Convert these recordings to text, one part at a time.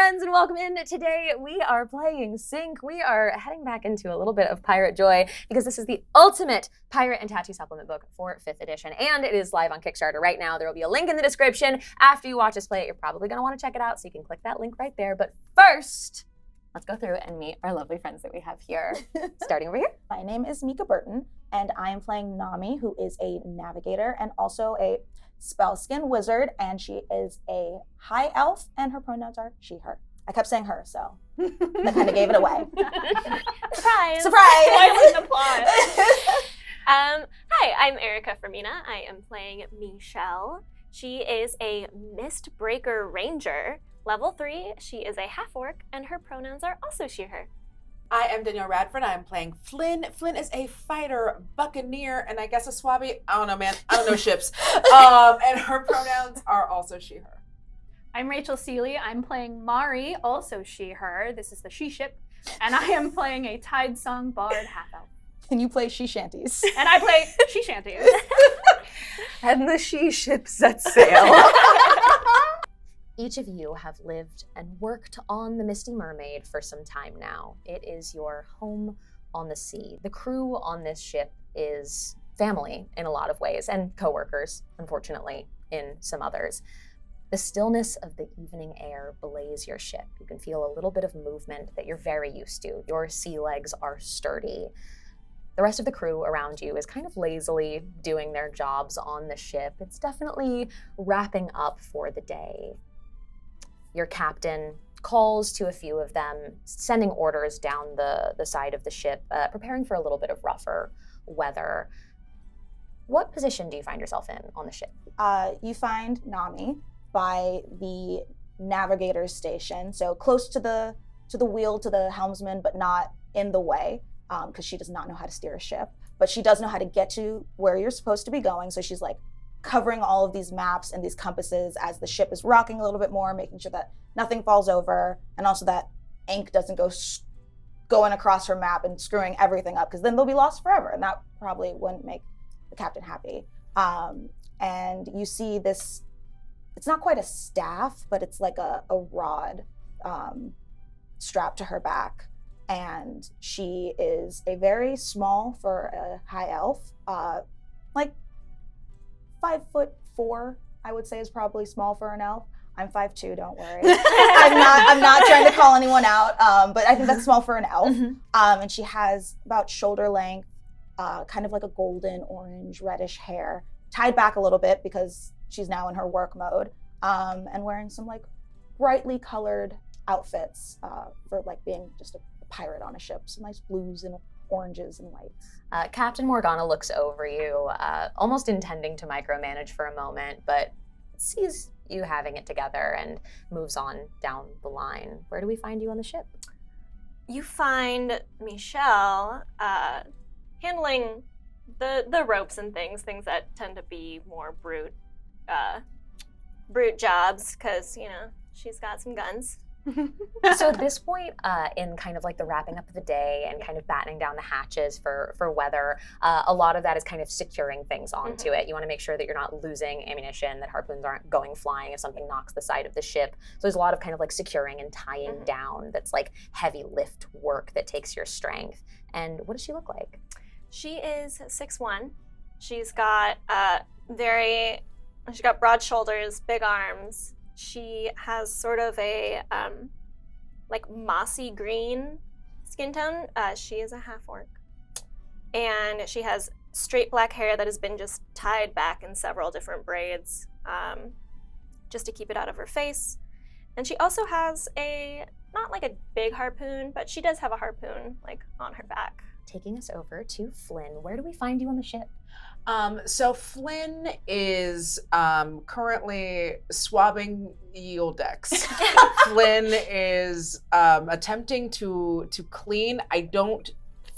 friends, and welcome in. Today we are playing Sync. We are heading back into a little bit of pirate joy because this is the ultimate pirate and tattoo supplement book for 5th edition, and it is live on Kickstarter right now. There will be a link in the description. After you watch us play it, you're probably going to want to check it out, so you can click that link right there. But first, let's go through and meet our lovely friends that we have here. Starting over here. My name is Mica Burton, and I am playing Nami, who is a navigator and also a spellskin wizard, and she is a high elf, and her pronouns are she, her. I kept saying her, so that kind of gave it away. Surprise! Surprise! Why wouldn't applause? Hi, I'm Erika Fermina. I am playing Michelle. She is a Mistbreaker Ranger. Level 3, she is a half-orc, and her pronouns are also she, her. I am Danielle Radford. I am playing Flynn. Flynn is a fighter, buccaneer, and I guess a swabby. I don't know, man. I don't know ships. And her pronouns are also she, her. I'm Rachel Seeley. I'm playing Mari, also she, her. This is the she ship. And I am playing a Tide Song Bard half-elf. And you play she shanties. And I play she shanties. And the she ship sets sail. Each of you have lived and worked on the Misty Mermaid for some time now. It is your home on the sea. The crew on this ship is family in a lot of ways, and co-workers, unfortunately, in some others. The stillness of the evening air belays your ship. You can feel a little bit of movement that you're very used to. Your sea legs are sturdy. The rest of the crew around you is kind of lazily doing their jobs on the ship. It's definitely wrapping up for the day. Your captain calls to a few of them, sending orders down the side of the ship, preparing for a little bit of rougher weather. What position do you find yourself in on the ship? You find Nami by the navigator's station, so close to the wheel, to the helmsman, but not in the way, because she does not know how to steer a ship. But she does know how to get to where you're supposed to be going, so she's like covering all of these maps and these compasses as the ship is rocking a little bit more, making sure that nothing falls over, and also that ink doesn't go going across her map and screwing everything up, because then they'll be lost forever, and that probably wouldn't make the captain happy. And you see this, it's not quite a staff, but it's like a rod strapped to her back, and she is a very small for a high elf, like 5'4", I would say, is probably small for an elf. I'm 5'2", don't worry. I'm not trying to call anyone out, but I think that's small for an elf. Mm-hmm. And she has about shoulder length, kind of like a golden orange reddish hair, tied back a little bit because she's now in her work mode, and wearing some like brightly colored outfits for like being just a pirate on a ship. Some nice blues and oranges and whites. Captain Morgana looks over you, almost intending to micromanage for a moment, but sees you having it together and moves on down the line. Where do we find you on the ship? You find Michelle handling the ropes and things that tend to be more brute jobs, because, you know, she's got some guns. So at this point, in kind of like the wrapping up of the day and kind of battening down the hatches for weather, a lot of that is kind of securing things onto it. You want to make sure that you're not losing ammunition, that harpoons aren't going flying if something knocks the side of the ship. So there's a lot of kind of like securing and tying down that's like heavy lift work that takes your strength. And what does she look like? She is 6'1". She's got she's got broad shoulders, big arms. She has sort of a like mossy green skin tone. She is a half-orc. And she has straight black hair that has been just tied back in several different braids, just to keep it out of her face. And she also has not like a big harpoon, but she does have a harpoon like on her back. Taking us over to Flynn. Where do we find you on the ship? So Flynn is currently swabbing yield decks. Flynn is attempting to clean. I don't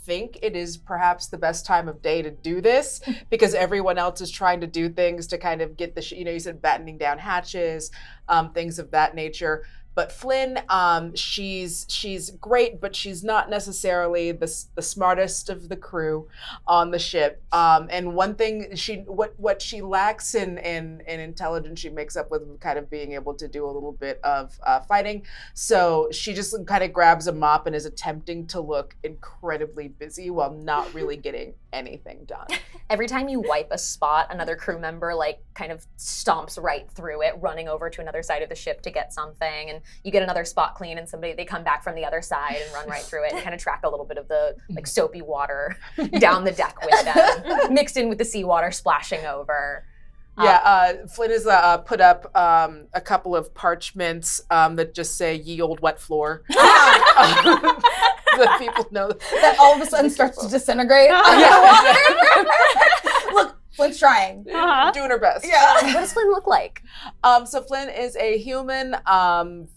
think it is perhaps the best time of day to do this because everyone else is trying to do things to kind of get the, you said battening down hatches, things of that nature. But Flynn, she's great, but she's not necessarily the smartest of the crew on the ship. And one thing what she lacks in intelligence, she makes up with kind of being able to do a little bit of fighting. So she just kind of grabs a mop and is attempting to look incredibly busy while not really getting anything done. Every time you wipe a spot, another crew member like kind of stomps right through it, running over to another side of the ship to get something, and you get another spot clean, and they come back from the other side and run right through it, and kind of track a little bit of the like soapy water down the deck with them, mixed in with the seawater splashing over. Flynn has put up a couple of parchments that just say "Ye Old Wet Floor." That people know that all of a sudden starts to disintegrate. Look, Flynn's trying. Doing her best. Yeah. What does Flynn look like? So Flynn is a human.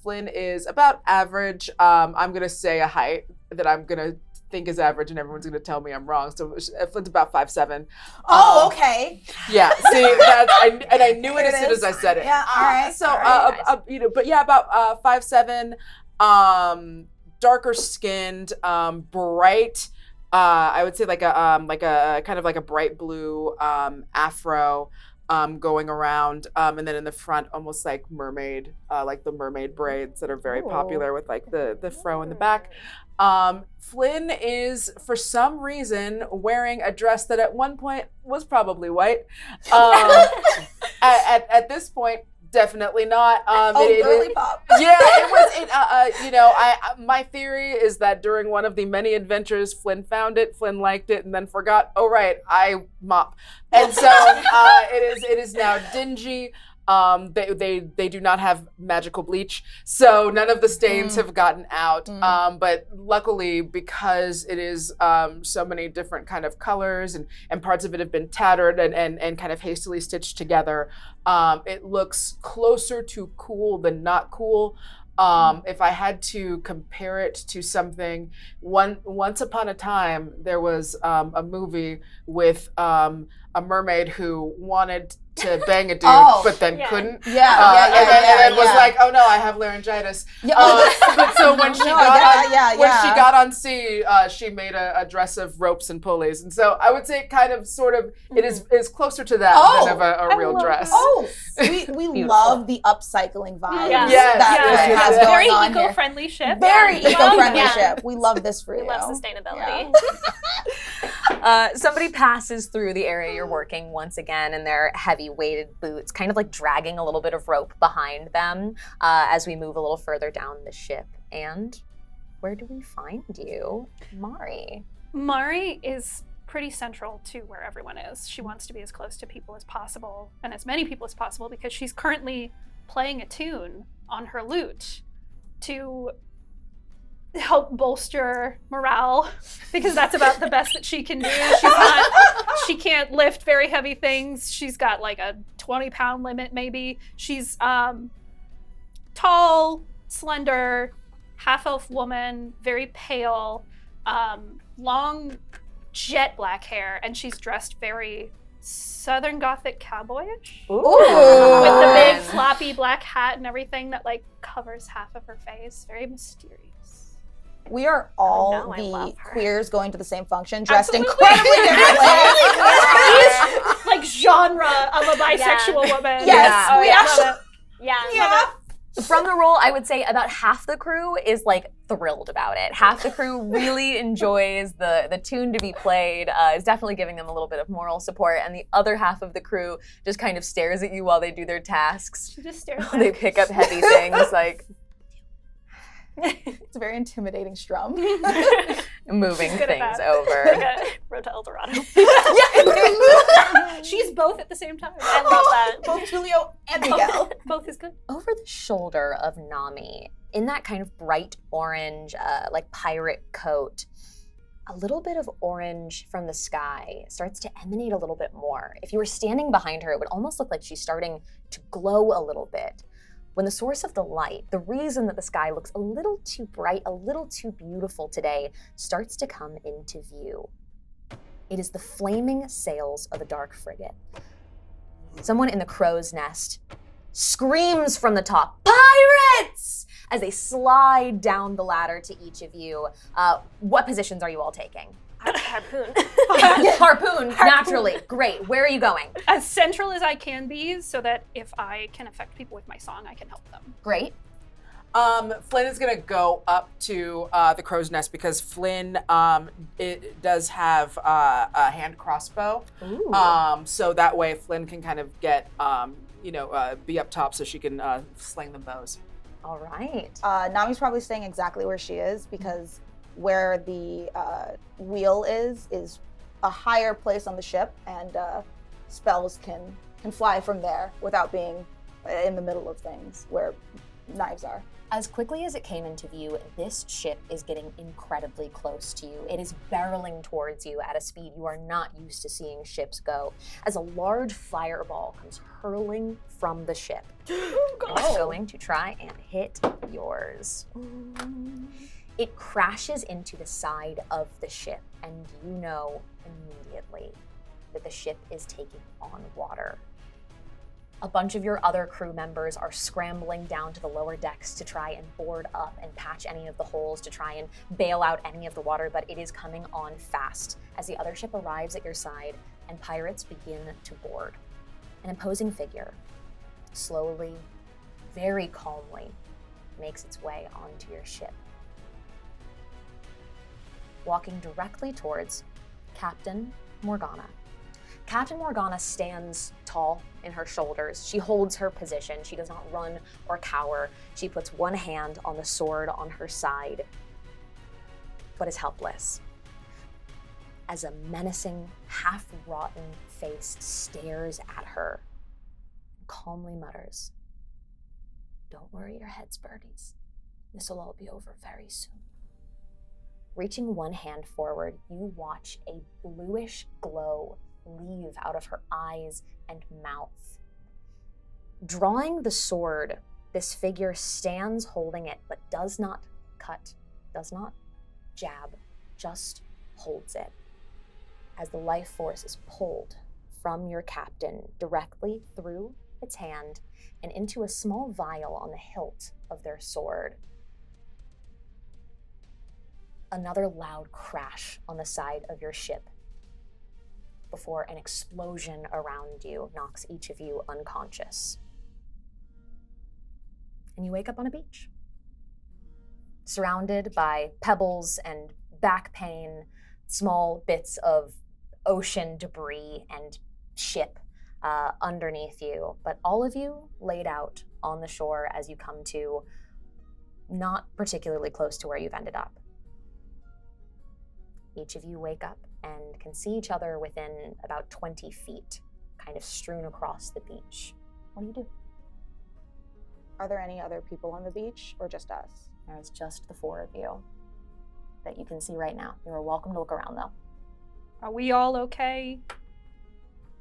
Flynn is about average. I'm going to say a height that I'm going to think is average, and everyone's going to tell me I'm wrong. So Flynn's about 5'7". Oh, okay. Yeah. See, I knew it as soon as I said it. Yeah. All right. So, nice. But yeah, about 5'7". Darker skinned, bright. I would say like a kind of like a bright blue afro going around, and then in the front almost like mermaid, like the mermaid braids that are very popular with like the fro in the back. Flynn is for some reason wearing a dress that at one point was probably white. At this point, definitely not. Girly pop. Yeah, it was. My theory is that during one of the many adventures, Flynn found it, Flynn liked it, and then forgot. Oh right, I mop, and so it is now dingy. They do not have magical bleach, so none of the stains have gotten out. But luckily, because it is so many different kind of colors and parts of it have been tattered and kind of hastily stitched together, it looks closer to cool than not cool. If I had to compare it to something, once upon a time there was a movie with a mermaid who wanted to bang a dude, but then couldn't. And then was like, "Oh no, I have laryngitis." But so when she got on sea, she made a dress of ropes and pulleys, and so I would say, kind of, sort of, it is closer to that than of a real dress. We love the upcycling vibe. Yes. Has going very on here. eco-friendly ship. Very eco-friendly ship. We love this for you. We love sustainability. Somebody passes through the area you're working once again in their heavy weighted boots, kind of like dragging a little bit of rope behind them as we move a little further down the ship. And where do we find you, Mari? Mari is pretty central to where everyone is. She wants to be as close to people as possible, and as many people as possible, because she's currently playing a tune on her lute to help bolster morale, because that's about the best that she can do. She can't lift very heavy things. She's got like a 20-pound limit maybe. She's tall, slender, half-elf woman, very pale, long jet black hair, and she's dressed very Southern Gothic cowboyish. Ooh. With the big floppy black hat and everything that like covers half of her face. Very mysterious. We are all I love the her. queers going to the same function, dressed Absolutely. incredibly differently. Like genre of a bisexual woman. Yes, Yeah. we actually. Yeah. From the role, I would say about half the crew is like thrilled about it. Half the crew really enjoys the tune to be played, is definitely giving them a little bit of moral support, and the other half of the crew just kind of stares at you while they do their tasks. She just stares They back. pick up heavy things like It's a very intimidating strum. moving Good at things that. over. Okay. Road to El Dorado. She's both at the same time. I love that. Both Julio and Miguel. Both is good. Over the shoulder of Nami, in that kind of bright orange, like pirate coat, a little bit of orange from the sky starts to emanate a little bit more. If you were standing behind her, it would almost look like she's starting to glow a little bit. When the source of the light, the reason that the sky looks a little too bright, a little too beautiful today, starts to come into view. It is the flaming sails of a dark frigate. Someone in the crow's nest screams from the top, "Pirates!" as they slide down the ladder to each of you. What positions are you all taking? Harpoon. Harpoon, naturally. Great. Where are you going? As central as I can be, so that if I can affect people with my song, I can help them. Great. Flynn is gonna go up to the crow's nest because Flynn it does have a hand crossbow. Ooh. So that way Flynn can kind of get be up top so she can sling the bows. All right. Nami's probably staying exactly where she is because where the wheel is a higher place on the ship, and spells can fly from there without being in the middle of things where knives are. As quickly as it came into view, this ship is getting incredibly close to you. It is barreling towards you at a speed you are not used to seeing ships go, as a large fireball comes hurling from the ship. It's going to try and hit yours. It crashes into the side of the ship, and you know immediately that the ship is taking on water. A bunch of your other crew members are scrambling down to the lower decks to try and board up and patch any of the holes to try and bail out any of the water, but it is coming on fast as the other ship arrives at your side and pirates begin to board. An imposing figure, slowly, very calmly, makes its way onto your ship. Walking directly towards Captain Morgana. Captain Morgana stands tall in her shoulders. She holds her position. She does not run or cower. She puts one hand on the sword on her side, but is helpless. As a menacing, half-rotten face stares at her, and calmly mutters, "Don't worry your heads, birdies. This'll all be over very soon." Reaching one hand forward, you watch a bluish glow leave out of her eyes and mouth. Drawing the sword, this figure stands holding it, but does not cut, does not jab, just holds it. As the life force is pulled from your captain directly through its hand and into a small vial on the hilt of their sword. Another loud crash on the side of your ship before an explosion around you knocks each of you unconscious. And you wake up on a beach, surrounded by pebbles and back pain, small bits of ocean debris and ship underneath you, but all of you laid out on the shore as you come to, not particularly close to where you've ended up. Each of you wake up and can see each other within about 20 feet, kind of strewn across the beach. What do you do? Are there any other people on the beach or just us? There's just the four of you that you can see right now. You are welcome to look around, though. Are we all okay?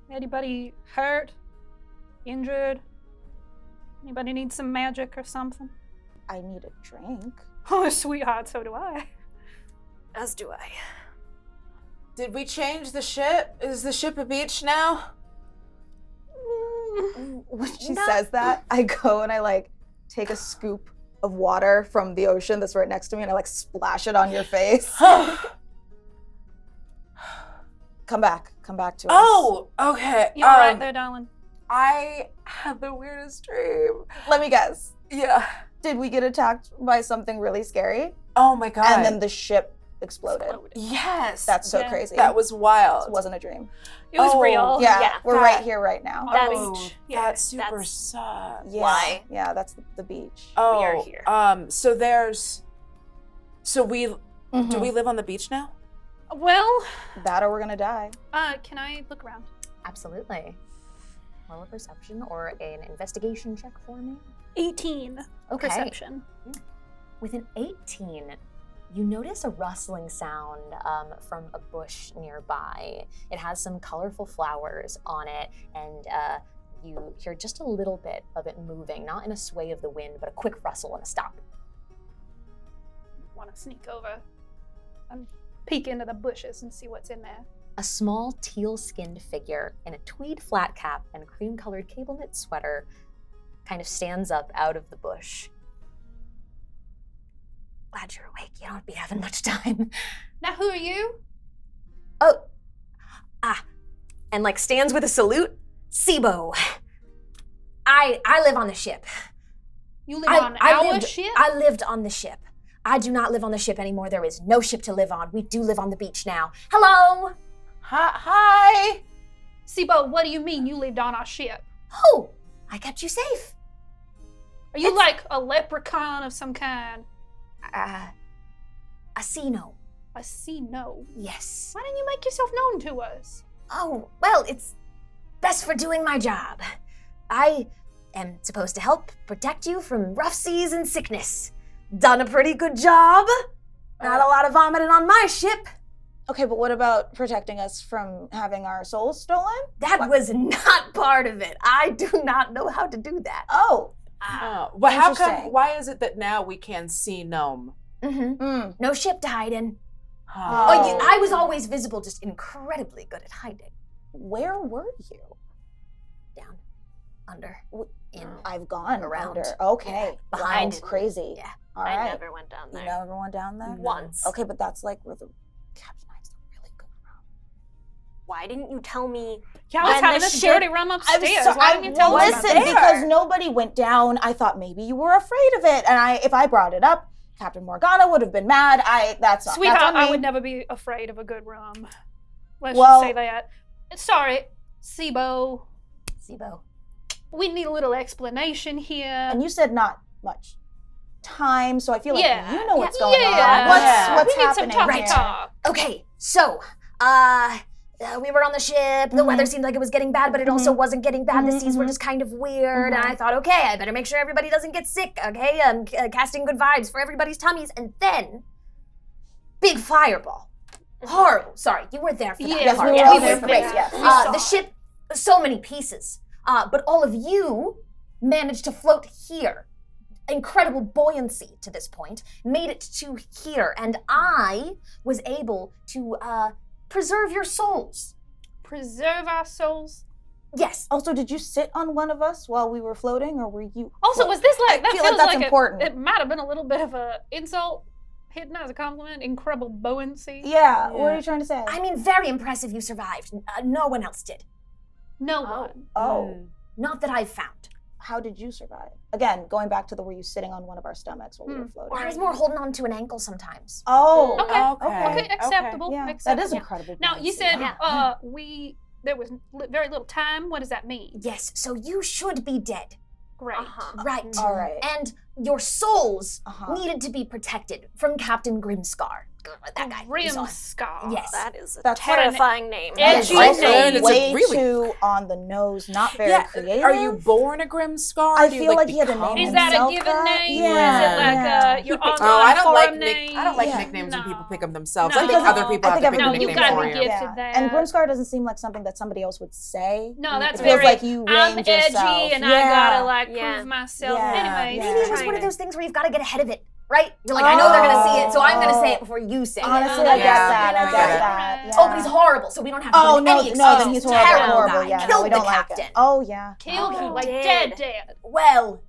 Anybody hurt? Injured? Anybody need some magic or something? I need a drink. Oh, sweetheart, so do I. As do I. Did we change the ship? Is the ship a beach now? When she says that, I go and I take a scoop of water from the ocean that's right next to me and I splash it on your face. Come back to us. Oh, okay. You all right there, darling? I had the weirdest dream. Let me guess. Yeah. Did we get attacked by something really scary? Oh my god. And then the ship exploded. Yes. That's so crazy. That was wild. It wasn't a dream. It was real. Yeah, we're right here right now. That's super that's- sucks. Yeah, Why? Yeah, that's the beach. Oh, We are here. So do we live on the beach now? Well, That or we're gonna die. can I look around? Absolutely. Roll a perception or an investigation check for me. 18 Okay. perception. With an 18, you notice a rustling sound from a bush nearby. It has some colorful flowers on it, and you hear just a little bit of it moving, not in a sway of the wind, but a quick rustle and a stop. Want to sneak over and peek into the bushes and see what's in there. A small teal-skinned figure in a tweed flat cap and cream-colored cable knit sweater kind of stands up out of the bush. Glad you're awake. You don't be having much time. Now, who are you? Oh. And like stands with a salute. Sibo. I live on the ship. You live on our ship? I lived on the ship. I do not live on the ship anymore. There is no ship to live on. We do live on the beach now. Hello. Hi. Sibo, what do you mean you lived on our ship? Oh, I kept you safe. Are you like a leprechaun of some kind? A sea gnome. A sea gnome? Yes. Why didn't you make yourself known to us? Oh, well, it's best for doing my job. I am supposed to help protect you from rough seas and sickness. Done a pretty good job. Not a lot of vomiting on my ship. Okay, but what about protecting us from having our souls stolen? That was not part of it. I do not know how to do that. Oh. Well, how come? Interesting. Why is it that now we can see gnome? No ship to hide in. Oh. I was always visible, just incredibly good at hiding. Where were you? Down, under, in. I've gone Around. under. Okay. Yeah, behind. Wow, crazy. Yeah. All I right. never went down You there. never went down there? Once. Okay, but that's like where the Captain Knight's a really good room. Why didn't you tell me? Yeah, I was And having the a security room upstairs. Why didn't you tell us about Listen, that? because nobody went down, I thought maybe you were afraid of it. And if I brought it up, Captain Morgana would have been mad. That's not Sweetheart, that's on me. I would never be afraid of a good rum. Let's Well- just say that. Sorry, Sibo. Sibo. We need a little explanation here. And you said not much time, so I feel like Yeah. you know what's Yeah. going Yeah. on. What's we need some happening talk here? talk. Okay, so, we were on the ship. The weather seemed like it was getting bad, but it also wasn't getting bad. The seas were just kind of weird. And I thought, okay, I better make sure everybody doesn't get sick, okay? I'm casting good vibes for everybody's tummies. And then, big fireball. Horrible. Sorry, you were there for that. Yes, we were Yeah, all we there were for great. this, yes. The ship, so many pieces. But all of you managed to float here. Incredible buoyancy to this point, made it to here, and I was able to preserve your souls. Preserve our souls. Yes. Also, did you sit on one of us while we were floating, or were you? Also, was this like, I that feel like feels that's like important. it might have been a little bit of a insult hidden as a compliment. Incredible buoyancy. Yeah. What are you trying to say? I mean, very impressive you survived. No one else did. No one. Oh. Not that I've found. How did you survive? Again, going back to were you sitting on one of our stomachs while we were floating? I was more holding on to an ankle sometimes. Oh. Okay, acceptable. Yeah. That acceptable. is incredible. Now, you buoyancy. said there was very little time. What does that mean? Yes, so you should be dead. Great. Right. All right. And your souls Uh-huh. needed to be protected from Captain Grimscar. That guy. you saw him. Grimscar. Yes. That is a That's terrifying name. edgy Also, name. It's a way really- too on the nose, not very creative. Are you born a Grimscar? I Do you, feel like he had a become name Is that a himself given that? name? Yeah. Or is it like yeah. your Oh, online I don't like forum name? I don't like Yeah. nicknames when No. people pick them themselves. No. I think other people I have think to pick a No, everybody you nickname gotta for be you. gifted that. And Grimscar doesn't seem like something that somebody else would say. No, that's it feels very. like you I'm range edgy yourself. and I Yeah. gotta like Yeah. prove myself. Yeah. Anyways, Yeah. Maybe it was trying one of to- those things where you've got to get ahead of it, right? You're like, I know they're going to see it, so I'm going to say it before you say Honestly, it. I get Yeah, that. I I get get it. that. Oh, but he's horrible, so we don't have to Oh give him no, any no, excuses. then he's Terrible horrible. guy. Yeah, no, Killed we the don't like captain. it. Oh yeah. Killed you like dead. dead. Well,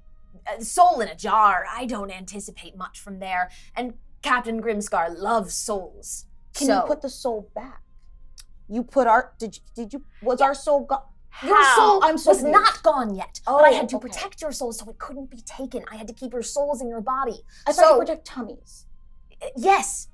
soul in a jar. I don't anticipate much from there. And Captain Grimscar loves souls. Can so you put the soul back? You put our did you was our soul gone? your soul I'm so was confused. not gone yet, but I had to okay. protect your soul so it couldn't be taken. I had to keep your souls in your body. I thought So- you protect tummies. Yes,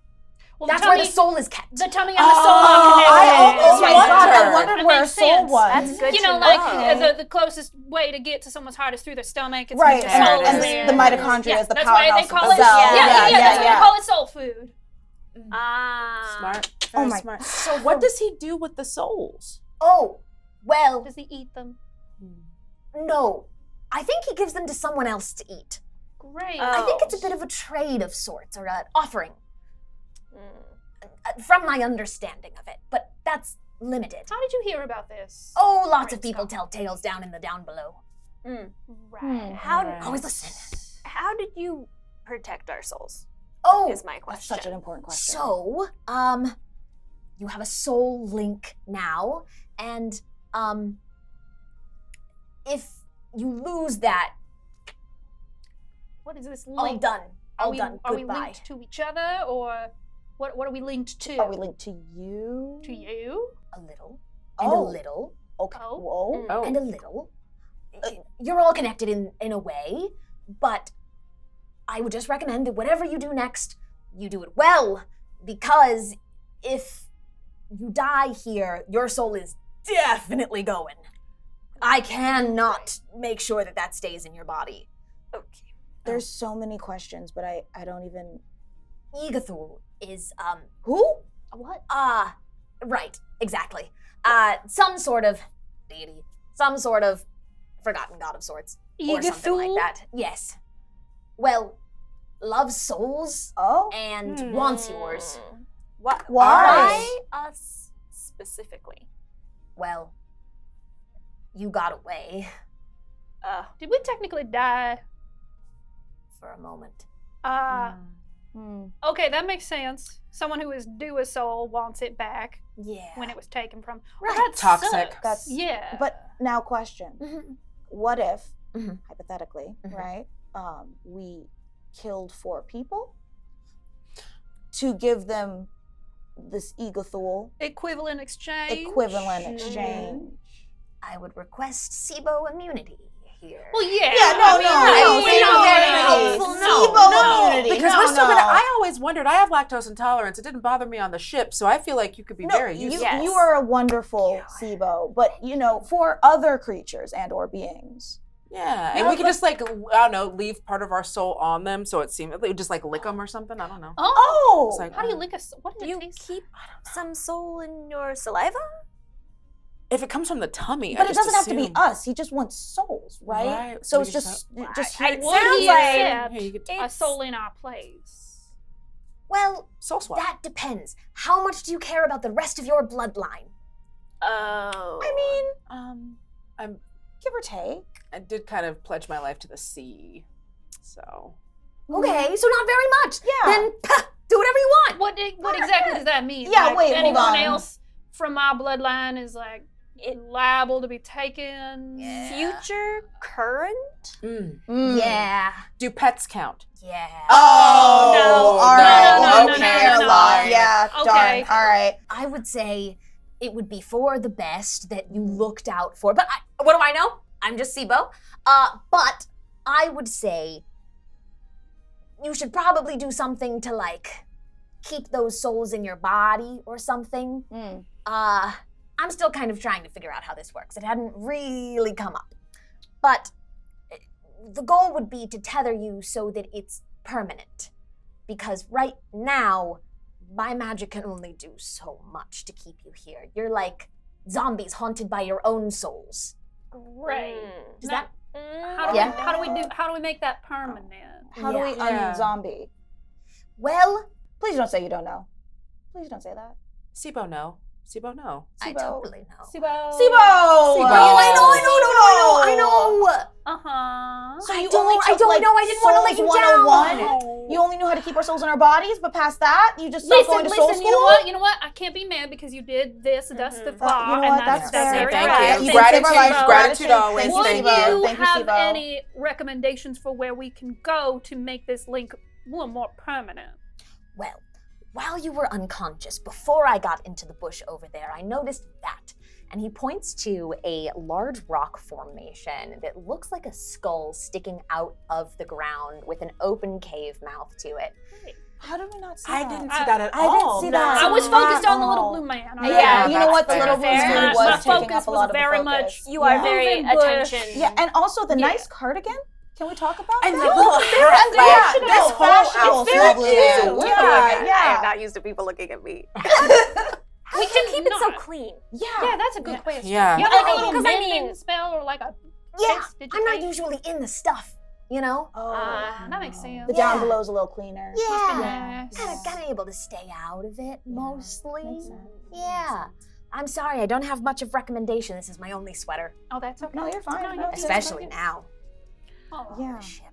Well, that's the where tummy, the soul is kept. the tummy and the soul are connected. I almost my wondered. God. I wondered That where makes soul sense. was. That's good You know, to like know. the closest way to get to someone's heart is through their stomach. It's Right, because and, soul is and there. the mitochondria Yeah, is the that's why powerhouse they call of it. the cell. Yeah, that's why they call it soul food. Ah. Smart. Oh Very my- smart. So What does he do with the souls? Oh, well, Does he eat them? no. I think he gives them to someone else to eat. Great. I think it's a Oh. bit of a trade of sorts, or an offering, Mm. from my understanding of it. But that's limited. How did you hear about this? Oh, lots of Right, people Scott. tell tales down in the down below. Right. How Right. Always listen. How did you protect our souls? Oh, Is my That's question. such an important question. so, you have a soul link now, and, if you lose that, What is this all link? done. All done. Are we Goodbye. linked to each other, or what are we linked to? Are we linked to you? To you? A little. And a little. Okay. Oh. Whoa. Oh. And a little. You're all connected in a way, but I would just recommend that whatever you do next, you do it well, because if you die here, your soul is definitely going. I cannot make sure that stays in your body. Okay. There's so many questions, but I don't even. Igathul is, Who? what? Right, exactly. Some sort of deity, some sort of forgotten god of sorts, or something like Igathul? that. Yes. Well, loves souls Oh. and wants yours. Why? Why? Us specifically? Well, you got away Did we technically die? for a moment. Okay, that makes sense. Someone who is due a soul wants it back Yeah. when it was taken from. Right. That Toxic. sucks. That's- yeah. But now, question: Mhm. what if, Mhm. hypothetically, Mhm. right? We killed 4 people to give them this Igathul equivalent exchange. equivalent exchange. I would request SIBO immunity here. Well, yeah. Yeah, no, no. I don't SIBO think I'm very immunity. helpful, SIBO no. immunity. Because no, we're still no. gonna. I always wondered. I have lactose intolerance. It didn't bother me on the ship, so I feel like you could be No, very you, useful. Yes. you are a wonderful SIBO, but for other creatures and or beings. Yeah, and No, we could but- just like I don't know, leave part of our soul on them, so it seemed just like lick them or something. I don't know. Oh. It's like, How do you lick a? What Do does you it taste? keep some soul in your saliva? if it comes from the tummy, But I it just doesn't have to be assume. us. He just wants souls, right? Right. So We it's just I- here. it Would sounds he like- accept Here, you get a It's- soul in our place? Well, soul swap. that depends. How much do you care about the rest of your bloodline? Oh. I mean, I'm. give or take. I did kind of pledge my life to the sea, so. Okay, so not very much. Yeah. Then do whatever you want. What exactly does that mean? Yeah, Like, wait, hold anyone on. else from my bloodline is like liable to be taken. future, current? Yeah. Do pets count? Yeah. Oh, No. all No, right. no, no, no, okay, no, no, lie. no. Yeah, Okay. darn. All right. I would say it would be for the best that you looked out for. But what do I know? I'm just SIBO. But I would say you should probably do something to like keep those souls in your body or something. Mm. I'm still kind of trying to figure out how this works. It hadn't really come up. But the goal would be to tether you so that it's permanent. Because right now, my magic can only do so much to keep you here. You're like zombies haunted by your own souls. Great. Does that? How do we make that permanent? How do we Yeah. unzombie? Well, Please don't say you don't know. Please don't say that. SIBO no. SIBO no. I SIBO. totally know. Sibo. Oh, I know. Uh-huh. So I you don't- only I took, don't like, know, I didn't wanna let Souls you down. 101? You only knew how to keep our souls in our bodies, but past that, you just stopped going to soul school? You know what? I can't be mad because you did this, thus the flaw, you know and what? That's fair. very Thank right. you. You Thank saved our lives. Sibo. Gratitude always. Thank Would you, Thank Sibo. you Thank you, have Sibo. any recommendations for where we can go to make this link more permanent? Well, while you were unconscious, before I got into the bush over there, I noticed that. And he points to a large rock formation that looks like a skull sticking out of the ground with an open cave mouth to it. How did we not see I that? didn't see that at I didn't all. see No. that. I was focused on the little Oh. blue man. Yeah, Yeah, you know that's what? The fair. little blue Fair. man My was taking focus up a was lot of the very focus. much- You are Yeah. very Moving bush. attention. Yeah, and also the Yeah. nice cardigan. Can we talk about And that? the little hat, Yeah, like, this whole fashionable outfit. small blue man. Look Yeah, at- yeah. I am not used to people looking at me. We can keep it so not? clean. Yeah, that's a good question. Yeah. You have I like a mean, little 'cause I mending mean- spell or like a Yeah, face I'm not digitation? usually in the stuff, you know? Oh, That makes sense. the down Yeah. below's a little cleaner. Yeah. nice. Kind of able to stay out of it, mostly. Makes sense. Yeah. I'm sorry, I don't have much of recommendation. This is my only sweater, Oh, that's okay. No, you're fine. No, No, you're it's especially okay. now. Oh. Yeah. The ship.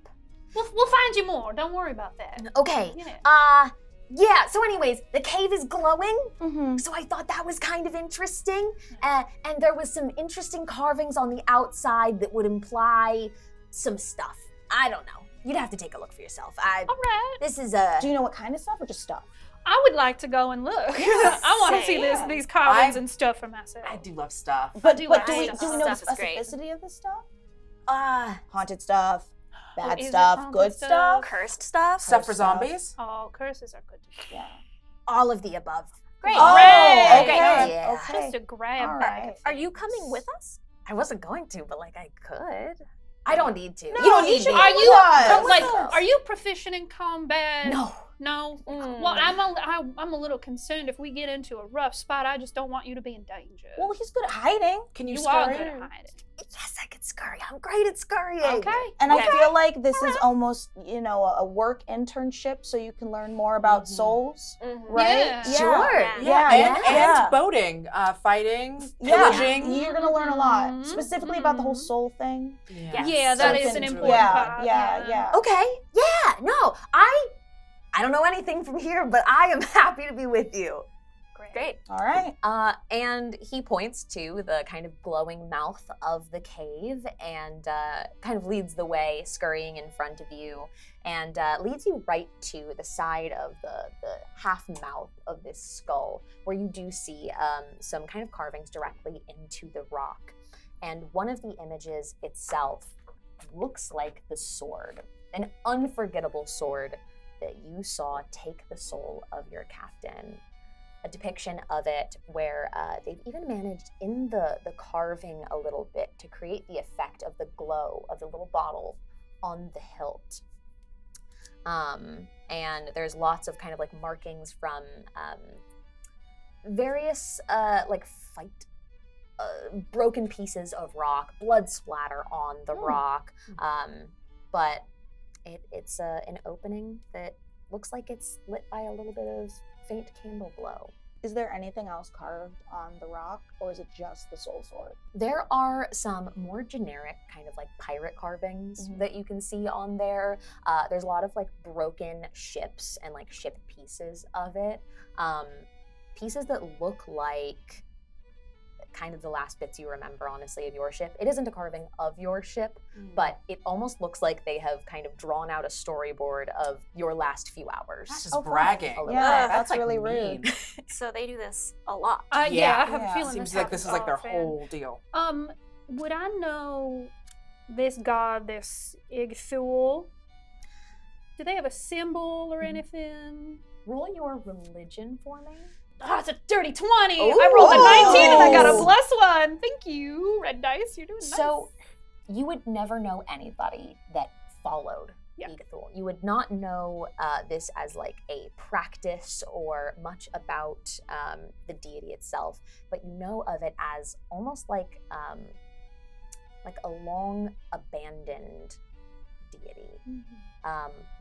We'll find you more. Don't worry about that. Okay. Yeah. Yeah, so anyways, the cave is glowing, Mm-hmm. so I thought that was kind of interesting. And there was some interesting carvings on the outside that would imply some stuff. I don't know. You'd have to take a look for yourself. All right. This is Do you know what kind of stuff or just stuff? I would like to go and look. I want to see these carvings and stuff for myself. I do love stuff. But do do like we stuff. know the Stuff is great. specificity of the stuff? uh Haunted stuff, bad is it stuff, haunted good stuff? stuff. Cursed stuff. Stuff for stuff. zombies? Oh, curses are good. Yeah. all of the above. Great. Oh, Great. okay. Yeah. Okay. Just a grab All bag. right. Are you coming with us? I wasn't going to, but like I could. I don't need to. No, you don't you need should me. Are you Come with like? us. Are you proficient in combat? No. No. Mm. Well, I'm a little concerned if we get into a rough spot. I just don't want you to be in danger. Well, he's good at hiding. Can you you are scurry? good at hiding. Yes, I can scurry. I'm great at scurrying. Okay. And I Okay. feel like this is almost, a work internship so you can learn more about Mhm. souls, Mhm. right? Yeah. Sure. Yeah. And boating, fighting, Yeah. pillaging. You're going to learn a lot, Mhm. specifically about the whole soul thing. Yes. Yeah, that So is an can- important part. Yeah. Okay. Yeah. No. I don't know anything from here, but I am happy to be with you. Great. All right. And he points to the kind of glowing mouth of the cave and kind of leads the way, scurrying in front of you, and leads you right to the side of the half mouth of this skull, where you do see some kind of carvings directly into the rock. And one of the images itself looks like the sword, an unforgettable sword that you saw take the soul of your captain. A depiction of it where they've even managed in the carving a little bit to create the effect of the glow of the little bottle on the hilt. And there's lots of kind of like markings from various fight broken pieces of rock, blood splatter on the rock, but it's an opening that looks like it's lit by a little bit of faint candle glow. Is there anything else carved on the rock, or is it just the soul sword? There are some more generic kind of like pirate carvings that you can see on there. There's a lot of like broken ships and like ship pieces of it. Pieces that look like kind of the last bits you remember, honestly, of your ship. It isn't a carving of your ship, but it almost looks like they have kind of drawn out a storyboard of your last few hours. That's just Oh, fun. bragging. A little Yeah, bit. that's like really mean. rude. So they do this a lot. Yeah, I have Yeah. a feeling Seems this like this is like their happens whole deal. often. Would I know this god, this Igthul? Do they have a symbol or anything? Roll your religion for me. Oh, it's a dirty 20. I rolled a 19 and I got a Ooh. +1. Thank you, red dice. You're doing nice. So you would never know anybody that followed Yeah. Igathul. You would not know this as like a practice or much about the deity itself, but you know of it as almost like a long abandoned deity.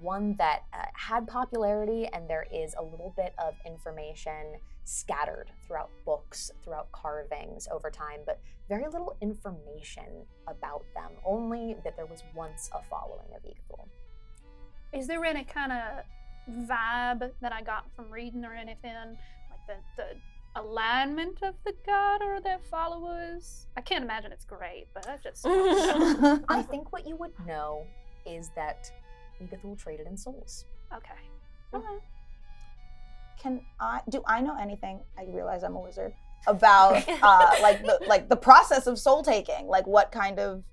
One that had popularity, and there is a little bit of information scattered throughout books, throughout carvings over time, but very little information about them, only that there was once a following of Igathul. Is there any kind of vibe that I got from reading or anything? Like the alignment of the god or their followers? I can't imagine it's great, but I just... I think what you would know is that Igathul traded in souls. Okay. Do I know anything? I realize I'm a wizard about the process of soul taking. Like what kind of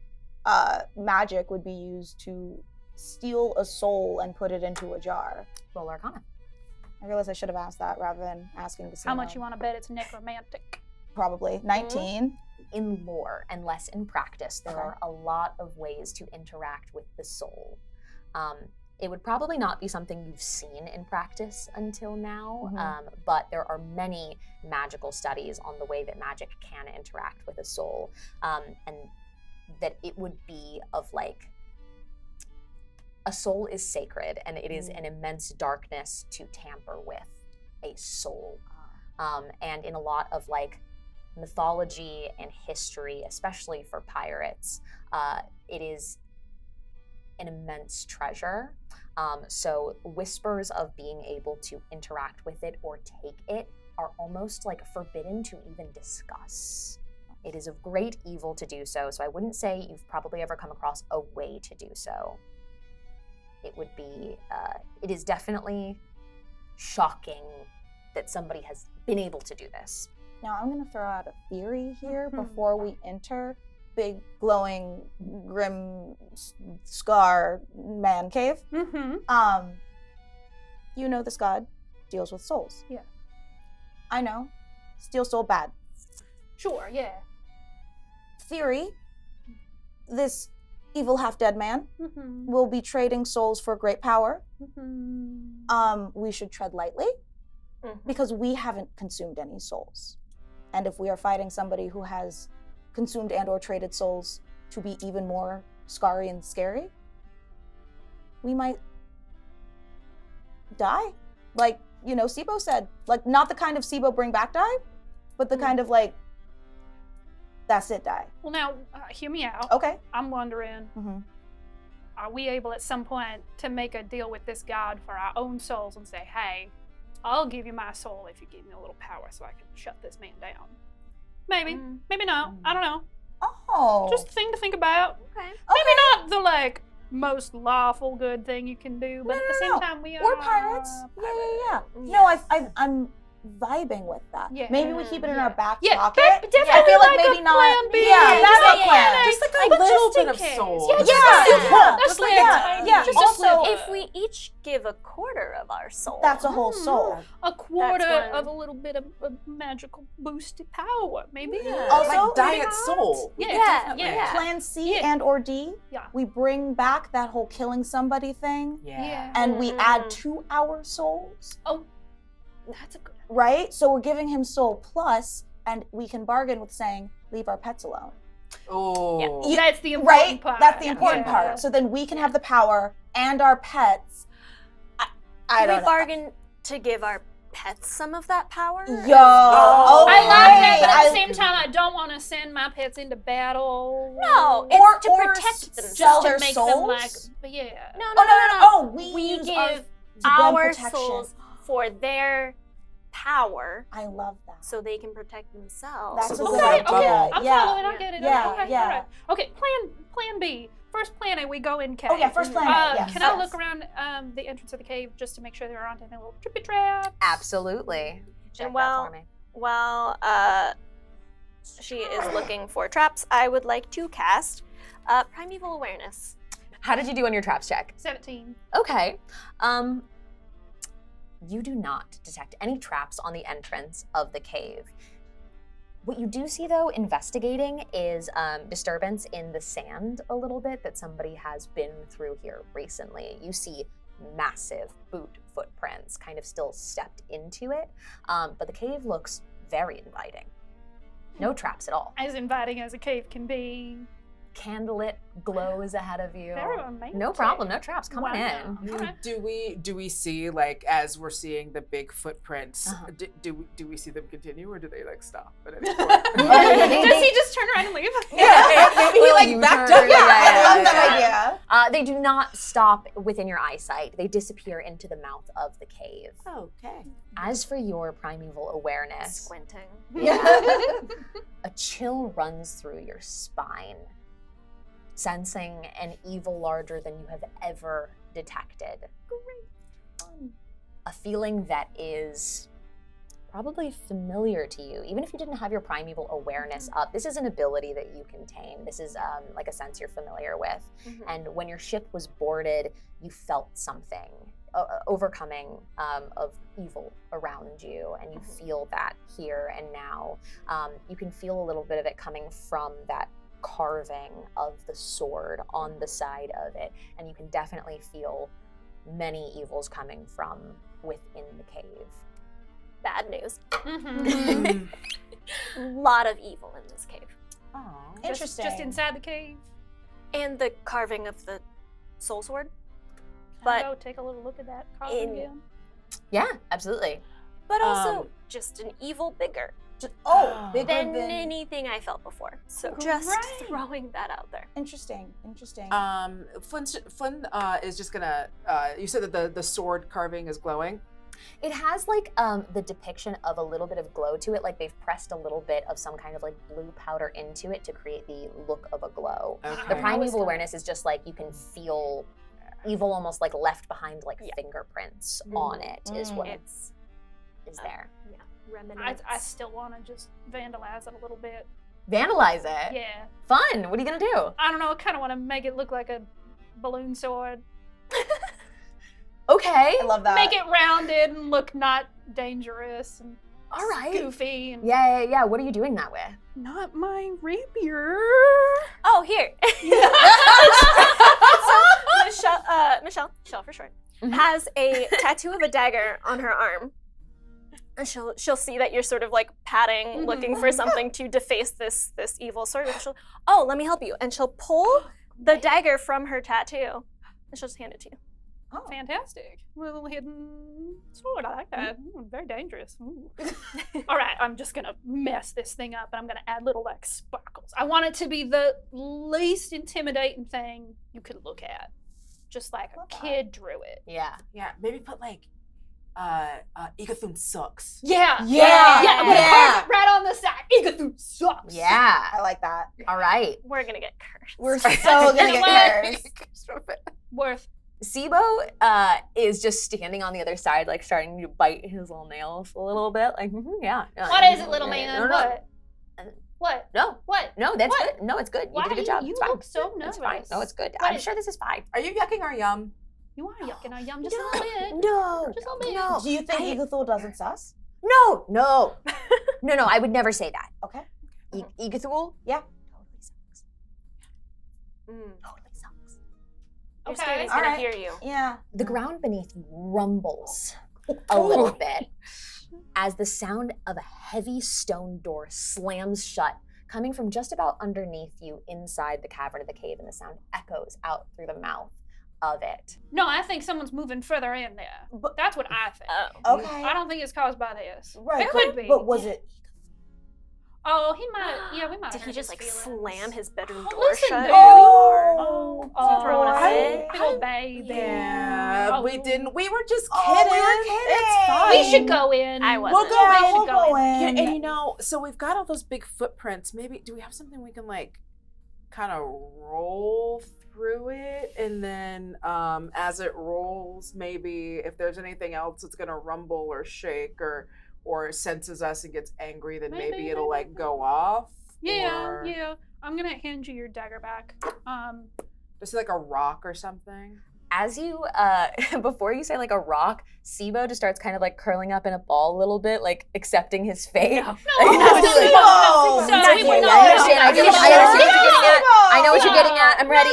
magic would be used to steal a soul and put it into a jar? Roll Arcana. I realize I should have asked that rather than asking the How much you want to bet it's necromantic? Probably 19. In lore and less in practice, there Okay. are a lot of ways to interact with the soul. It would probably not be something you've seen in practice until now, but there are many magical studies on the way that magic can interact with a soul, and that it would be of like, a soul is sacred, and it is an immense darkness to tamper with a soul. And in a lot of like mythology and history, especially for pirates, it is an immense treasure. So whispers of being able to interact with it or take it are almost like forbidden to even discuss. It is of great evil to do so, so I wouldn't say you've probably ever come across a way to do so. it is definitely shocking that somebody has been able to do this. Now I'm gonna throw out a theory here before we enter big glowing Grimscar man cave. You know this god deals with souls. Yeah. I know. Steal soul bad. Sure, yeah. Theory, this evil half-dead man will be trading souls for great power. We should tread lightly because we haven't consumed any souls. And if we are fighting somebody who has consumed and or traded souls to be even more scary and scary, we might die. Like, you know, Sibo said, like, not the kind of Sibo bring back die, but the kind of like, that's it die. Well, now, hear me out. Okay. I'm wondering, are we able at some point to make a deal with this god for our own souls and say, hey, I'll give you my soul if you give me a little power so I can shut this man down? Maybe. Maybe not. I don't know. Oh. Just a thing to think about. Okay. Maybe not the, like, most lawful good thing you can do, but at the same time we are... We're pirates. Yeah. No, I'm vibing with that. Yeah. Maybe we keep it in our back Yeah, pocket. definitely I feel like like maybe a not. plan B. Yeah, backup Yeah, plan. Just like a But little just in bit of case. soul. Yeah, Just yeah, a yeah. little. Just like yeah. just Also, If we each give a quarter of our soul, that's a whole soul. a quarter That's one. of a little bit of magical boosted power, maybe. Also, like diet soul. Yeah, Yeah, yeah. Plan C Yeah. and or D, Yeah. we bring back that whole killing somebody thing, Yeah. and we add to our souls, Oh, that's a good. right? So we're giving him soul plus, and we can bargain with saying, leave our pets alone. Oh. Yeah, that's the important Right? part. That's the important Yeah. part. So then we can have the power and our pets. I Can don't we know. bargain to give our pets some of that power? Yo, Oh. I like that, but at I- the same time, I don't want to send my pets into battle. No, it's Or- to or protect them. sell just to their make souls? them like, but yeah. No, Oh, we We use give ours to gain our protection. souls for their power I love that. so they can protect themselves. That's a Okay, good Okay, idea. okay, I'm yeah. following. I get it. Yeah, Okay, yeah. all right. Okay, plan B. First plan A, we go in cave. Oh yeah, first plan. yes. Can I look around the entrance of the cave just to make sure there aren't any little trippy traps? Absolutely. Check And that for me. While she is looking for traps, I would like to cast Primeval Awareness. How did you do on your traps check? 17. Okay. You do not detect any traps on the entrance of the cave. What you do see, though, investigating is disturbance in the sand a little bit that somebody has been through here recently. You see massive boot footprints kind of still stepped into it, but the cave looks very inviting. No traps at all. As inviting as a cave can be. Candlelit glows ahead of you. Very romantic. No problem, no traps coming Wow. in. Okay. Do we see, like, as we're seeing the big footprints, Uh-huh. do we see them continue, or do they like stop at any point? Does he just turn around and leave? Yeah, maybe he Well, like you backed turn- up. yeah, I love yeah, that yeah. idea. They do not stop within your eyesight. They disappear into the mouth of the cave. Okay. As for your primeval awareness, Squinting. a chill runs through your spine, sensing an evil larger than you have ever detected. A feeling that is probably familiar to you, even if you didn't have your primeval awareness up. This is an ability that you contain. This is like a sense you're familiar with. And when your ship was boarded, you felt something, overcoming of evil around you, and you feel that here and now. You can feel a little bit of it coming from that carving of the sword on the side of it, and you can definitely feel many evils coming from within the cave. Bad news. Mm-hmm. A lot of evil in this cave. Interesting. Just inside the cave. And the carving of the soul sword. Can I But go take a little look at that carving in- again? Yeah, absolutely. But also just an evil bigger Bigger than than anything I felt before. So Great. just throwing that out there. Interesting. Flynn is just gonna. You said that the sword carving is glowing. It has like the depiction of a little bit of glow to it, like they've pressed a little bit of some kind of like blue powder into it to create the look of a glow. Okay. The primeval awareness is just like you can feel evil, almost like left behind like fingerprints on it is what It's is there. remnants. I still want to just vandalize it a little bit. Vandalize it. Yeah. Fun. What are you gonna do? I don't know. I kind of want to make it look like a balloon sword. Okay. I love that. Make it rounded and look not dangerous and All right. goofy. And Yeah. What are you doing that with? Not my rapier. Oh, here. Michelle for short, has a tattoo of a dagger on her arm. And she'll see that you're sort of like patting, looking for something to deface this evil sword. And she'll, let me help you. And she'll pull the dagger from her tattoo. And she'll just hand it to you. Oh, fantastic. Little hidden sword. I like that. Ooh, very dangerous. Ooh. All right, I'm just going to mess this thing up and I'm going to add little like sparkles. I want it to be the least intimidating thing you could look at. Just like a kid drew it. Yeah. Yeah, maybe put like Igathun sucks. Yeah. Yeah. Yeah. I'm going to carve it right on the side. Igathun sucks. Yeah. I like that. All right. We're going to get cursed. We're so gonna get cursed. Worth. Sibo is just standing on the other side, like starting to bite his little nails a little bit. Like, yeah. What is it, little man? No. What? What? No. What? No, that's What? good. No, it's good. Why You did a good job. you It's fine. look so It's nervous? fine. No, it's good. What I'm is- sure this is fine. Are you yucking our yum? You are yucking our yum just a little bit. No. Just a little bit. No. Do you think Igathul doesn't sus? No. No, I would never say that. Okay. Igathul? Yeah. Totally sucks. Mm. Totally sucks. You're Okay. scared he's going Alright. to hear you. Yeah. The ground beneath you rumbles a little bit as the sound of a heavy stone door slams shut, coming from just about underneath you inside the cavern of the cave, and the sound echoes out through the mouth of it. No, I think someone's moving further in there. But- That's what I think. Okay. I don't think it's caused by this. Right. It could be. But was it? Oh, he might. Yeah, we might. Did hurt he just his like feelings. slam his bedroom Oh, door listen, shut? dude. Oh. Oh, throwing a fit? big old baby. Yeah, Oh. we didn't. We were just Oh, kidding. we were kidding. It's fine. We should go in. I wasn't. We'll go Yeah, in. we'll go Yeah, in. and you know, so we've got all those big footprints. Maybe do we have something we can like kind of roll through it, and then as it rolls, maybe if there's anything else that's gonna rumble or shake or senses us and gets angry, then maybe it'll like go off. Yeah, or yeah. I'm gonna hand you your dagger back. just like a rock or something. As you, before you say like a rock, Sibo just starts kind of like curling up in a ball a little bit, like accepting his fate. No, You know, just like, no, exactly. no, I understand. I understand what you're getting at. I know what you're No. getting at. I'm ready.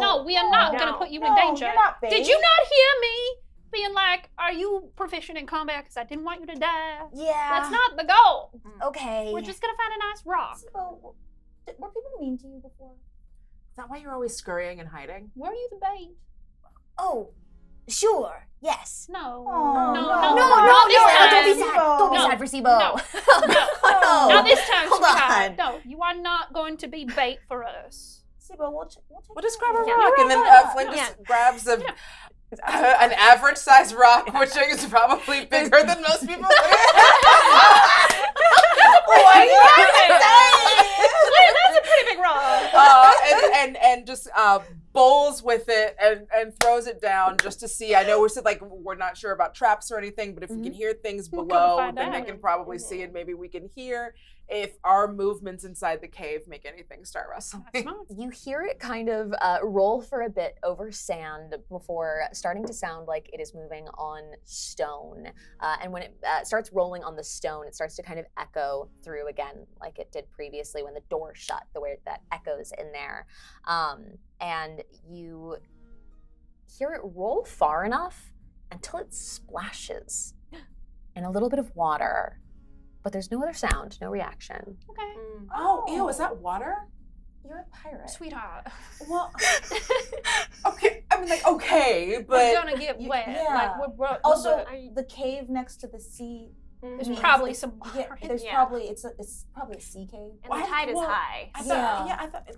No, we are not gonna put you in danger. You're not big. Did you not hear me being like, "Are you proficient in combat?" Because I didn't want you to die. Yeah. That's not the goal. Okay. We're just gonna find a nice rock. Sibo, were people mean to you before? Is that why you're always scurrying and hiding? Were you the bait? Oh, sure. Yes. No. Oh, no, no. no, this time. Don't be sad. Don't be No. sad for Sibo. No. Not this time, Hold sweetheart. on. No, you are not going to be bait for us. Sibo, we'll take We'll just grab a Yeah, rock, you're and then right. Flynn Yeah. just grabs an average-sized rock, which is probably bigger than most people. What are you trying to say? That's a pretty big rock. And just bowls with it and throws it down just to see. I know we're not sure about traps or anything, but if we can hear things We'll come below, find then they out. can probably see, and maybe we can hear if our movements inside the cave make anything start wrestling. That's smart. You hear it kind of roll for a bit over sand before starting to sound like it is moving on stone. And when it starts rolling on the stone, it starts to kind of echo through again, like it did previously when the door shut, the way that echoes in there. And you hear it roll far enough until it splashes in a little bit of water. But there's no other sound, no reaction. Okay. Oh, ew, is that water? You're a pirate. Sweetheart. Well, okay. I mean, like, okay, We're but gonna get wet. yeah. Like we're Also, Are you- the cave next to the sea. there's means probably it's- some Yeah, water. there's Yeah. probably it's probably a sea cave. And the tide is well, high. I thought, Yeah. I thought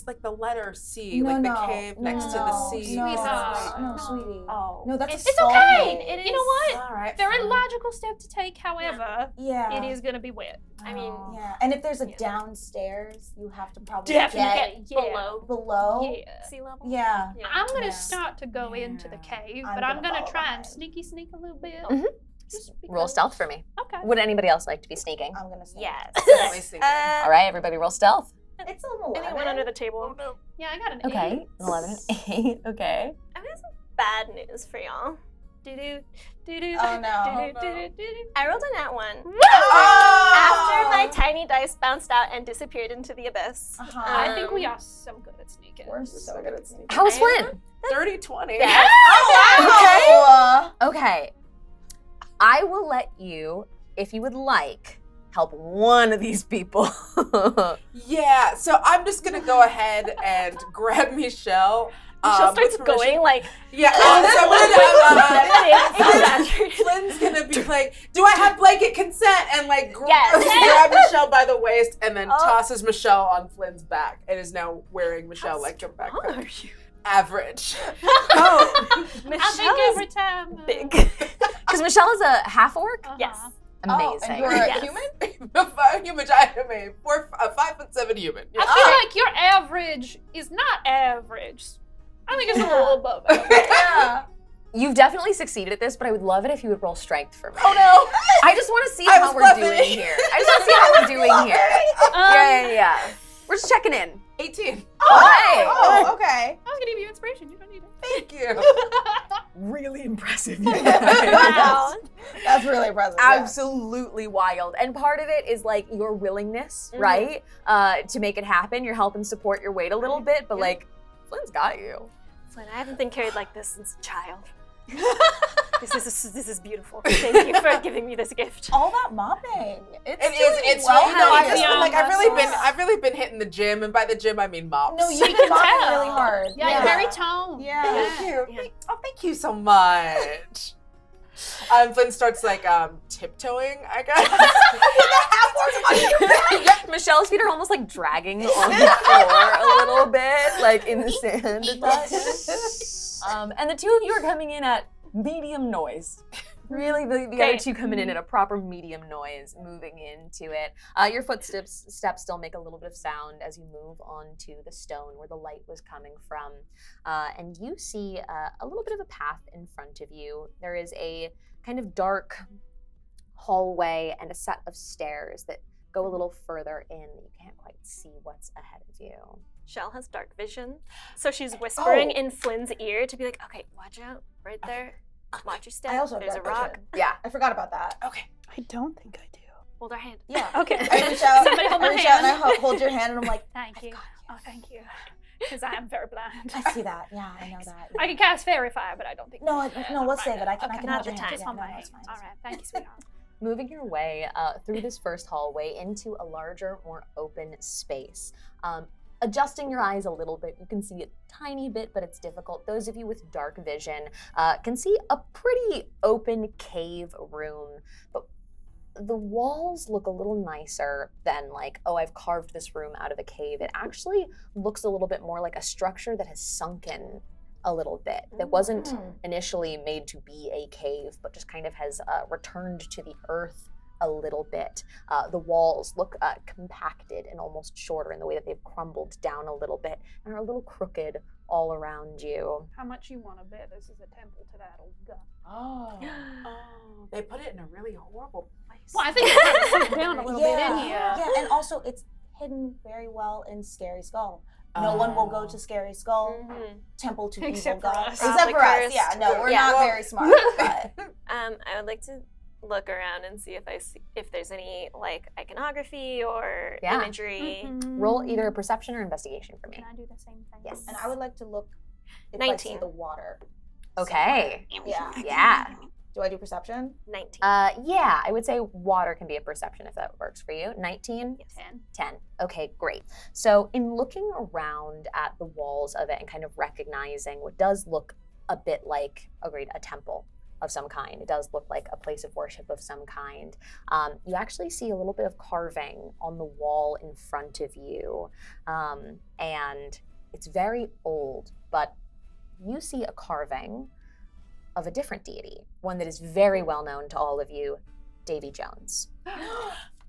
like the letter C, No, like no, the cave next to no, the sea. No, Sweetheart. no, sweetie. Oh. No, that's It's a salt okay. cave. It is. You know what? All right. right. Very fine. logical step to take, however, Yeah. it is going to be wet. I mean, Yeah, and if there's a Yeah. downstairs, you have to probably Definitely, get below below. Yeah. sea level. Yeah. Yeah. I'm going to Yeah. start to go into the Yeah. cave, I'm but I'm gonna going to follow try behind. and sneak a little bit. Mhm. Just Roll because- stealth for me. Okay. Would anybody else like to be sneaking? I'm gonna say. Yes. Definitely sneaking. All right, everybody roll stealth. It's an 11. Anyone under the table? Yeah, I got an Okay, 8. an 11, 8, okay. I have some bad news for y'all. Do-do, do-do, Oh, no. do-do, do-do, do-do. I rolled a nat 1. Oh! After my tiny dice bounced out and disappeared into the abyss. Uh-huh. I think we Um, are so good at sneaking. We're so good at sneaking. How was I Flynn? 30-20. Yes. Oh, wow. Okay. I will let you, if you would like, help one of these people. Yeah, so I'm just gonna go ahead and grab Michelle. Michelle with starts permission. going like, Yeah, so Really? Flynn's gonna be like, do I have blanket consent? And like Yes. grab Michelle by the waist and then Oh. tosses Michelle on Flynn's back and is now wearing Michelle like a How backpack. are you? Average. Oh, I think Michelle every is time. big. Because Michelle is a half orc. Uh-huh. Yes. Oh, Amazing. and you're a Yes. human? A human giant, I mean, 5'7" human. Yeah. I feel like your average is not average. I think it's a little above average. Yeah. You've definitely succeeded at this, but I would love it if you would roll strength for me. Oh no! I just want to see I how was we're bluffing. doing here. I just want to see how we're doing here. Yeah. We're just checking in. 18. Okay. Oh, okay. I was gonna give you inspiration. You don't need it. Thank you. Really impressive. Wow. That's really impressive. yeah. Absolutely wild. And part of it is like your willingness, Mhm. right? To make it happen. You're helping support your weight a little bit, but like, Flynn's got you. Flynn, I haven't been carried like this since a child. This is beautiful. Thank you for giving me this gift. All that mopping. It's It is. doing It's well. you know. I just Yeah. like Yeah. I've really been hitting the gym, and by the gym I mean mops. No, you've We been can mopping tell. really hard. Yeah, you're very toned. Yeah. Thank you. Yeah. Thank you so much. Flynn starts like tiptoeing, I guess. Michelle's feet are almost like dragging on the floor a little bit, like in the sand. And the two of you are coming in at medium noise. Really, the other Great. two coming in at a proper medium noise, moving into it. Your footsteps still make a little bit of sound as you move onto the stone where the light was coming from. And you see a little bit of a path in front of you. There is a kind of dark hallway and a set of stairs that go a little further in. You can't quite see what's ahead of you. Shell has dark vision, so she's whispering Oh. in Flynn's ear to be like, "Okay, watch out, right there. Watch your step. I also have There's a dark rock. vision. Yeah. I forgot about that. Okay. I don't think I do. Hold our hand." Yeah. Okay. I reach out, Somebody hold my I reach out and I hand. hold your hand and I'm like, Thank you. Oh, thank you. Because I am very blind. I see that. Yeah, I know that. I can cast Fairy Fire, but I don't think. No, I'll let's find save it. I can Okay. hold Not your the hand. time. Yeah, Hold no, my no, hand. it's fine. All right. Thank you, sweetheart. Moving your way through this first hallway into a larger, more open space. Adjusting your eyes a little bit, you can see a tiny bit, but it's difficult. Those of you with dark vision can see a pretty open cave room, but the walls look a little nicer than like, oh, I've carved this room out of a cave. It actually looks a little bit more like a structure that has sunken a little bit, that wasn't Mm. initially made to be a cave, but just kind of has returned to the earth a little bit. The walls look compacted and almost shorter in the way that they've crumbled down a little bit and are a little crooked all around you. How much you want to bet this is a temple to that old god? Oh, they put it in a really horrible place. Well, I think it's going to sit down a little bit in here. Yeah, and also it's hidden very well in Scary Skull. No one will go to Scary Skull, Mhm. temple to Except evil for god. us. Except Probably for us. cursed. Yeah, no, we're Yeah. not Well- very smart. But I would like to look around and see if there's any like iconography or Yeah. imagery. Roll either a perception or investigation for me. Can I do the same thing? Yes. and I would like to look if I see 19. the water. Okay. Yeah. Yeah. Do I do perception? 19. Yeah, I would say water can be a perception if that works for you. 19? Yes. 10. Okay, great. So in looking around at the walls of it and kind of recognizing what does look a bit like, agreed, a temple of some kind. It does look like a place of worship of some kind. You actually see a little bit of carving on the wall in front of you. And it's very old, but you see a carving of a different deity, one that is very well known to all of you, Davy Jones.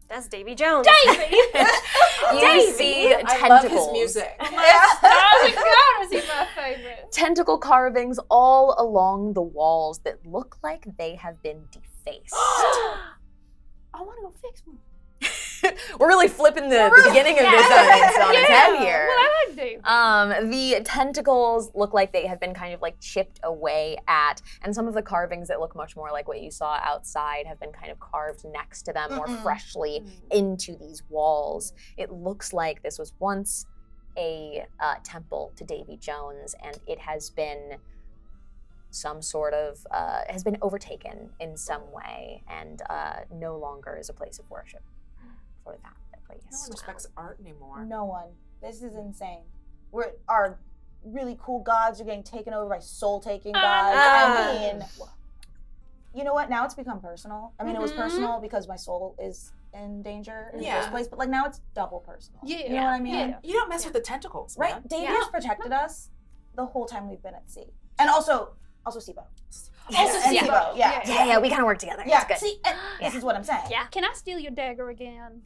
That's Davy Jones. Davy! You see I tentacles. love his music. Oh my god, was he my favorite? Tentacle carvings all along the walls that look like they have been defaced. I want to go fix one. We're really flipping the beginning of this on its head here. Well, I like Davy. The tentacles look like they have been kind of like chipped away at, and some of the carvings that look much more like what you saw outside have been kind of carved next to them more freshly into these walls. It looks like this was once a temple to Davy Jones, and it has been some sort of, has been overtaken in some way, and no longer is a place of worship for that place. No one respects art anymore. No one. This is insane. Our really cool gods are getting taken over by soul-taking gods. I mean, you know what? Now it's become personal. I mean, it was personal because my soul is in danger in the first place, but like now it's double personal. Yeah. You know what I mean? Yeah. You don't mess with the tentacles, man. Right? Davy has protected us the whole time we've been at sea. And also Sibo. Yeah. Yeah. We kind of work together. Yeah, It's good. see, and this is what I'm saying. Yeah. Can I steal your dagger again?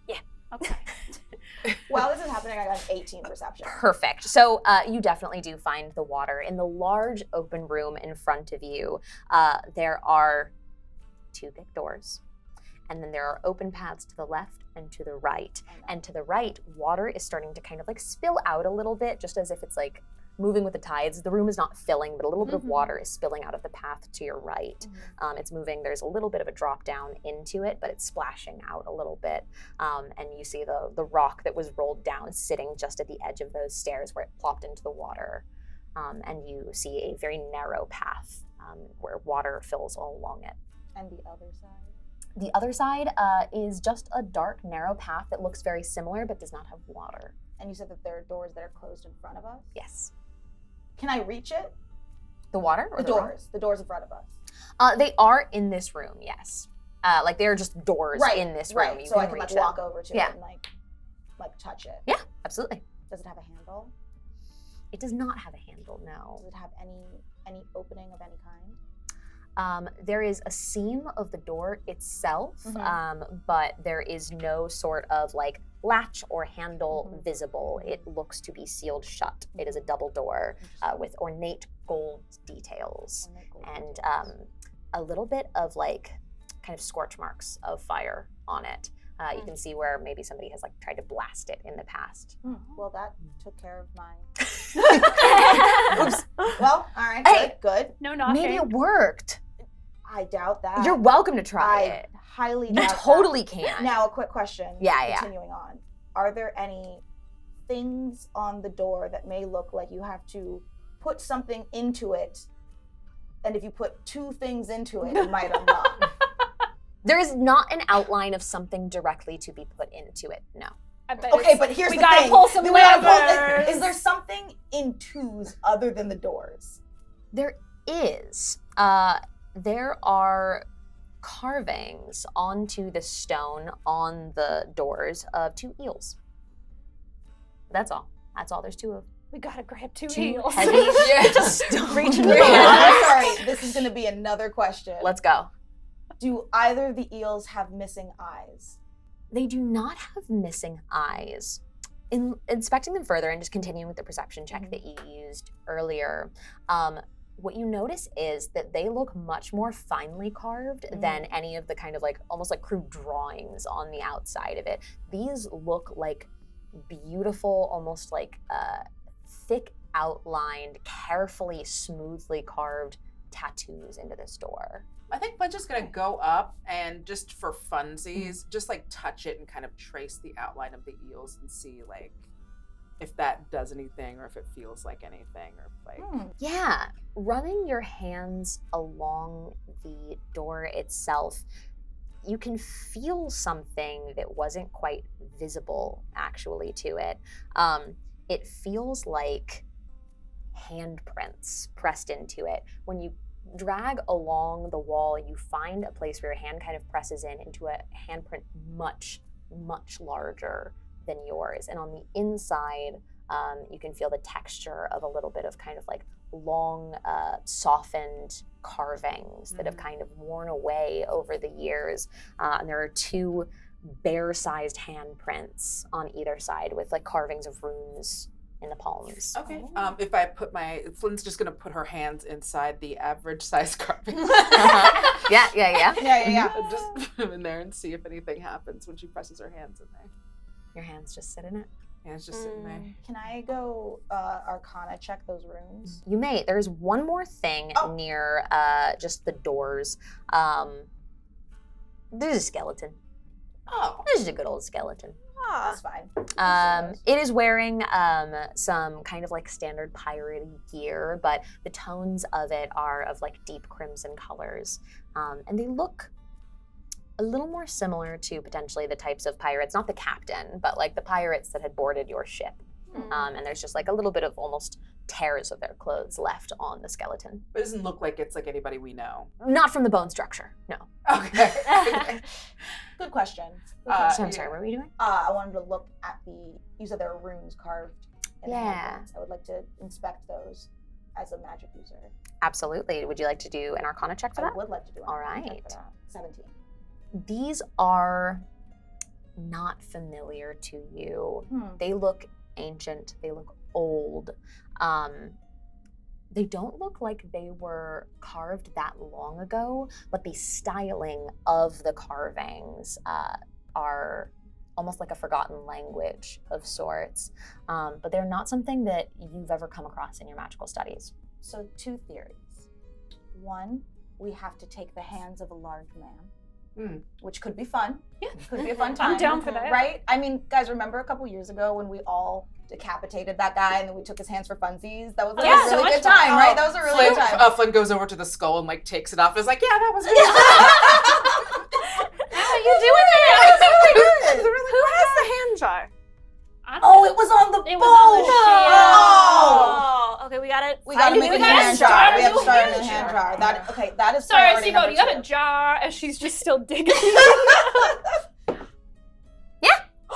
Yeah. Okay. While this is happening, I got an 18 perception. Perfect. So you definitely do find the water. In the large open room in front of you, there are 2 big doors. And then there are open paths to the left and to the right. And to the right, water is starting to kind of like spill out a little bit, just as if it's like moving with the tides. The room is not filling, but a little bit of water is spilling out of the path to your right. It's moving. There's a little bit of a drop down into it, but it's splashing out a little bit. And you see the rock that was rolled down sitting just at the edge of those stairs where it plopped into the water. And you see a very narrow path where water fills all along it. And the other side? The other side is just a dark, narrow path that looks very similar but does not have water. And you said that there are doors that are closed in front of us? Yes. Can I reach it? The water? Or The doors. The doors in front of us. They are in this room, yes. Like they're just doors in this room. Right, You so I can reach like them. walk over to it and like touch it. Yeah, absolutely. Does it have a handle? It does not have a handle, no. Does it have any opening of any kind? There is a seam of the door itself, but there is no sort of like latch or handle visible. It looks to be sealed shut. It is a double door with ornate gold details and a little bit of like kind of scorch marks of fire on it. You can see where maybe somebody has like tried to blast it in the past. Well, that took care of my... Oops. Well, all right, Hey. good. No knocking. Maybe it worked. I doubt that. You're welcome to try I it. highly You doubt totally that. can. Now, a quick question. Yeah. Continuing on. Are there any things on the door that may look like you have to put something into it, and if you put 2 things into it, it might unlock? There is not an outline of something directly to be put into it, no. I bet Okay, but here's we the gotta thing. pull some We gotta pull levers. this. Is there something in 2s other than the doors? There is. There are carvings onto the stone on the doors of 2 eels. That's all. That's all there's 2 of. We gotta grab 2 2 eels. heavy stone. Reach into your hand. I'm sorry, this is going to be another question. Let's go. Do either of the eels have missing eyes? They do not have missing eyes. In inspecting them further and just continuing with the perception check that you used earlier, what you notice is that they look much more finely carved than any of the kind of like almost like crude drawings on the outside of it. These look like beautiful, almost like thick outlined, carefully, smoothly carved tattoos into this door. I think Bunch is gonna go up and just for funsies, just like touch it and kind of trace the outline of the eels and see like if that does anything or if it feels like anything or like Yeah, running your hands along the door itself, you can feel something that wasn't quite visible actually to it. It feels like handprints pressed into it. When you drag along the wall, you find a place where your hand kind of presses into a handprint much, much larger than yours. And on the inside, you can feel the texture of a little bit of kind of like long, softened carvings that have kind of worn away over the years. And there are 2 bear-sized handprints on either side with like carvings of runes in the palms. Okay. If I put Flynn's just gonna put her hands inside the average size carving. Yeah. Yeah. Just put them in there and see if anything happens when she presses her hands in there. Your hands just sit in it. Hands just sitting there. Can I go Arcana check those runes? You may. There's one more thing near just the doors. There's a skeleton. Oh. This is a good old skeleton. That's fine. It is wearing some kind of like standard pirate gear, but the tones of it are of like deep crimson colors. And they look a little more similar to potentially the types of pirates, not the captain, but like the pirates that had boarded your ship. And there's just like a little bit of almost tears of their clothes left on the skeleton. But it doesn't look like it's like anybody we know. Not from the bone structure, no. Okay. Good question. So I'm sorry, what were you doing? I wanted to look at you said there are runes carved in the handprints. I would like to inspect those as a magic user. Absolutely. Would you like to do an Arcana check for that? I would like to do an All Arcana check right. for that. 17. These are not familiar to you. They look ancient. They look old. They don't look like they were carved that long ago, but the styling of the carvings are almost like a forgotten language of sorts. But they're not something that you've ever come across in your magical studies. So 2 theories. 1, we have to take the hands of a large man, which could be fun. Yeah. Could be a fun time. I'm down for that. Right? I mean, guys, remember a couple years ago when we all decapitated that guy and then we took his hands for funsies? That was like a really good time, right? That was a really good time. Flynn goes over to the skull and like takes it off and is like, yeah, that was How are you doing that? Who has the hand jar? Oh, it was on the boat. It was on the Oh. Okay, we got it. We gotta make a new hand jar. We have to start a new hand jar. That is Sorry, priority Sibo, number you got 2. a jar, and she's just still digging.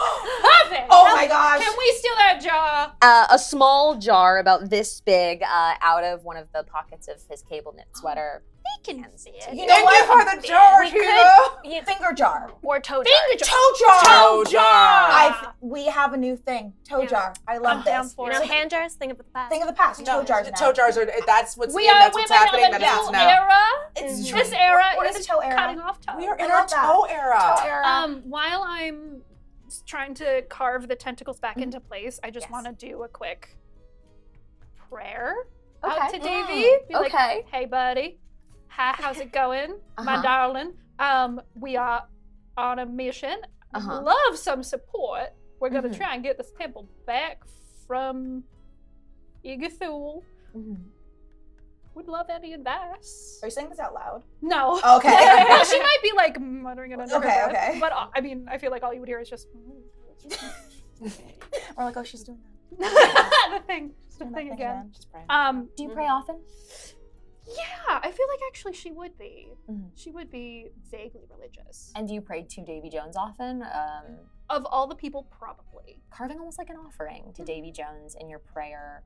Perfect. Oh my gosh. Can we steal that jar? A small jar about this big out of one of the pockets of his cable knit sweater. They can see it. You know Thank you what? for the jar, We Hugo. Finger jar. Or toe jar. Finger jar. Toe jar. Toe jar. We have a new thing. Toe jar. I love I'm down this. for You know, it. hand jars, think of the past. Thing of the past. Toe jars now. Toe jars are, that's what's We in, are that's what's women happening, of that the is new now. era. It's This era We're in is the toe era. cutting off toes. We are in I our love that. toe era. Toe era. While I'm trying to carve the tentacles back into place, I just Yes. want to do a quick prayer Okay. out to Davy. Be like, Okay. hey, buddy. Hi, how's it going, my Uh-huh. darling? We are on a mission. Uh-huh. Love some support. We're gonna Mhm. try and get this temple back from Igathul. Would love any advice. Are you saying this out loud? No. Okay. She might be like muttering it under her Okay, breath. okay. But I mean, I feel like all you would hear is just Or like, oh, she's doing that. the thing Doing that thing again. Just praying. Do you pray often? Yeah, I feel like actually she would be. Mhm. She would be vaguely religious. And do you pray to Davy Jones often? Of all the people, probably. Carving almost like an offering to Davy Jones in your prayer,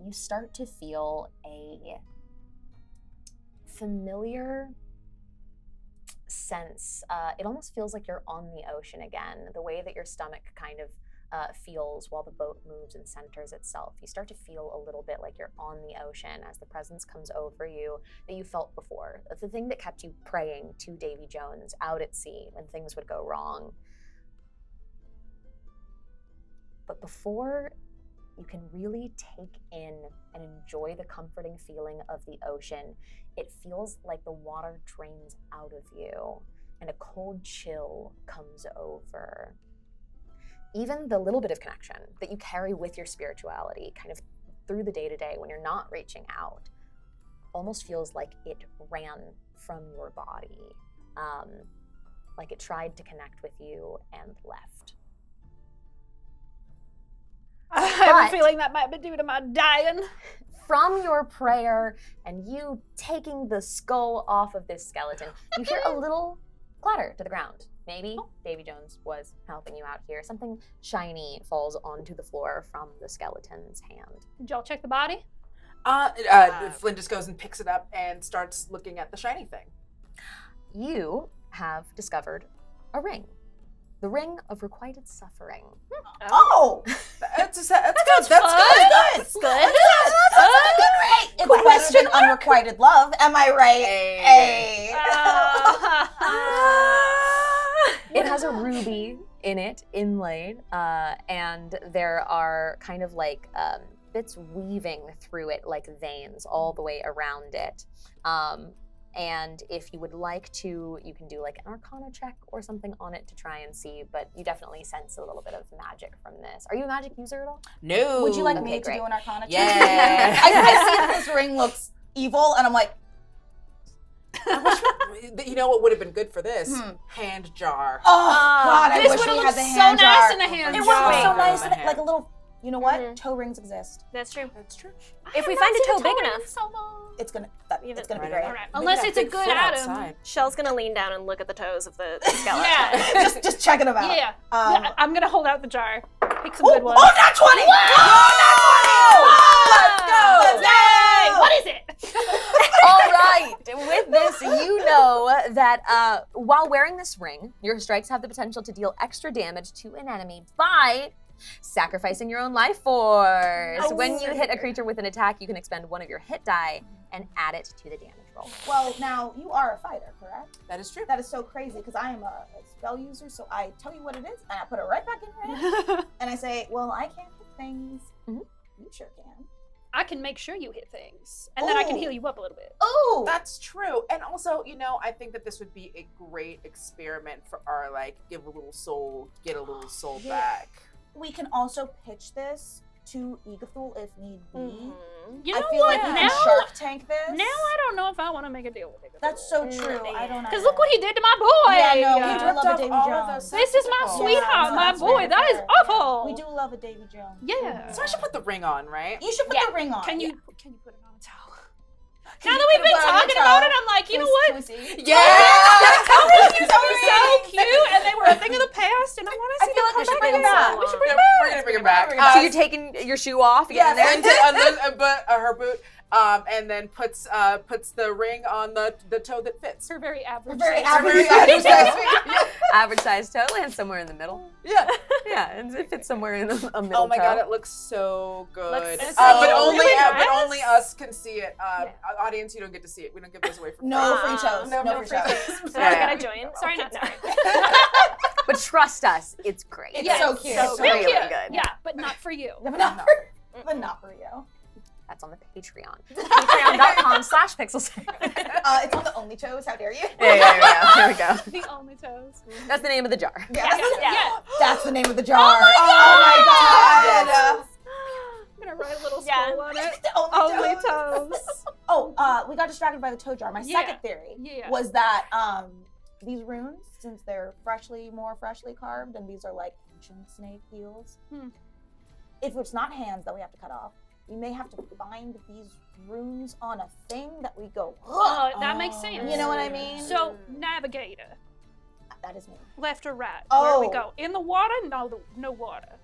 you start to feel a familiar sense. It almost feels like you're on the ocean again. The way that your stomach kind of feels while the boat moves and centers itself. You start to feel a little bit like you're on the ocean as the presence comes over you that you felt before. The thing that kept you praying to Davy Jones out at sea when things would go wrong. But before you can really take in and enjoy the comforting feeling of the ocean, it feels like the water drains out of you and a cold chill comes over. Even the little bit of connection that you carry with your spirituality kind of through the day-to-day when you're not reaching out almost feels like it ran from your body, like it tried to connect with you and left. I have a But- feeling that might be due to my dying. From your prayer and you taking the skull off of this skeleton, you hear a little clatter to the ground. Maybe Davy Jones was helping you out here. Something shiny falls onto the floor from the skeleton's hand. Did y'all check the body? Flynn just goes and picks it up and starts looking at the shiny thing. You have discovered a ring. The Ring of Requited Suffering. Oh! That's good. That's good. That's good. It's better than unrequited love, am I right? Hey. It has a ruby in it, inlaid, and there are kind of like bits weaving through it like veins all the way around it. And if you would like to, you can do like an Arcana check or something on it to try and see, but you definitely sense a little bit of magic from this. Are you a magic user at all? No. Would you like me Okay, to great. do an Arcana check? Yeah. I see that this ring looks evil, and I'm like, You know what would have been good for this? Hand jar. oh God, I This wish would we have had looked the so hand nice jar. in a hand It jar. would look so Wait. nice, Hand. like a little. You know what? Mhm. Toe rings exist. That's true. That's true. If we find a toe big enough, So long. It's gonna be Right great. All right. Maybe Unless that it's a big good foot item. outside. Shell's gonna lean down and look at the toes of the skeleton. Yeah. just checking them out. Yeah. Um, I'm gonna hold out the jar. Pick some oh, good ones. oh, not 20! Oh, not 20! Let's go! Yay! What is it? All right. With this, you know that while wearing this ring, your strikes have the potential to deal extra damage to an enemy by sacrificing your own life force. Oh. When you hit a creature with an attack, you can expend one of your hit die and add it to the damage roll. Well, now, you are a fighter, correct? That is true. That is so crazy, because I am a spell user, so I tell you what it is, and I put it right back in your hand, and I say, well, I can't hit things. Mhm. You sure can. I can make sure you hit things, and then I can Ooh. heal you up a little bit. Ooh! That's true. And also, I think that this would be a great experiment for our, give a little soul, get a little soul Yeah. back. We can also pitch this to Igathul if need be. Mhm. You know I feel what? like we now, can Shark Tank this. now I don't know if I want to make a deal with it. That's so Mm, true. I don't know. Because look what he did to my boy. Yeah, no, we He do ripped love a off Davy all of Jones. those This is my tentacles. sweetheart, no, my that's boy. very That is fair. awful. We do love a Davy Jones. Yeah. So I should put the ring on, right? You should put the ring on. Can you Yeah. put it on a towel? Can Now you that we've put been it on a talking towel? about it, I'm like, you know what? Can we see? Yeah! These are so cute, and they were a thing of the past, and I want to I see feel them like we come should back bring them again. back. We should bring Yeah, them back. we're gonna bring it back. So you're taking your shoe off? Yeah, getting there? Her boot, and then puts the ring on the toe that fits. Her very average. Very size. average size. Average size toe lands somewhere in the middle. Yeah. Yeah, and it fits somewhere in a middle Oh my toe. god, it looks so good. Looks but so only really but nice. only us can see it. Audience, you don't get to see it. We don't give this away for No free. free toes. No No free free toes. So I Yeah. gotta join. Sorry, not sorry. But trust us, it's great. It's Yes. so cute. So Real really cute. good. Yeah, but not for you. But not for, but not for you. That's on the Patreon. Patreon.com/pixels. It's on the only toes. How dare you? Yeah. Here we go. The only toes. That's the name of the jar. Yeah. That's the name of the jar. Oh my god! Yes. I'm gonna write a little Yeah. scroll on it. The Only toes. Oh, we got distracted by the toe jar. My Yeah. second theory Yeah. was that these runes, since they're more freshly carved, and these are like ancient snake heels, if it's not hands that we have to cut off, we may have to find these runes on a thing that we go, Oh, that makes sense. you know what I mean? So, navigator, That is me. left or right? Oh. Where do we go? In the water? No water.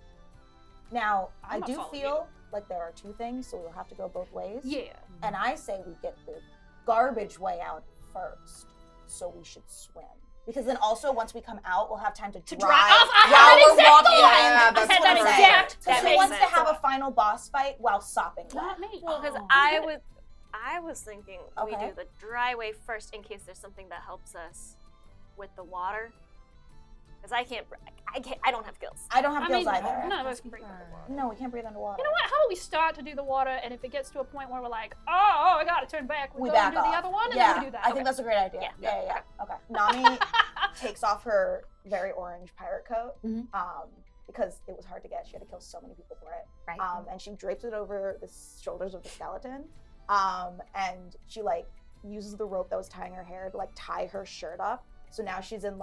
Now, I'm I not do following feel like there are two things, so we'll have to go both ways. Yeah. And I say we get the garbage way out first, so we should swim. Because then also, once we come out, we'll have time to To dry dry off. I while had we're exact walking thought. in. Yeah, I that's said what that I'm saying. exact. That Who makes wants to sense. have a final boss fight while sopping wet? Not me. Well, because Oh. I was thinking we Okay. do the dry way first in case there's something that helps us with the water. Because I don't have gills. I don't have I gills mean, either. none of us can breathe underwater. No, we can't breathe underwater. You know what? How about we start to do the water, and if it gets to a point where we're like, oh, I gotta turn back, We go back and do off. the other one, and Yeah, then we do that. I think that's a great idea. Yeah. Yeah. Okay. Nami takes off her very orange pirate coat Mhm. because it was hard to get. She had to kill so many people for it. Right. And she drapes it over the shoulders of the skeleton. And she uses the rope that was tying her hair to tie her shirt up. So now she's in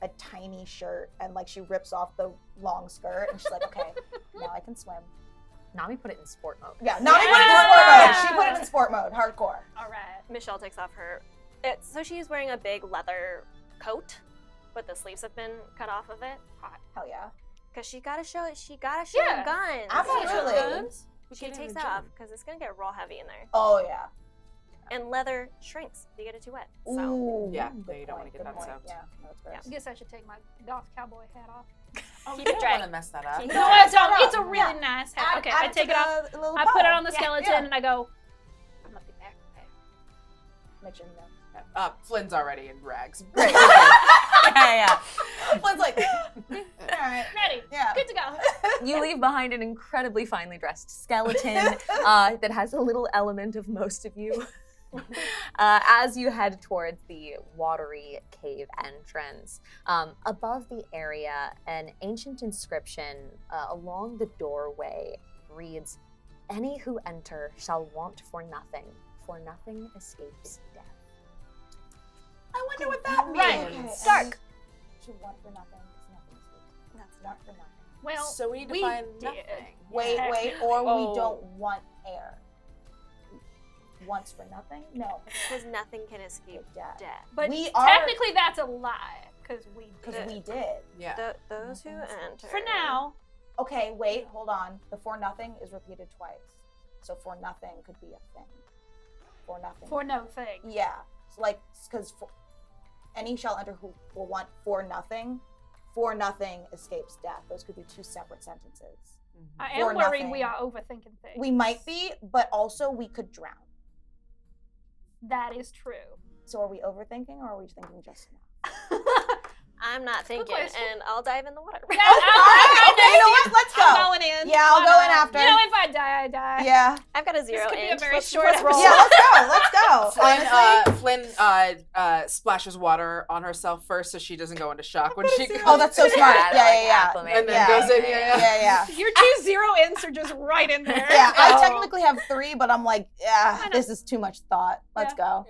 a tiny shirt, and she rips off the long skirt, and she's like, okay, now I can swim. Nami put it in sport mode. Yeah, Nami put it in Yeah. sport mode. She put it in sport mode, hardcore. All right. Michelle takes off her. So she's wearing a big leather coat, but the sleeves have been cut off of it. Hell yeah. Because she gotta show it. She gotta show Yeah. her guns. Absolutely. Guns. You can take that off because it's gonna get real heavy in there. Oh yeah. And leather shrinks if you get it too wet. So Ooh. Yeah, Good you don't want to get point, that good soaked. point. Yeah, that's gross. I guess I should take my goth cowboy hat off. Oh, Keep you it don't dry. want to mess that up. Keep it No, dry. it's a really nice hat. Okay, I take it off. I put it on the skeleton and I go, I'm gonna be back. Okay. Make sure you know. Flynn's already in rags. Great. Yeah. Flynn's like, all right. Ready. Yeah. Good to go. You leave behind an incredibly finely dressed skeleton that has a little element of most of you. As you head towards the watery cave entrance, above the area, an ancient inscription along the doorway reads, "Any who enter shall want for nothing escapes death." I wonder what that means. Right. Okay. Dark. Should want for nothing because nothing is That's not for nothing. Well, So we need to we find did. nothing. Wait, or we don't want air. Once for nothing? No. because nothing can escape Death. death. But We are- technically that's a lie because we Because did. we did. Yeah. Those who enter. For now, Okay, wait, hold on. The for nothing is repeated twice. So for nothing could be a thing. For nothing. for no thing. Yeah. So like, because any shall enter who will want for nothing escapes death. Those could be two separate sentences. I For am worried nothing. we are overthinking things. We might be, but also we could drown. That is true. So are we overthinking or are we thinking just now? I'm not thinking, question. and I'll dive in the water. Yeah, Okay, you know what? Let's go. I'm going in. Yeah, I'll Why go in not? after. You know, if I die, I die. Yeah. I've got a 0 could be a inch. very Let's short roll. Yeah, let's go. Honestly. Flynn splashes water on herself first so she doesn't go into shock when she goes. Oh, that's so smart. Yeah. And then goes in, Yeah. Your 2 0 ints are just right in there. Yeah, I Oh. technically have 3, but I'm like, Why not? this is too much thought. Let's go.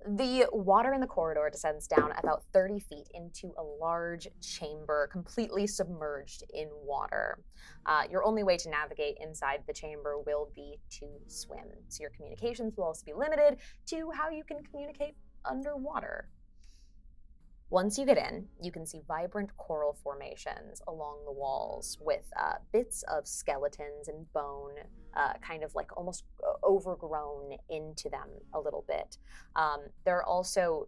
The water in the corridor descends down about 30 feet into a large chamber completely submerged in water. Your only way to navigate inside the chamber will be to swim. So your communications will also be limited to how you can communicate underwater. Once you get in, you can see vibrant coral formations along the walls with bits of skeletons and bone kind of like almost overgrown into them a little bit. There are also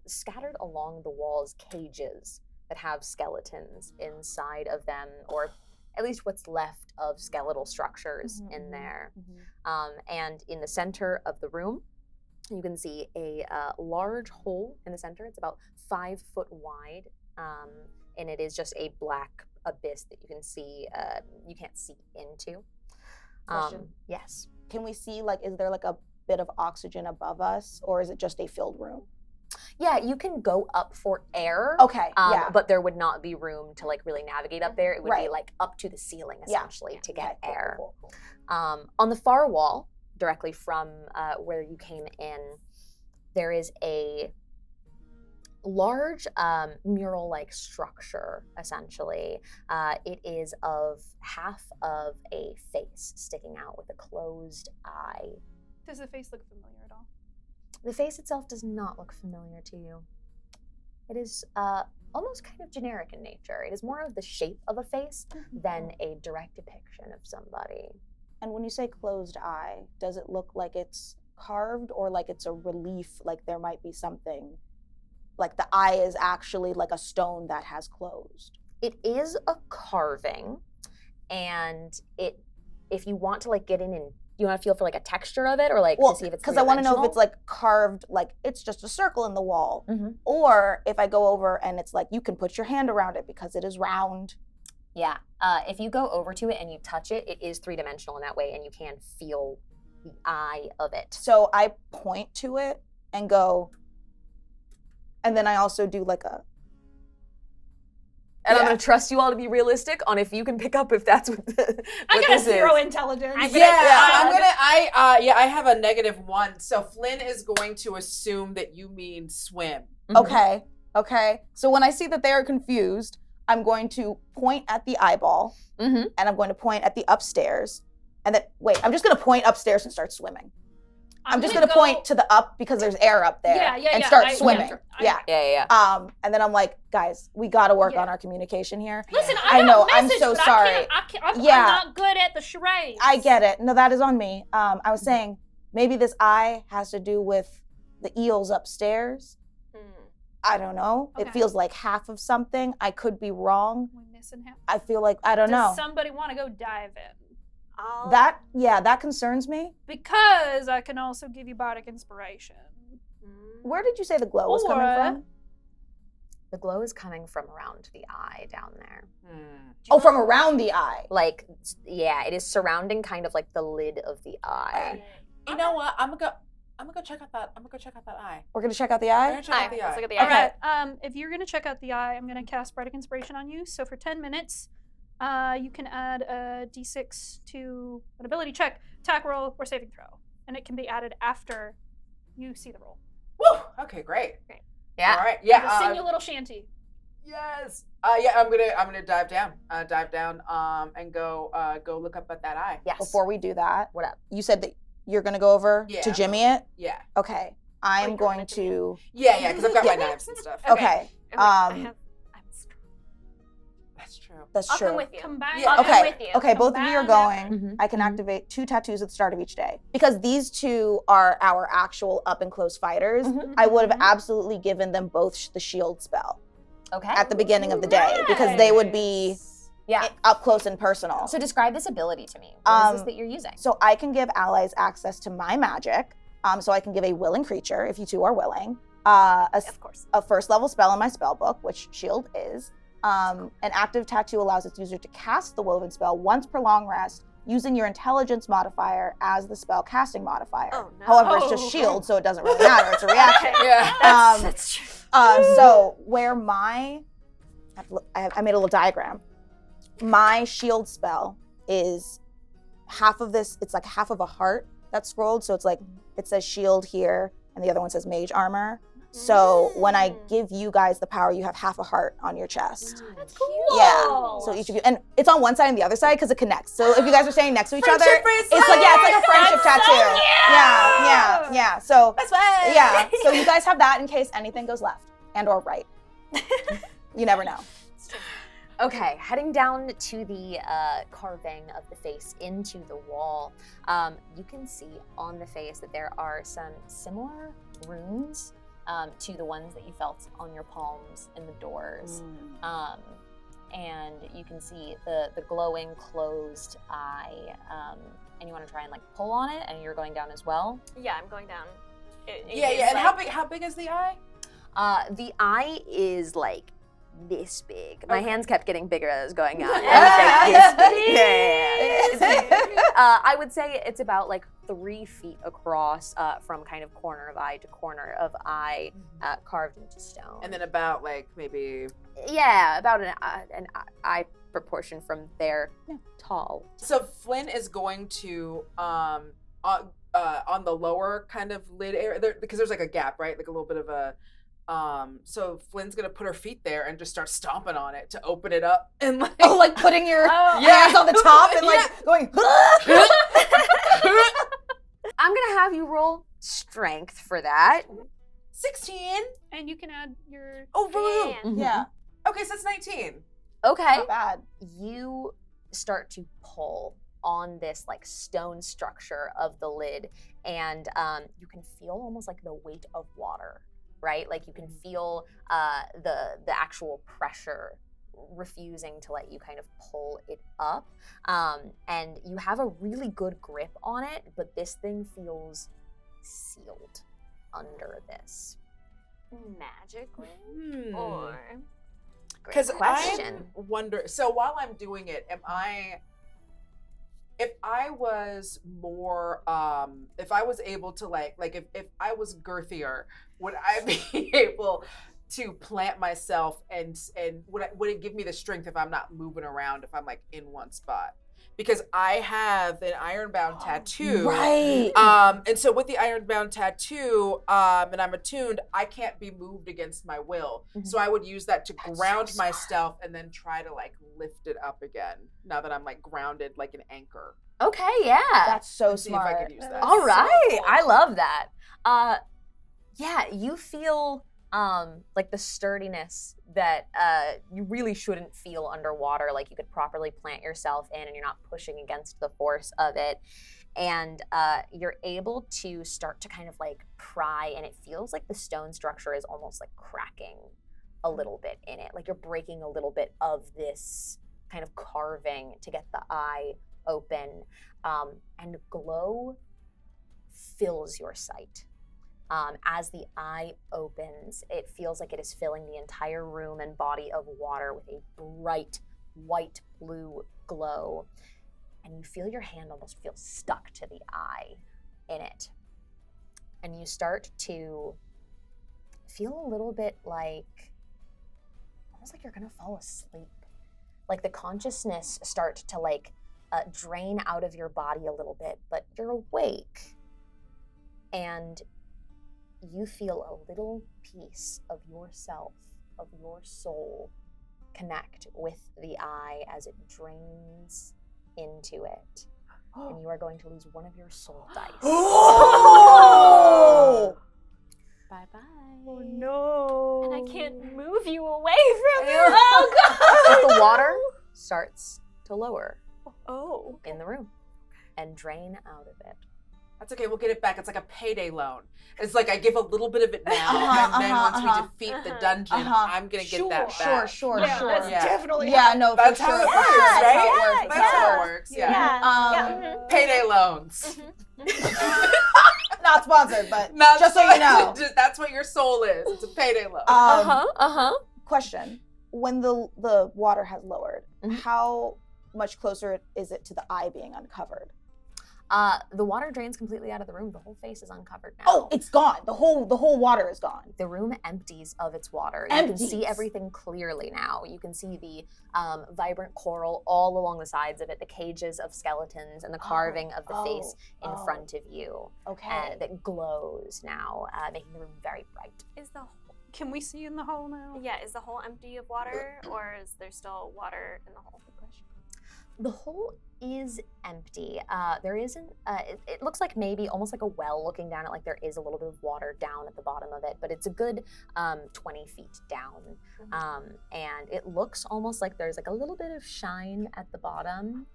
scattered along the walls cages that have skeletons inside of them, or at least what's left of skeletal structures in there. And in the center of the room, you can see a large hole in the center. It's about 5 foot wide, and it is just a black abyss that you can see. You can't see into. Question. Yes. Can we see, like, is there like a bit of oxygen above us, or is it just a filled room? Yeah, you can go up for air. Okay, yeah. But there would not be room to like really navigate up there. It would be Right. like up to the ceiling Yeah. essentially to get Okay, cool, air. cool, cool. On the far wall, directly from where you came in, there is a large mural-like structure, essentially. It is of half of a face sticking out with a closed eye. Does the face look familiar at all? The face itself does not look familiar to you. It is almost kind of generic in nature. It is more of the shape of a face than a direct depiction of somebody. And when you say closed eye, does it look like it's carved or like it's a relief, like there might be something, like the eye is actually like a stone that has closed? It is a carving, and if you want to like get in and you want to feel for like a texture of it, or like to see if it's because I want to know if it's three-dimensional. like carved, like it's just a circle in the wall, Mhm. or if I go over and it's like you can put your hand around it because it is round. Yeah, if you go over to it and you touch it, it is three-dimensional in that way, and you can feel the eye of it. So I point to it and go, and then I also do like a. And I'm Yeah. going to trust you all to be realistic on if you can pick up if that's what, I what got a this 0 is. intelligence. I have a -1. So Flynn is going to assume that you mean swim. Mhm. Okay. So when I see that they are confused, I'm going to point at the eyeball, Mhm. and I'm going to point at the upstairs, and then wait, I'm just going to point upstairs and start swimming. I'm just gonna point to the up because there's air up there and start swimming. Yeah. And then I'm like, guys, we gotta work on our communication here. Listen, I know, I'm message, so but sorry. I'm not good at the charades. I get it. No, that is on me. I was saying maybe this eye has to do with the eels upstairs. I don't know. Okay. It feels like half of something. I could be wrong. We're missing half. I feel like I don't know. Does somebody want to go dive in? That concerns me. Because I can also give you bardic inspiration. Where did you say the glow was coming from? The glow is coming from around the eye down there. Oh, from around the eye. Like, yeah, it is surrounding kind of like the lid of the eye. You know what? I'm gonna go check out that eye. We're gonna check out the eye? Let's look at the eye. Okay. If you're gonna check out the eye, I'm gonna cast bardic inspiration on you. So for 10 minutes, you can add a d6 to an ability check, attack roll, or saving throw, and it can be added after you see the roll. Woo! Okay, great. Yeah. All right. Yeah. Sing your little shanty. Yes. Yeah. I'm gonna dive down. And go look up at that eye. Yes. Before we do that, What up? you said that you're gonna go over to Jimmy it? Yeah. Okay. I'm going to. Yeah. Because I've got my knives and stuff. Okay. That's true. That's I'll true. come with you. Combine. I'll come Okay. with you. Okay, both of you are going. Mhm. I can activate 2 tattoos at the start of each day. Because these two are our actual up and close fighters, I would have absolutely given them both the shield spell Okay. at the beginning of the day because they would be up close and personal. So describe this ability to me. What is this that you're using? So I can give allies access to my magic. So I can give a willing creature, if you two are willing, Of course. a first level spell in my spell book, which shield is. An active tattoo allows its user to cast the woven spell once per long rest using your intelligence modifier as the spell casting modifier. Oh, no. However, it's just shield, so it doesn't really matter. It's a reaction. Yeah. That's true. So where I made a little diagram. My shield spell is half of this. It's like half of a heart that's scrolled. So it's like it says shield here, and the other one says mage armor. So when I give you guys the power, you have half a heart on your chest. That's cool. Yeah. So each of you, and it's on one side and the other side because it connects. So if you guys are standing next to each other, Friendship bracelet! it's like a friendship That's tattoo. so cute! Yeah. So That's fine. yeah. So you guys have that in case anything goes left and or right. You never know. Okay, heading down to the carving of the face into the wall, you can see on the face that there are some similar runes to the ones that you felt on your palms and the doors. And you can see the glowing closed eye, and you want to try and like pull on it, and you're going down as well. Yeah, I'm going down. Yeah. And how big is the eye? The eye is like this big. My hands kept getting bigger as I was going on. Yeah. It's like this big. Yeah. I would say it's about like 3 feet across from kind of corner of eye to corner of eye, carved into stone. And then about like maybe. Yeah, about an eye proportion from there. Yeah, tall. So Flynn is going to on the lower kind of lid area because there's like a gap, right? Like a little bit of a. So Flynn's gonna put her feet there and just start stomping on it to open it up and like. Oh, like putting your Yeah. hands on the top and like going. I'm gonna have you roll strength for that. 16. And you can add your. Oh, woo. Yeah. Okay, so that's 19. Okay. Not bad. You start to pull on this like stone structure of the lid, and you can feel almost like the weight of water, right? Like you can feel the actual pressure refusing to let you kind of pull it up, and you have a really good grip on it, but this thing feels sealed under this. Magically? Hmm. Or Great Because question. I wonder. So while I'm doing it, if I was more, if I was able to like if I was girthier, would I be able to plant myself and would it give me the strength if I'm not moving around, if I'm like in one spot? Because I have an ironbound tattoo. Right. And so with the ironbound tattoo, and I'm attuned, I can't be moved against my will. Mhm. So I would use that to That's ground so smart. myself and then try to like lift it up again. Now that I'm like grounded like an anchor. Okay, yeah. That's so Let's see if I smart. could use that. All right. cool. I love that. Yeah, you feel like the sturdiness that you really shouldn't feel underwater, like you could properly plant yourself in and you're not pushing against the force of it. And you're able to start to kind of like pry, and it feels like the stone structure is almost like cracking a little bit in it. Like you're breaking a little bit of this kind of carving to get the eye open. And glow fills your sight. As the eye opens, it feels like it is filling the entire room and body of water with a bright white blue glow. And you feel your hand almost feel stuck to the eye in it. And you start to feel a little bit like, almost like you're gonna fall asleep. Like the consciousness start to like drain out of your body a little bit, but you're awake. And you feel a little piece of yourself, of your soul, connect with the eye as it drains into it. And you are going to lose one of your soul dice. Oh! Bye-bye. Oh no. And I can't move you away from it. But the water starts to lower Oh. in the room and drain out of it. That's okay, we'll get it back. It's like a payday loan. It's like I give a little bit of it now, Uh-huh, and then once uh-huh, we defeat the dungeon, I'm gonna get that back. Sure. That's definitely Yeah, no, That's for how sure. it for works, sure. right? That's That's how how it it works. works. Yeah. Yeah. Payday loans. Not sponsored, but Not just so you know. That's what your soul is. It's a payday loan. Question: when the water has lowered, Mhm. how much closer is it to the eye being uncovered? The water drains completely out of the room. The whole face is uncovered now. Oh, it's gone. The whole water is gone. The room empties of its water. Empties. You can see everything clearly now. You can see the vibrant coral all along the sides of it, the cages of skeletons, and the carving of the face in front of you Okay. that glows now, making the room very bright. Is the Can we see in the hole now? is the hole empty of water, or is there still water in the hole? The hole is empty. There isn't, it looks like maybe almost like a well looking down it, like there is a little bit of water down at the bottom of it, but it's a good 20 feet down. And it looks almost like there's like a little bit of shine at the bottom.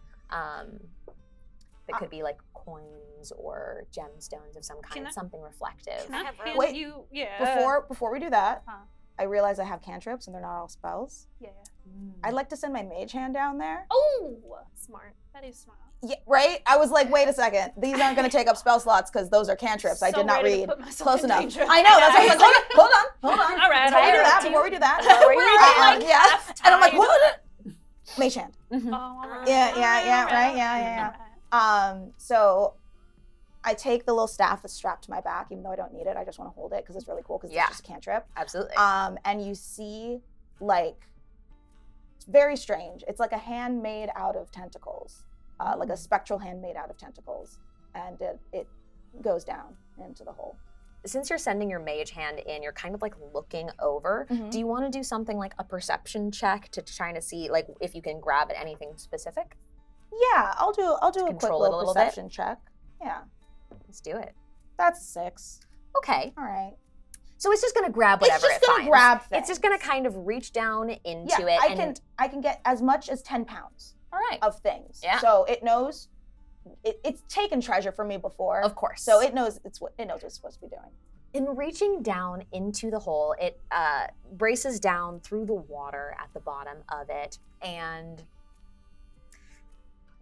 That could be like coins or gemstones of some kind, something reflective. Can I have hand Wait, you? Yeah. Before we do that, Huh. I realize I have cantrips and they're not all spells. Yeah. I'd like to send my mage hand down there. Oh, Smart. that is smart. Yeah, right? I was like, wait a second. These aren't going to take up spell slots because those are cantrips. I So did not ready to read put myself close in enough. danger. I know. That's what I was like. Hold on. All right. Before we do that. Were you reading, like, yeah. half And I'm like, time? what? Mage hand. Mhm. Oh, all right. Yeah, All right, yeah. All right. So I take the little staff that's strapped to my back, even though I don't need it. I just want to hold it because it's really cool because Yeah. it's just a cantrip. Absolutely. And you see, like, it's very strange. It's like a hand made out of tentacles, like a spectral hand made out of tentacles, and it goes down into the hole. Since you're sending your mage hand in, you're kind of like looking over. Mhm. Do you want to do something like a perception check to try to see like if you can grab at anything specific? Yeah, I'll do a quick control it a little little bit? perception check. Yeah, Let's do it. that's 6. Okay. All right. So it's just gonna grab whatever it's just it gonna finds. grab things. It's just gonna kind of reach down into Yeah, it. I can get as much as 10 pounds All right. of things. Yeah. So it knows it's taken treasure from me before. Of course. So it knows what it's supposed to be doing. In reaching down into the hole, it braces down through the water at the bottom of it, and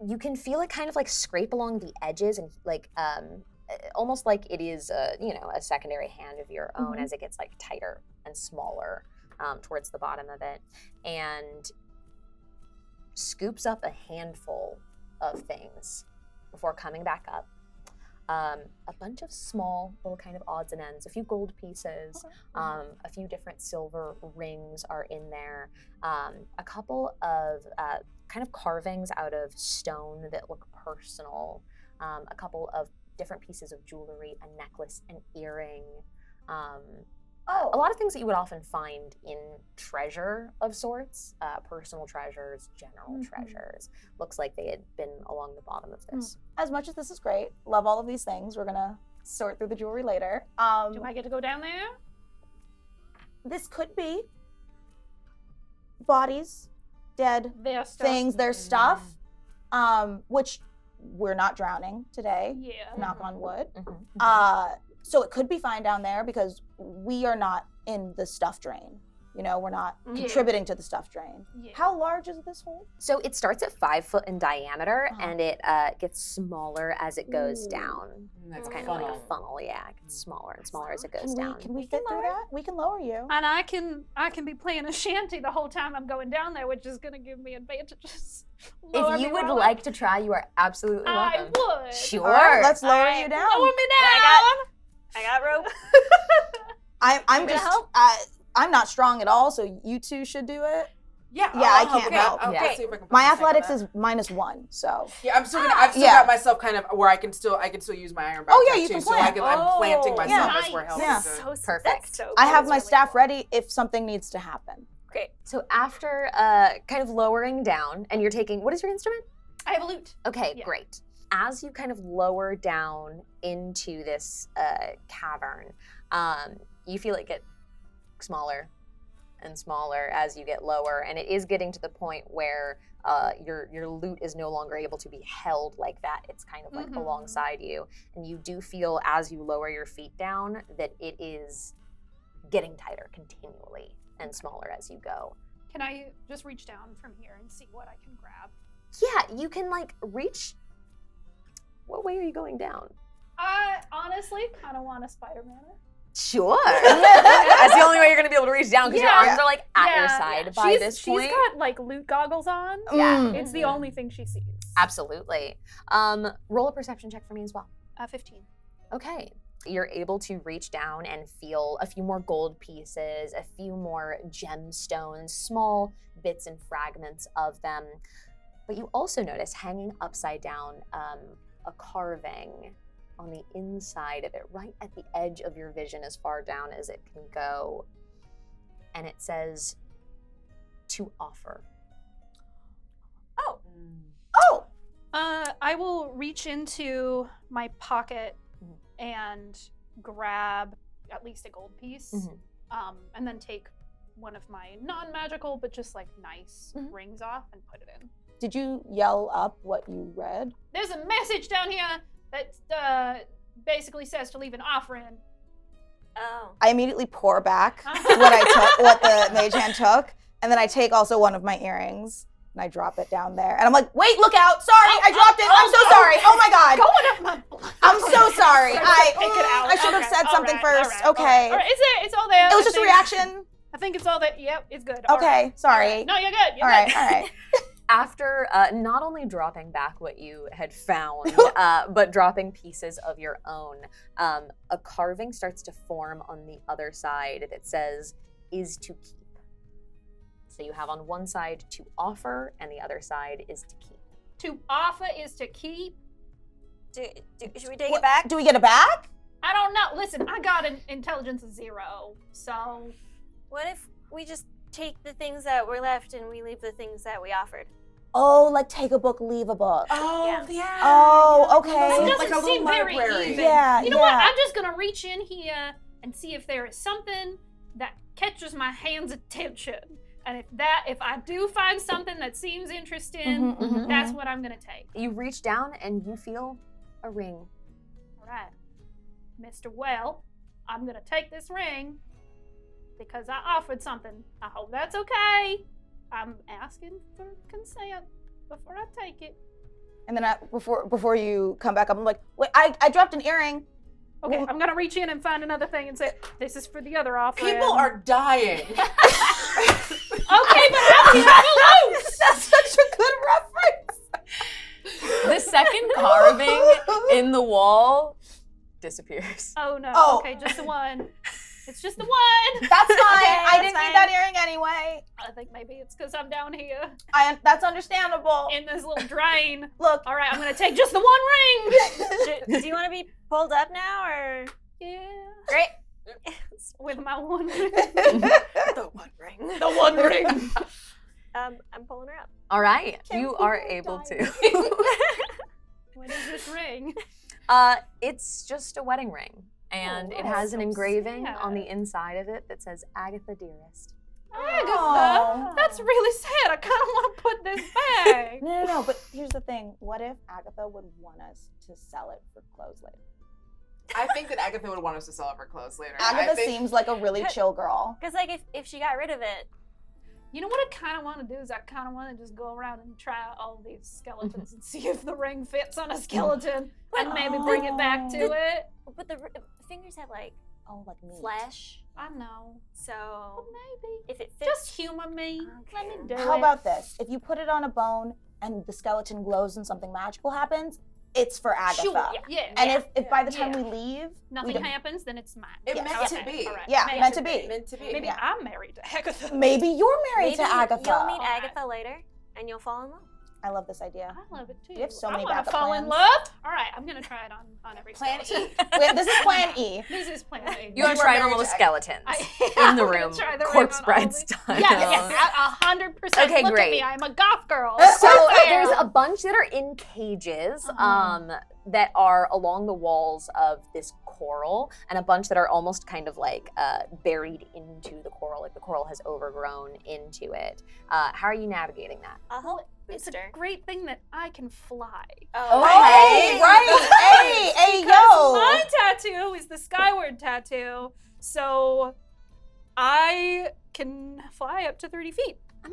you can feel it kind of like scrape along the edges and like almost like it is a secondary hand of your own as it gets like tighter and smaller towards the bottom of it, and scoops up a handful of things before coming back up. A bunch of small little kind of odds and ends, a few gold pieces, a few different silver rings are in there, a couple of kind of carvings out of stone that look personal, a couple of different pieces of jewelry, a necklace, an earring, Oh. A lot of things that you would often find in treasure of sorts, personal treasures, general treasures. Looks like they had been along the bottom of this. As much as this is great, love all of these things. We're gonna sort through the jewelry later. Do I get to go down there? This could be bodies, dead Their stuff. things, their stuff, which we're not drowning today. Yeah. Knock on wood. Mhm. So it could be fine down there because we are not in the stuff drain. You know, we're not Yeah. contributing to the stuff drain. Yeah. How large is this hole? So it starts at 5 foot in diameter, Uh-huh. and it gets smaller as it goes Ooh. down. That's It's kind funnel. of like a funnel, yeah. It gets smaller and smaller as it goes down. Can we fit through that? We can lower you. And I can be playing a shanty the whole time I'm going down there, which is gonna give me advantages. If you would like to try, you are absolutely welcome. I would. Sure. All right, let's lower Alright. you down. Lower me down. I got rope. I'm gonna just help? I'm not strong at all, so you two should do it. Yeah, I I'll can't help. I'll Yeah. see if I can put My some stick on athletics that. is -1, so Yeah, I've still got myself kind of where I can still use my iron back. Oh, yeah, you too, can so plant. I'm planting myself Yeah. as we're helping. Yeah. to- Perfect. That's so I cool. have my That's really staff cool. ready if something needs to happen. Great. So after kind of lowering down, and you're taking, what is your instrument? I have a loot. Okay, Yeah. great. As you kind of lower down into this cavern, you feel it get smaller and smaller as you get lower, and it is getting to the point where your loot is no longer able to be held like that. It's kind of like Mhm. alongside you, and you do feel as you lower your feet down that it is getting tighter continually and smaller as you go. Can I just reach down from here and see what I can grab? Yeah, you can like reach. What way are you going down? I honestly kind of want a Spider-Man. Sure. That's the only way you're gonna be able to reach down because Yeah. your arms are like at your side by this point. She's got like loot goggles on. Yeah. Mm. It's the only thing she sees. Absolutely. Roll a perception check for me as well. 15. Okay. You're able to reach down and feel a few more gold pieces, a few more gemstones, small bits and fragments of them. But you also notice hanging upside down a carving on the inside of it, right at the edge of your vision, as far down as it can go. And it says, "To offer." Oh. Oh, I will reach into my pocket and grab at least a gold piece, and then take one of my non-magical but just like nice rings off and put it in. did you yell up what you read? There's a message down here that basically says to leave an offering. Oh. I immediately pour back what the mage hand took, and then I take also one of my earrings and I drop it down there. And I'm like, wait, look out! Sorry, I dropped it. I'm so sorry. Oh my god. Going up my blood. I'm so sorry. Pick it out. I should have Okay, said all something right, first. all right, Okay. All right. Is it? It's all there. It was I just a think- reaction. I think it's all there. Yep, it's good. All Okay, right. sorry. No, you're good. You're All right, good. all right. After not only dropping back what you had found, but dropping pieces of your own, a carving starts to form on the other side that says, "Is to keep." So you have on one side "To offer," and the other side is "To keep." To offer is to keep. Should we take it back? Do we get it back? I don't know. Listen, I got an intelligence of 0, so What if we just take the things that were left and we leave the things that we offered? Oh, like take a book, leave a book. Oh, yeah. Oh, okay. that Like doesn't a little seem very library. even. Yeah, You know what? yeah. I'm just gonna reach in here and see if there is something that catches my hand's attention. And if I do find something that seems interesting, that's what I'm gonna take. You reach down and you feel a ring. All right, Mr. Well, I'm gonna take this ring because I offered something. I hope that's okay. I'm asking for consent before I take it. And then before you come back up, I'm like, wait, I dropped an earring. Okay, Well- I'm gonna reach in and find another thing and say, this is for the other offering. People are dying. Okay, but how do you lose? That's such a good reference. The second carving in the wall disappears. Oh no, Oh. okay, just the one. It's just the one. That's fine. I that's didn't fine. need that earring anyway. I think maybe it's because I'm down here That's understandable. in this little drain. Look, All right, I'm gonna take just the one ring. Do you want to be pulled up now, or? Yeah. Great. With my one ring. The One Ring. The one ring. I'm pulling her up. All right, Can't you believe are I able died. to. What is this ring? It's just a wedding ring, and it has an so engraving on the sad. inside of it that says Agatha Dearest. Agatha, Aw. that's really sad. I kind of want to put this back. No, but here's the thing. What if Agatha would want us to sell it for clothes later? I think that Agatha would want us to sell her clothes later. Agatha I think, seems like a really chill girl. Because like if she got rid of it, You know what I kind of want to do is I kind of want to just go around and try all these skeletons and see if the ring fits on a skeleton and maybe bring it back to it. but the fingers have like Oh, like me. flesh, I know. so But maybe. if it fits, Just humor me. Let me Okay. do How it. about this? If you put it on a bone and the skeleton glows and something magical happens, it's for Agatha. Sure. Yeah. And if by the time Yeah. we leave, Nothing don't- happens, then it's mine. It Yeah. meant to Okay, be. all right. Yeah, meant to be. Meant to be. Maybe Yeah. I'm married to Agatha. maybe you're married maybe to Agatha. you'll meet Alright. Agatha later, and you'll fall in love. I love this idea. I love it too. You have so I many wanna backup fall in plans. love. All right, I'm gonna try it on every Plan skeleton. E. Wait, this is plan E. This is plan A. You want are to try it on married all the to skeletons I- in the I'm gonna room, try the ring corpse on all bride the- style. Yes, 100%. Okay, Look great. at me. I'm a goth girl. So There. there's a bunch that are in cages that are along the walls of this coral, and a bunch that are almost kind of like buried into the coral, like the coral has overgrown into it. How are you navigating that? I'll help It's a booster. great thing that I can fly. Oh, Hey! right. Hey, Because yo. my tattoo is the Skyward tattoo, so I can fly up to 30 feet. I'm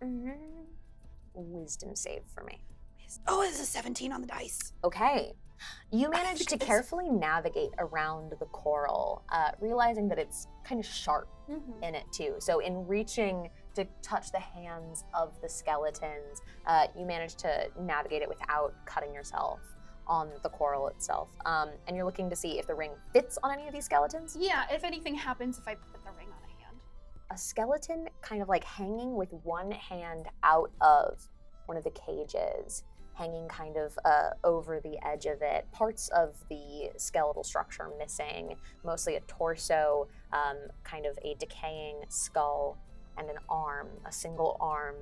gonna wisdom save for me. Oh, it's a 17 on the dice. Okay. You manage to carefully navigate around the coral, realizing that it's kind of sharp in it too. So in reaching to touch the hands of the skeletons, you manage to navigate it without cutting yourself on the coral itself. And you're looking to see if the ring fits on any of these skeletons. Yeah, if anything happens, if I put the ring on a hand. A skeleton kind of like hanging with one hand out of one of the cages, hanging kind of over the edge of it. Parts of the skeletal structure missing, mostly a torso, kind of a decaying skull, and an arm, a single arm.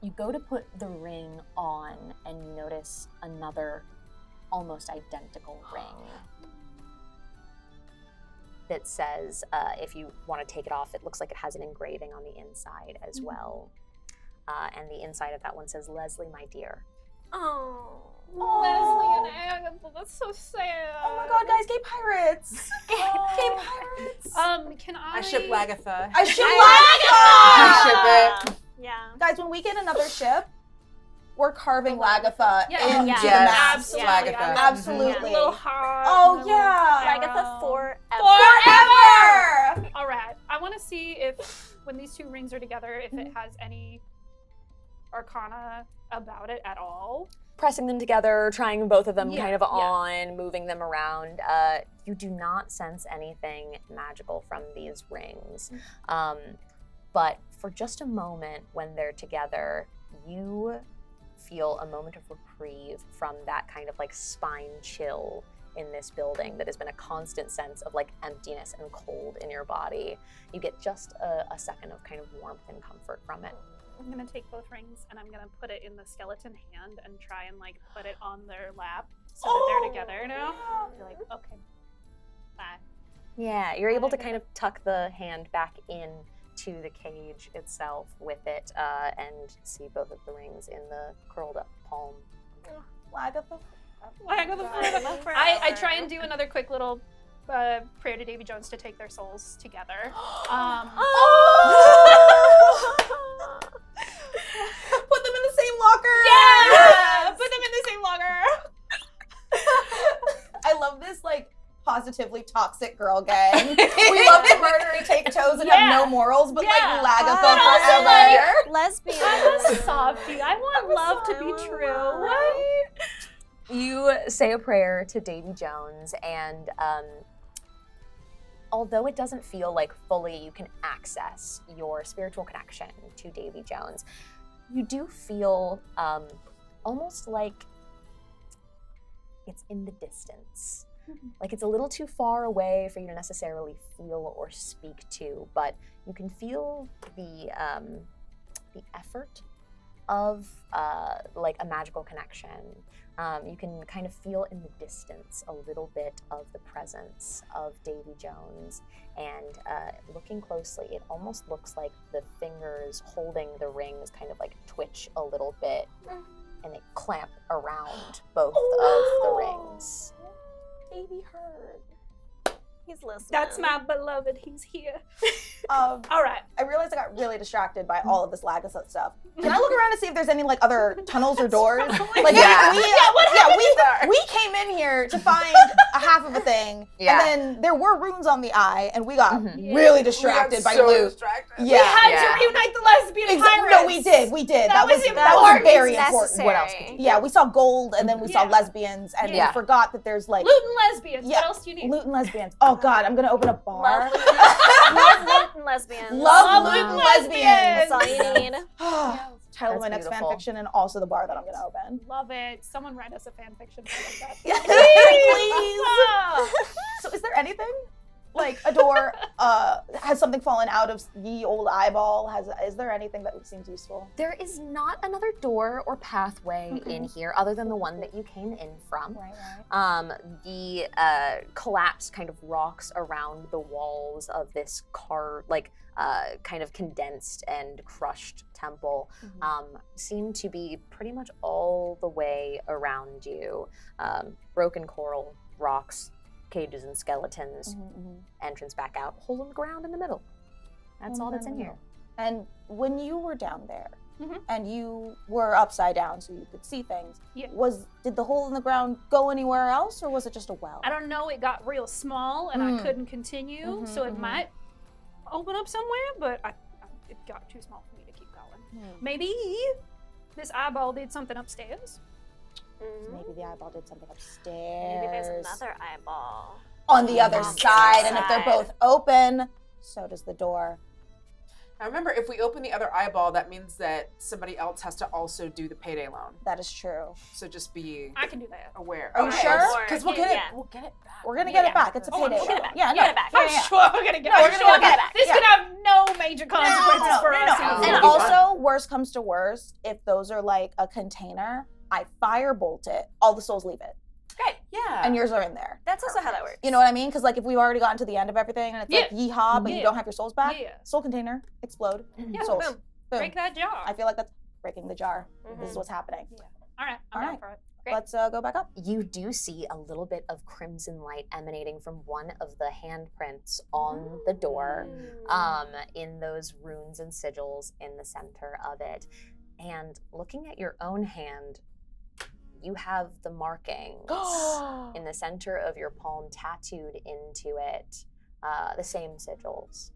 You go to put the ring on and you notice another almost identical ring that says, if you want to take it off, it looks like it has an engraving on the inside as well. And the inside of that one says, Leslie, my dear. Oh. Leslie and Agatha, that's so sad. Oh my god, guys, gay pirates. Gay pirates. Can I? I ship Lagatha. I should I ship it. Yeah. Guys, when we get another ship, we're carving Lagatha Yeah. into Yeah. the Yes. map. Absolutely. Lagatha. I love Absolutely. a little heart. Oh, and a yeah. little Agatha arrow. forever. Forever! All right. I want to see if, when these two rings are together, if it has any arcana about it at all. Pressing them together, trying both of them Yeah, kind of yeah. on, moving them around. You do not sense anything magical from these rings. But for just a moment when they're together, you feel a moment of reprieve from that kind of like spine chill in this building that has been a constant sense of like emptiness and cold in your body. You get just a second of kind of warmth and comfort from it. I'm gonna take both rings and I'm gonna put it in the skeleton hand and try and like put it on their lap so that they're together now. Be like, okay, bye. Yeah, you're able to kind of tuck the hand back in to the cage itself with it and see both of the rings in the curled up palm. Lagatha. I try and do another quick little prayer to Davy Jones to take their souls together. Put them in the same locker. Yeah! Put them in the same locker. I love this like positively toxic girl gang. We love to murder and take toes and have no morals, but Yeah. like Lagatha But also, forever. Lesbian. I'm a softie. I want love to be true. You say a prayer to Davy Jones, and although it doesn't feel like fully you can access your spiritual connection to Davy Jones, you do feel almost like it's in the distance. Like it's a little too far away for you to necessarily feel or speak to, but you can feel the effort of like a magical connection. You can kind of feel in the distance a little bit of the presence of Davy Jones, and looking closely, it almost looks like the fingers holding the rings kind of like twitch a little bit, and they clamp around both of the rings. Davy heard. He's listening. That's my beloved. He's here. All right. I realized I got really distracted by all of this Lagaset stuff. Can I look around to see if there's any like other tunnels or doors? Like we came in here to find a half of a thing, and then there were runes on the eye, and we got really distracted by loot. Distracted. We had to reunite the lesbian pirates. No, we did. That was very important. What else could you do? Yeah, we saw gold, and then we saw lesbians, and we forgot that there's like loot and lesbians. Yeah. What else do you need? Loot and lesbians. Oh God, I'm gonna open a bar. Love loot and lesbians. Love loot and lesbians. That's all you need. Title of my next fan fiction, and also the bar that I'm gonna open. Love it. Someone write us a fan fiction. Please. So is there anything? Like a door, has something fallen out of ye old eyeball? Is there anything that seems useful? There is not another door or pathway in here other than the one that you came in from. Right. The collapsed kind of rocks around the walls of this kind of condensed and crushed temple seem to be pretty much all the way around you. Broken coral, rocks, cages and skeletons, entrance back out, hole in the ground in the middle. That's all that's in here. And when you were down there, and you were upside down so you could see things, did the hole in the ground go anywhere else, or was it just a well? I don't know. It got real small, and I couldn't continue, so it might open up somewhere, but it got too small for me to keep going. Maybe this eyeball did something upstairs. Maybe the eyeball did something upstairs. Maybe there's another eyeball on the other side, and if they're both open, so does the door. Now remember, if we open the other eyeball, that means that somebody else has to also do the payday loan. That is true. So just be I can do that. aware. Are you sure? Because we'll get it. We'll get it back. We're gonna get it back. It's a payday We'll get loan. it back. Yeah, We'll no. get it back. I'm sure we're gonna get it. We'll get it back. This could have no major consequences for us. And It'll be also, worst comes to worst, if those are like a container, I firebolt it, all the souls leave it. Great. Yeah. And yours are in there. That's also how that works. You know what I mean? Because like if we've already gotten to the end of everything and it's like yeehaw, but you don't have your souls back, soul container, explode, souls. Boom. Boom. Break that jar. I feel like that's breaking the jar. This is what's happening. All right, I'm down for it. Great. Let's go back up. You do see a little bit of crimson light emanating from one of the handprints on the door, in those runes and sigils in the center of it. And looking at your own hand, you have the markings in the center of your palm tattooed into it, the same sigils.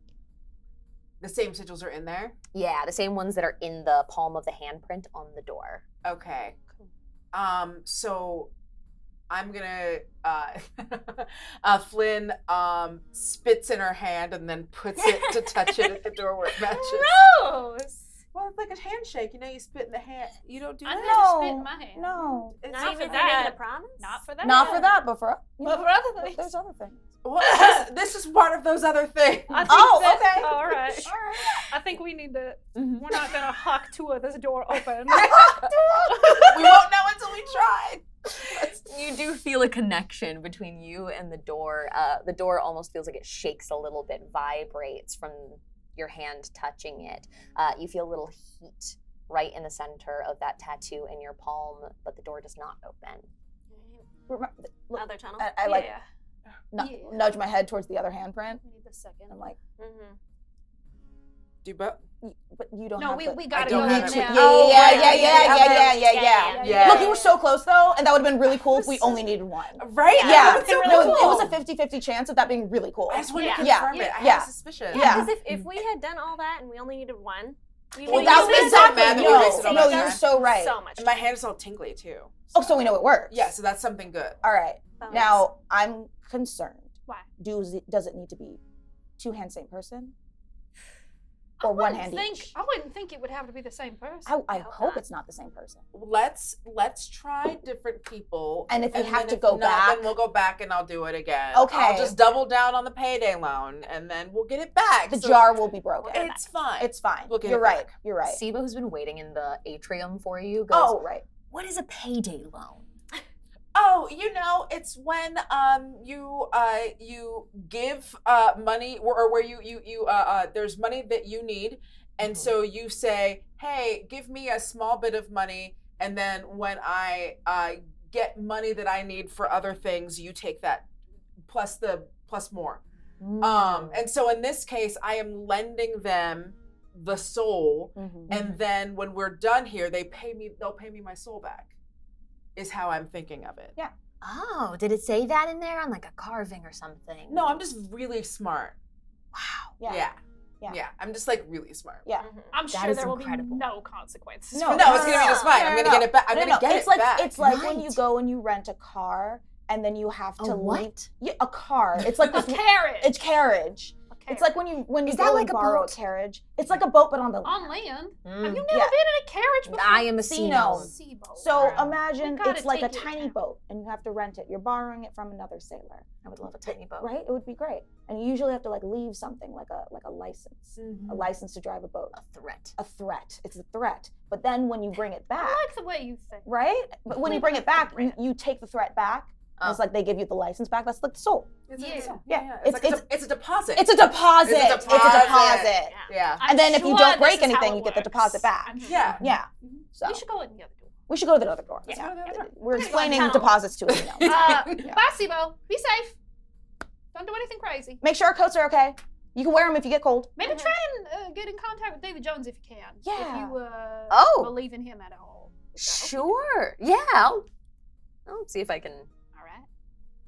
The same sigils are in there? Yeah, the same ones that are in the palm of the handprint on the door. Okay. So I'm gonna Flynn spits in her hand and then puts it to touch it at the door where it matches. Gross. Well, it's like a handshake. You know, you spit in the hand. You don't do I that. never spit in my hand. No. It's Not Not even for thinking that. of the promise? Not for that. Not for that, but for other things. there's other things. Well, this is part of those other things. I think okay. All right. I think we need to. We're not gonna hawk tour this door open. We won't know until we try. You do feel a connection between you and the door. The door almost feels like it shakes a little bit, vibrates from your hand touching it. You feel a little heat right in the center of that tattoo in your palm, but the door does not open. Look, Other tunnel? I like nudge my head towards the other handprint. We need the second. I'm like, Do both? but you don't No, have we to. gotta don't go have there to. now. Yeah. Look, you were so close though, and that would have been really cool if we only needed one. Right? Yeah, That's so no, cool. it was a 50-50 chance of that being really cool. I just wanted to Yeah. confirm it. I Yeah. had a suspicion. Yeah. Because if we had done all that and we only needed one, Well, That's you guys exactly. are mad that we wasted all No, that you're time. so right. so much. And my hand is all tingly too. Oh, so we know it works. Yeah, so that's something good. All right. Bonus. Now I'm concerned. Why? Does it need to be two hands, same person? or one hand each. I wouldn't think it would have to be the same person. I hope it's not the same person. Let's try different people. And if we have then to if go not, back- then we'll go back and I'll do it again. Okay. I'll just double down on the payday loan, and then we'll get it back. The So jar will be broken. It's fine. It's fine. We'll get You're it right. back. You're right. Sibo, who's been waiting in the atrium for you, goes, Oh, right. what is a payday loan? Oh, it's when you give money or where you there's money that you need, and so you say, hey, give me a small bit of money, and then when I get money that I need for other things, you take that plus more. And so in this case, I am lending them the soul, and then when we're done here, they'll pay me my soul back. Is how I'm thinking of it. Yeah. Oh, did it say that in there on like a carving or something? No, I'm just really smart. Wow. Yeah. I'm just like really smart. Yeah. I'm That sure is there will incredible. be no consequences. No, for No, that. it's gonna be just fine. I'm gonna get it back. I'm gonna get it's it like, back. It's like when you Right. go and you rent a car and then you have to A leave. what? Yeah, a car. It's like A this. carriage. It's carriage. A It's like when you Is that go like and a borrow boat? a carriage. It's like a boat, but on the on land. Mm. Have you never Yeah. been in a carriage before? I am a Casino. Sino. So Wow. imagine We gotta it's like a take it tiny down. boat and you have to rent it. You're borrowing it from another sailor. I would love a tiny boat. Right? It would be great. And you usually have to like leave something like a license. A license to drive a boat. A threat. A threat. It's a threat. But then when you bring it back, I like the way you think. right? But when you bring it back, you take the threat back. And it's Oh. like they give you the license back. That's like the soul. It's Yeah. a deposit. Yeah. It's a deposit. It's a deposit. It's a deposit. Yeah. Yeah. I'm And then if you sure don't this break is how anything, it you get the works. deposit back. I'm sure. Yeah. Yeah. So We should go in the other door. we should go to the other door. Yeah. Yeah. Yeah. We're Okay. explaining Tunnel. deposits to us now. Bye, Sibo. Be safe. Don't do anything crazy. Make sure our coats are okay. You can wear them if you get cold. Maybe try and get in contact with David Jones if you can. Yeah. If you Oh. believe in him at all. Sure. Yeah. I'll see if I can All right.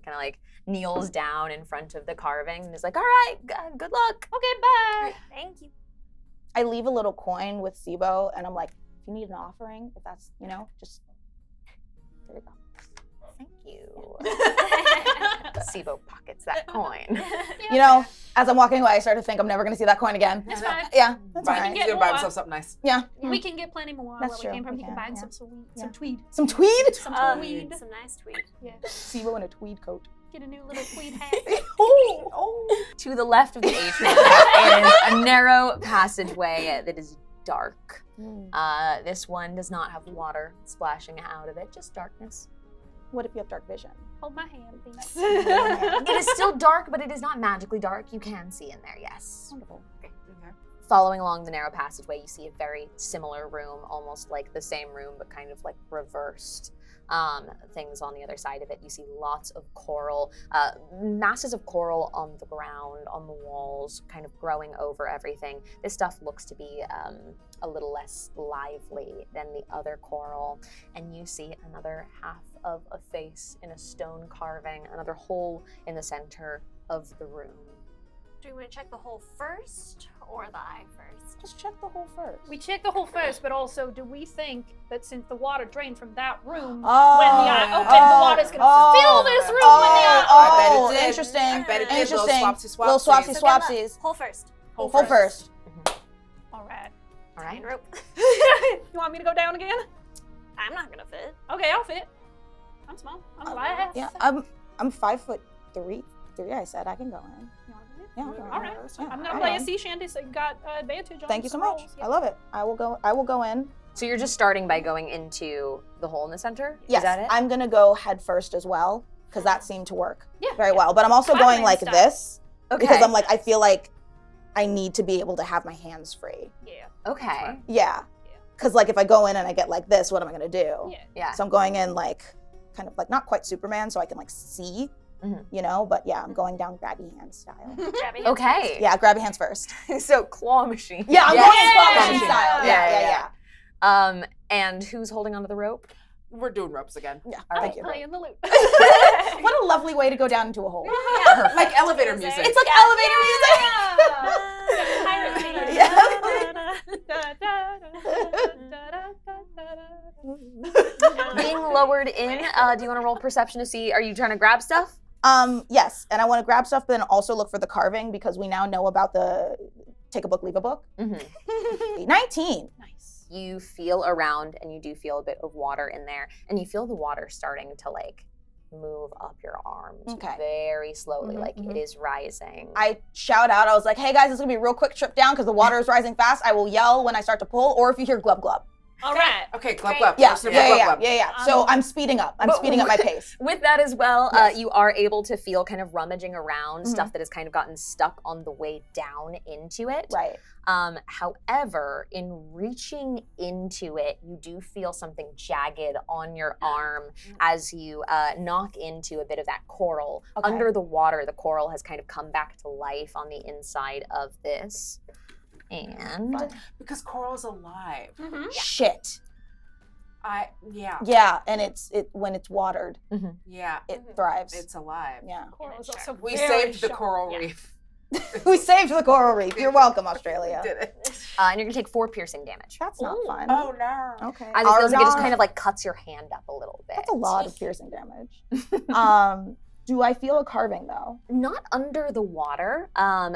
kind of like kneels down in front of the carving and is like, all right, good luck. Okay, bye. Thank you. I leave a little coin with Sibo, and I'm like, if you need an offering, if that's, just there you go. Thank you. Sibo pockets that coin. As I'm walking away, I start to think I'm never going to see that coin again. It's fine. Yeah, that's all Right. right. He's get gonna buy more. himself something nice. Yeah. We can get plenty more That's where true. we came from. We You can can, buy yeah. some Yeah. tweed. Some tweed? Some tweed. Some nice tweed. Yeah. Sibo in a tweed coat. Get a new little tweed hat. To the left of the atrium is a narrow passageway that is dark. This one does not have water splashing out of it, just darkness. What if you have dark vision? Hold my hand, please. It is still dark, but it is not magically dark. You can see in there, yes. Wonderful. Following along the narrow passageway, you see a very similar room, almost like the same room, but kind of like reversed. Things on the other side of it. You see lots of coral, masses of coral on the ground, on the walls, kind of growing over everything. This stuff looks to be a little less lively than the other coral. And you see another half of a face in a stone carving, another hole in the center of the room. Do we want to check the hole first or the eye first? Just check the hole first. We check the hole first, but also, do we think that since the water drained from that room, Oh. when the eye opened, the water's going to fill this room when the eye Oh, I bet it did. interesting. I bet it did. Interesting. Little swapsy Little swapsy So get the swapsies. hole first. Hole first. All right. All right. And rope. You want me to go down again? I'm not gonna fit. Okay, I'll fit. I'm small. I'm light. Yeah, I'm 5'3". I said I can go in. You want me to? Yeah, I'll go in. All right. Yeah, I'm gonna I'll play go a in. sea shanty, so you got advantage on Thank you so some much. rolls. I love it. I will go in. So you're just starting by going into the hole in the center? Yes, Is that it? I'm gonna go head first as well because that seemed to work Yeah. very well. But I'm also Spider-Man going like style. this Okay. because I'm like I feel like I need to be able to have my hands free. Yeah. Okay. Yeah, Yeah. because like if I go in and I get like this, what am I gonna do? Yeah. Yeah. So I'm going in like kind of like not quite Superman, so I can like see, Mhm. But yeah, I'm going down grabby hand style. Grab it. Okay. Yeah, grabby hands first. So claw machine. Yeah, I'm Yeah. going in claw Yeah. machine style. Yeah. And who's holding onto the rope? We're doing ropes again. Yeah. All Thank right. you. Playing the lute. What a lovely way to go down into a hole. Yeah. Like elevator music. It's like elevator music. Being lowered in, do you want to roll perception to see, are you trying to grab stuff? Yes, and I want to grab stuff, but then also look for the carving because we now know about the take a book, leave a book. Mm-hmm. 19. Nice. You feel around and you do feel a bit of water in there, and you feel the water starting to like move up your arms very slowly, like it is rising. I shout out, I was like, hey guys, this is gonna be a real quick trip down because the water is rising fast. I will yell when I start to pull, or if you hear glub glub. All right. Okay, glub Great. glub. Yeah, Glub, yeah. glub. So I'm speeding up. I'm But speeding up my pace. With that as well, Yes. you are able to feel kind of rummaging around stuff that has kind of gotten stuck on the way down into it. Right. However, in reaching into it, you do feel something jagged on your arm as you knock into a bit of that coral. Okay. Under the water, the coral has kind of come back to life on the inside of this. And Because coral's alive. Shit. Yeah. Yeah, and it when it's watered, Yeah. it thrives. It's alive. Yeah. Coral is also We very saved the sharp. coral Yeah. reef. We saved the coral reef. You're welcome, Australia. Did it. and you're gonna take 4 piercing damage. That's not fun. Oh no. Okay. As it feels like it just Arnott. kind of like cuts your hand up a little bit. That's a lot of piercing damage. Do I feel a carving though? Not under the water.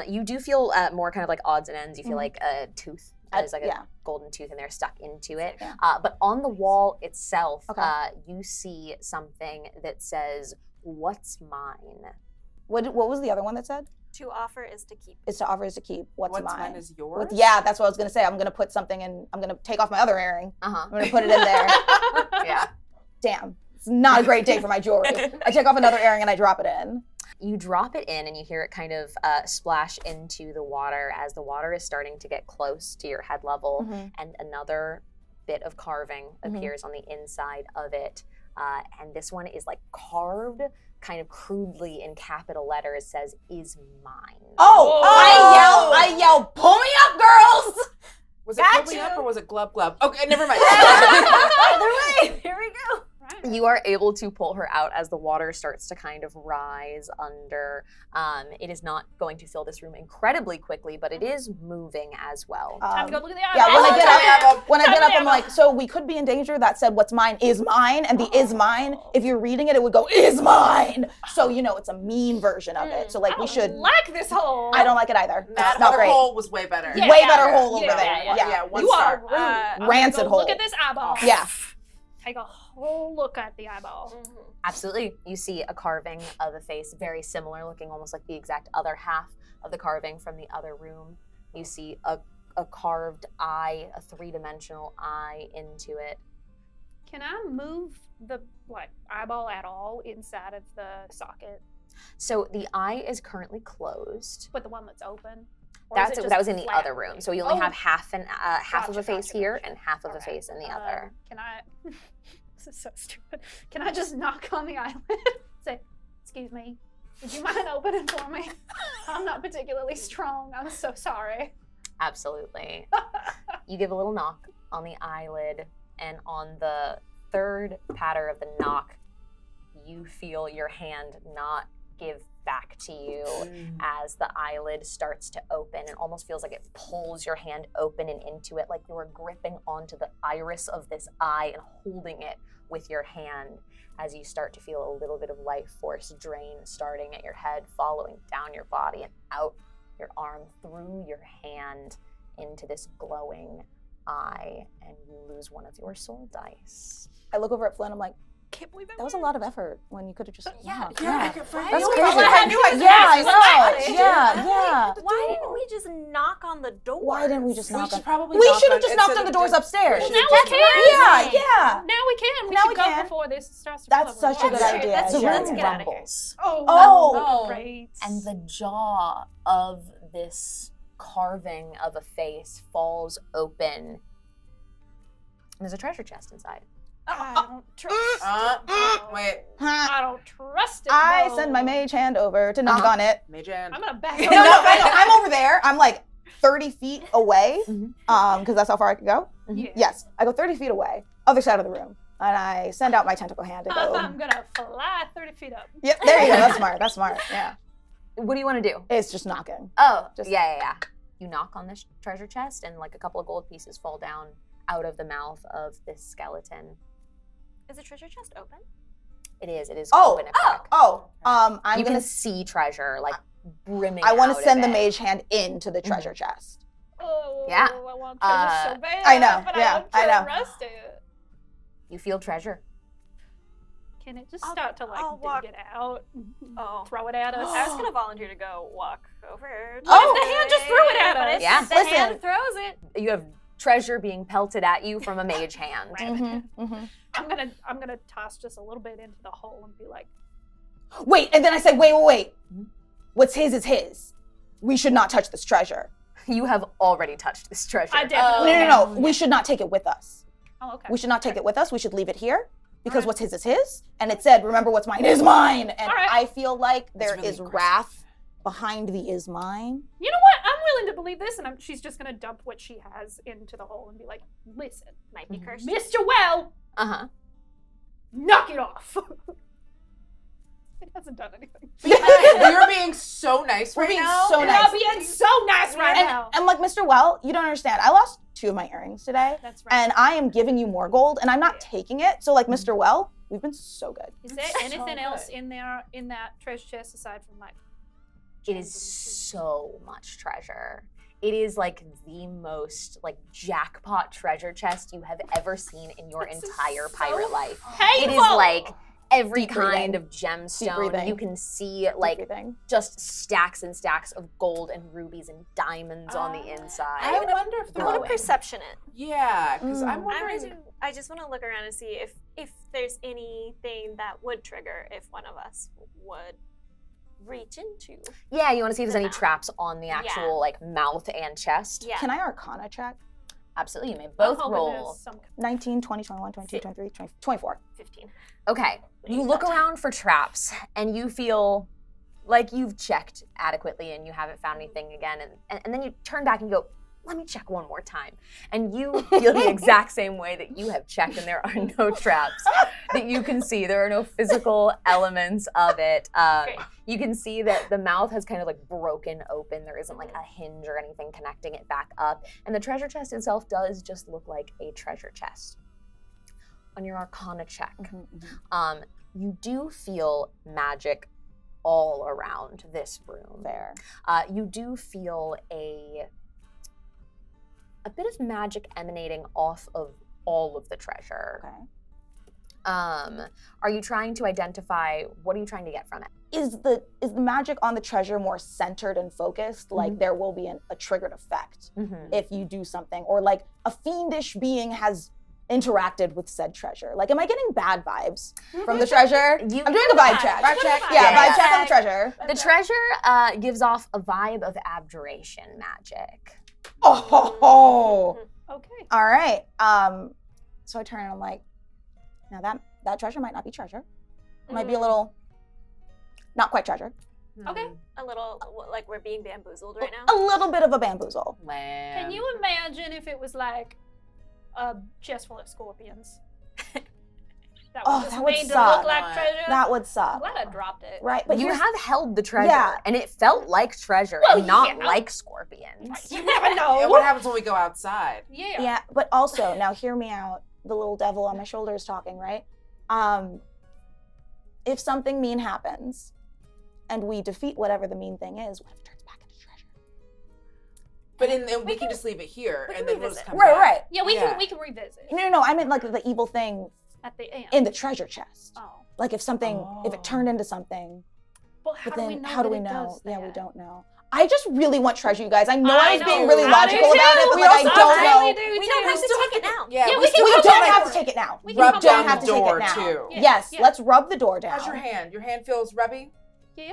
You do feel more kind of like odds and ends. You feel like a tooth. There's like a golden tooth in there stuck into it. Yeah. But on the wall itself, Okay. you see something that says, "What's mine?" What was the other one that said? To offer is to keep. It's to offer is to keep. What's mine? Is yours? Yeah, that's what I was gonna say. I'm gonna put something in. I'm gonna take off my other earring. Uh-huh. I'm gonna put it in there. Yeah. Damn, it's not a great day for my jewelry. I take off another earring and I drop it in. You drop it in and you hear it kind of splash into the water as the water is starting to get close to your head level, and another bit of carving appears on the inside of it. And this one is like carved kind of crudely in capital letters, says, "Is mine." Oh! I yell, pull me up, girls! Was it pull me up or was it glub glub? Okay, never mind. Either way, here we go. Right. You are able to pull her out as the water starts to kind of rise under. It is not going to fill this room incredibly quickly, but it is moving as well. Time to go look at the Yeah, eyeball. when I get up, I'm Time like, so we could be in danger. That said, what's mine is mine, and the is mine. If you're reading it, it would go is mine. So it's a mean version of it. So like we should. like this hole. I don't like it either. That It's not other great. hole was way better. Yeah. Way better hole over Yeah, there. yeah, Yeah. One You star. are rude. Rancid hole. Look at this eyeball. Yeah. Take a whole look at the eyeball. Absolutely. You see a carving of a face, very similar, looking almost like the exact other half of the carving from the other room. You see a carved eye, a 3-dimensional eye into it. Can I move the eyeball at all inside of the socket? So the eye is currently closed. But the one that's open? Or is it just That was in the flat? other room. So you only have half of a Gotcha, face gotcha, here gotcha. and half of a Okay. face in the other. Can I? This is so stupid. Can I just knock on the eyelid? Say, "Excuse me, would you mind opening for me? I'm not particularly strong. I'm so sorry." Absolutely. You give a little knock on the eyelid, and on the third patter of the knock, you feel your hand not give back to you as the eyelid starts to open. It almost feels like it pulls your hand open and into it, like you are gripping onto the iris of this eye and holding it with your hand as you start to feel a little bit of life force drain starting at your head, following down your body and out your arm, through your hand into this glowing eye, and you lose one of your soul dice. I look over at Flynn. I'm like, Can't believe it. that was a lot of effort when you could have just. Yeah. That's That's crazy. I knew I was Yeah, I Exactly. know. Yeah. Why didn't we just knock on the door? Why didn't we just knock on? probably We should have just knocked on the doors upstairs. Well, now we can. Yeah. Now we can. We Now should we go can. before this starts to That's fill such a up with good water. idea. That's The true. Yeah. Let's room get out of here. rumbles, Oh. Great. and the jaw of this carving of a face falls open. And there's a treasure chest inside. I don't trust. Wait. I don't trust it. I though. send my mage hand over to knock on it. Mage hand. I'm gonna back No, up. I know. I'm over there. I'm like 30 feet away, Mhm. because that's how far I can go. Yeah. Yes, I go 30 feet away, other side of the room, and I send out my tentacle hand to go. I'm gonna fly 30 feet up. Yep, there you go. That's smart. That's smart. Yeah, What do you want to do? it's just knocking. Oh, Just- yeah. You knock on this treasure chest, and like a couple of gold pieces fall down out of the mouth of this skeleton. Is the treasure chest open? It is Oh, open a crack. I'm You gonna. can see treasure like brimming. I want to out send of the it. mage hand into the treasure chest. Oh, Yeah. I want treasure so bad. I know, But yeah, I I don't know. trust it. You feel treasure. Can it just start to I'll dig walk- it out? Oh. Throw it at us? I was gonna volunteer to go walk over. What if the hand just threw it at But us? if Yeah. the Listen. hand throws it. You have treasure being pelted at you from a mage hand. I'm gonna toss just a little bit into the hole and be like, Wait, and then I said, wait. What's his is his. We should not touch this treasure. You have already touched this treasure. I definitely. No. We should not take it with us. Oh, okay. We should not take it with us. We should leave it here because what's his is his. And it said, remember what's mine is mine. And All right. I feel like there really is aggressive. wrath behind the is mine. You know what? I'm willing to believe this, and she's just gonna dump what she has into the hole and be like, "Listen, Might be cursed. Mr. Well, Uh-huh. knock it off." It hasn't done anything. We're being so nice We're right being now. so You're nice. being so nice right And now. I'm like, Mr. Well, you don't understand. I lost 2 of my earrings today. That's right. And I am giving you more gold and I'm not taking it. So like, Mr. Well, we've been so good. Is there So anything else good. in that treasure chest aside from like? It is so much treasure. It is like the most like jackpot treasure chest you have ever seen in your This is entire so pirate life. Painful. It is like every Deep breathing. kind of Deep gemstone. breathing. You can see like Everything. just stacks and stacks of gold and rubies and diamonds on the inside. I wonder if I there want Glowing. to perception it. Yeah, because I'm wondering. I just want to look around and see if there's anything that would trigger if one of us would reach into. Yeah, you want to see if there's any mouth. traps on the actual like mouth and chest? Yeah. Can I Arcana check? Absolutely. You may I'm both hoping roll. there's some- 19, 20, 21, 22, 23, 24. 15. Okay. You look around for traps and you feel like you've checked adequately and you haven't found anything again. And then you turn back and you go, let me check one more time. And you feel the exact same way that you have checked and there are no traps that you can see. There are no physical elements of it. Great. You can see that the mouth has kind of like broken open. There isn't like a hinge or anything connecting it back up. And the treasure chest itself does just look like a treasure chest. On your Arcana check, you do feel magic all around this room. Fair. You do feel a bit of magic emanating off of all of the treasure. Okay. Are you trying to identify, what are you trying to get from it? Is the magic on the treasure more centered and focused? Like there will be a triggered effect if you do something, or like a fiendish being has interacted with said treasure. Like, am I getting bad vibes from the treasure? I'm doing a vibe check. Vibe check? Yeah, Yeah. vibe check on the treasure. The treasure gives off a vibe of abjuration magic. Oh, Okay. all right. So I turn and I'm like, now that treasure might not be treasure. It might be a little, not quite treasure. Okay. A little, like we're being bamboozled right now. A little bit of a bamboozle. Can you imagine if it was like a chest full of scorpions? That Oh, was just that would made to suck. look like treasure. That would I'm suck. glad I dropped it. Right, but You here's- have held the treasure, Yeah. and it felt like treasure, Well, and not yeah. like scorpions. You never And know. what happens when we go outside? Yeah. Yeah, but also, now hear me out. The little devil on my shoulder is talking, right? If something mean happens and we defeat whatever the mean thing is, what if it turns back into treasure? But we can just leave it here, we and can then we'll just revisit. come Right, back. right. Yeah, we Yeah. can revisit No, I meant like the evil thing at the end. in the treasure chest. Oh. Like if something, if it turned into something, But how but do we then know how do that we it know? does Yeah, we that? don't know. I just really want treasure, you guys. I know I was being know. really I do logical too. about it, but We like I also don't really know. do We too. don't have to take it now. Yeah, Yeah, we we still can We come don't back have for to it. take it now. We We can rub come don't down back have the to take door it now. too. Yeah. Yes, Yeah. let's rub the door down. How's your hand? Your hand feels rubby? Yeah.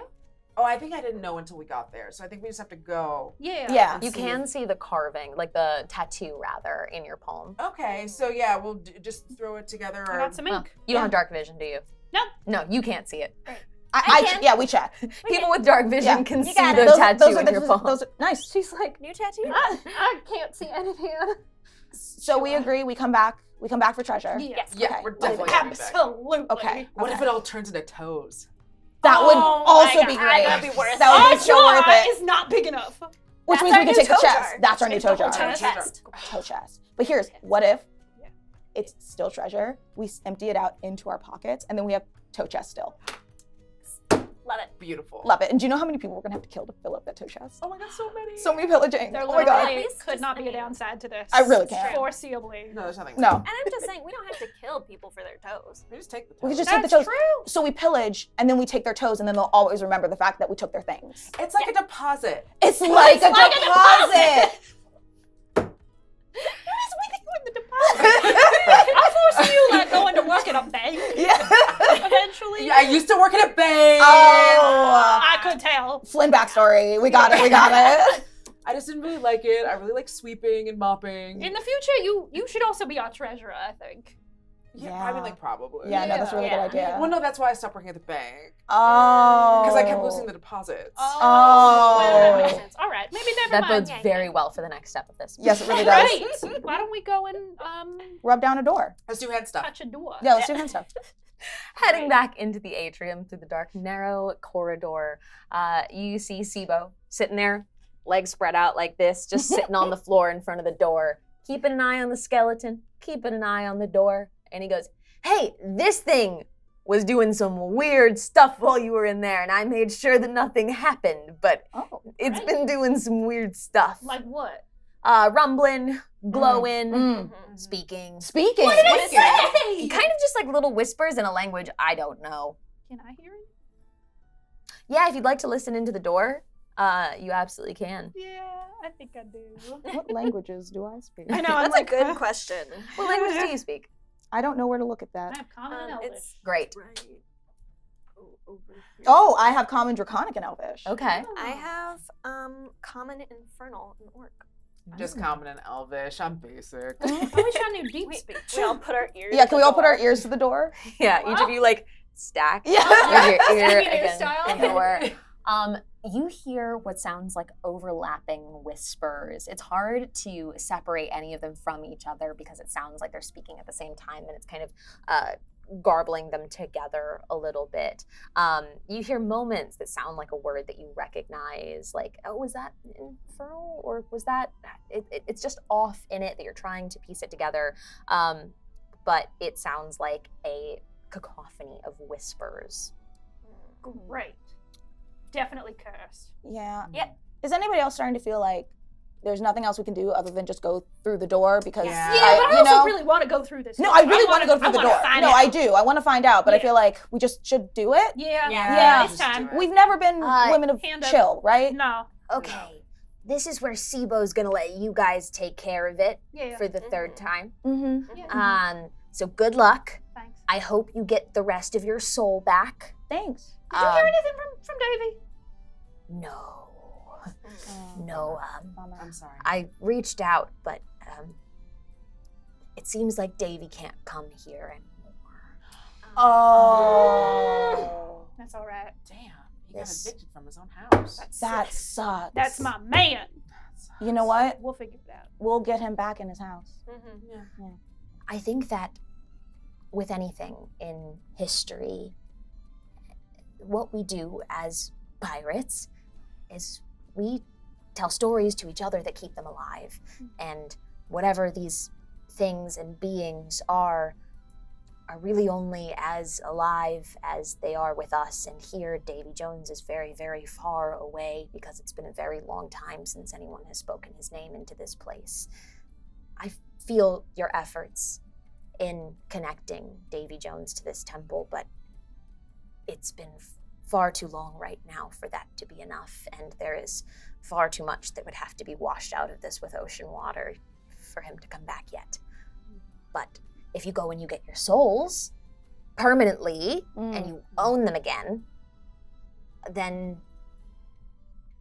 Oh, I think I didn't know until we got there, so I think we just have to go. Yeah. Yeah. You can see the carving, like the tattoo rather, in your palm. Okay, so yeah, we'll just throw it together. I Or got some Well, ink. you don't have dark vision, do you? No. No, you can't see it. I can. yeah, we check. People with dark vision Yeah. can You see got the it. tattoo in your palm. Those are nice. She's like, new tattoo? I can't see anything. So we agree. We come back. We come back for treasure. Yes. yeah, Okay. we're definitely coming back. Absolutely. Okay. What if it all turns into toes? That would Oh also my be God, great. that'd be worth That would Our be so worth jar it. is not big enough. Which That's means our we can new take the toe chest. jar. That's our new It's toe the whole jar. toe chest. Toe chest. But here's what if Yeah. it's still treasure? We empty it out into our pockets, and then we have toe chest still. Love it. Beautiful. Love it. And do you know how many people we're gonna have to kill to fill up that tow chest? Oh my god, so many. So many pillaging. There Oh my god. literally It's could just- not be I a mean- downside to this. I really can't. Foreseeably. No, there's nothing. No. And I'm just saying, we don't have to kill people for their toes. We just take the We toes. could just take the That's toes. true. So we pillage and then we take their toes and then they'll always remember the fact that we took their things. It's like a deposit. It's like a like a deposit. I foresee you like going to work at a bank Yeah. eventually. Yeah, I used to work at a bank. Oh. I could tell. Flynn backstory. We got it. We got it. I just didn't really like it. I really like sweeping and mopping. In the future, you should also be our treasurer, I think. Yeah, I mean, like, probably. Yeah, no, that's a really Yeah. good idea. Well, no, that's why I stopped working at the bank. Oh. Because I kept losing the deposits. Well, Oh. that makes sense. All right, maybe never That mind. bodes very well for the next step of this. Yes, it really does. Right. Why don't we go and Rub down a door. Let's do head stuff. touch a door? Yeah, let's do hand stuff. Heading back into the atrium through the dark, narrow corridor, you see Sibo sitting there, legs spread out like this, just sitting on the floor in front of the door, keeping an eye on the skeleton, keeping an eye on the door. And he goes, "Hey, this thing was doing some weird stuff while you were in there, and I made sure that nothing happened, but Oh. it's Right. been doing some weird stuff. Like what? Rumbling, glowing, Mm. speaking. Speaking. What did it say? Kind of just like little whispers in a language I don't know. Can I hear it? Yeah, if you'd like to listen into the door, you absolutely can. Yeah, I think I do. What languages do I speak? I know. I'm That's like, a good question. What language do you speak? I don't know where to look at I that. have common and Elvish. It's Great. right over here. Oh, I have common, draconic, and elvish. Okay. I have common, infernal, and orc. Just common and elvish. I'm basic. I wish I knew deep We, speech. we all put our ears. Yeah, to can we the all put our door. ears to the door? Yeah, each of you like stack Yeah. with your ear Stevie Nicks against style. the door. You hear what sounds like overlapping whispers. It's hard to separate any of them from each other because it sounds like they're speaking at the same time, and it's kind of garbling them together a little bit. You hear moments that sound like a word that you recognize, like, oh, was that infernal? Or was that, it's just off in it that you're trying to piece it together. But it sounds like a cacophony of whispers. Great. Definitely cursed. Yeah. Yeah. Is anybody else starting to feel like there's nothing else we can do other than just go through the door? Because Yeah. Yeah, I, but I you also know, really want to go through this. no, door. I really want to go through the wanna door. find No, out. I do. I want to find out, but I Yeah. feel like we just should do it. Yeah. Yeah. It's time. Just do it. We've never been women of hand up. chill, right? No. Okay, this is where Sibo's gonna let you guys take care of it Yeah. for the third time. Mm-hmm. Yeah. So good luck. Thanks. I hope you get the rest of your soul back. Thanks. Did you hear anything from Davy? No. No, Bummer. I'm sorry. I reached out, but it seems like Davy can't come here anymore. Oh. That's all right. Damn. He got This- evicted from his own house. That sucks. That's my man. You know what? We'll figure it out. We'll get him back in his house. Mhm. I think that with anything in history, what we do as pirates is we tell stories to each other that keep them alive. And whatever these things and beings are really only as alive as they are with us. And here, Davy Jones is very, very far away because it's been a very long time since anyone has spoken his name into this place. I feel your efforts in connecting Davy Jones to this temple, but it's been far too long right now for that to be enough, and there is far too much that would have to be washed out of this with ocean water for him to come back yet. But if you go and you get your souls permanently and you own them again, then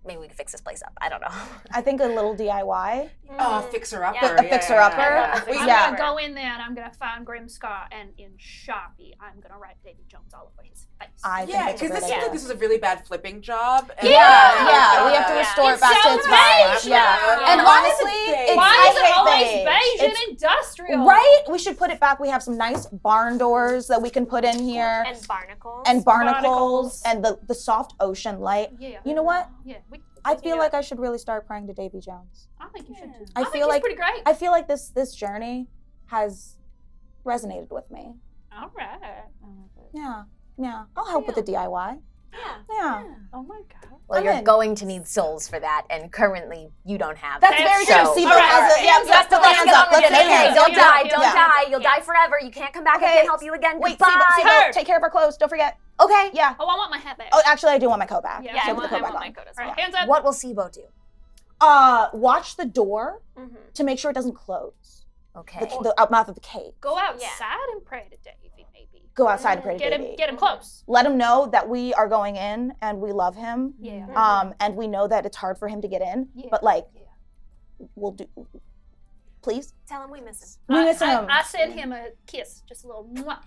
maybe we can fix this place up. I don't know. I think a little DIY. Oh, fixer upper. Yeah. A fixer-upper? Yeah. I'm Yeah. gonna go in there and I'm gonna find Grimscar, and in Sharpie, I'm gonna write Davy Jones all over his face. I think Yeah, that's a because great this seems idea. like this was a really bad flipping job. and- Yeah, we have to Yeah. restore It's it back so to its beige, vibe. Yeah. Yeah. And Why is it honestly, beige? it's Why is I it hate always beige. beige It's- and industrial? Right? We should put it back. We have some nice barn doors that we can put in here. And barnacles. And barnacles Barnacles. and the soft ocean light. Yeah. You know what? Yeah. I feel like I should really start praying to Davy Jones. I think you should too. I think feel he's like- pretty great. I feel like this journey has resonated with me. All right. Yeah. I'll help with the DIY. Yeah. Oh my god. Well, I'm you're in. going to need souls for that, and currently you don't have That's them. very so. true. Sibo All right, has a. Yeah, hands let's up, put the hands up. Let's Okay, put the hands don't up. die, Yeah. don't Yeah. die. You'll Yeah. die forever. You can't come back. I Okay. can't help you again. Wait, Goodbye. Sibo, take care of our clothes. Don't forget. Okay. Yeah. Oh, I want my hat back. Oh, actually, I do want my coat back. Yeah, Yeah, I Take want, the I coat want back my on. coat as All well. right, hands up. What will Sibo do? Watch the door Mm-hmm. to make sure it doesn't close. Okay. The mouth of the cave. Go outside and pray to Davy, maybe. Go outside and pray to Get Davy. him close. Let him know that we are going in and we love him. Yeah. And we know that it's hard for him to get in. Yeah. But like, Yeah. we'll do. Please. Tell him we miss him. We miss him. I send him a kiss, just a little mwah.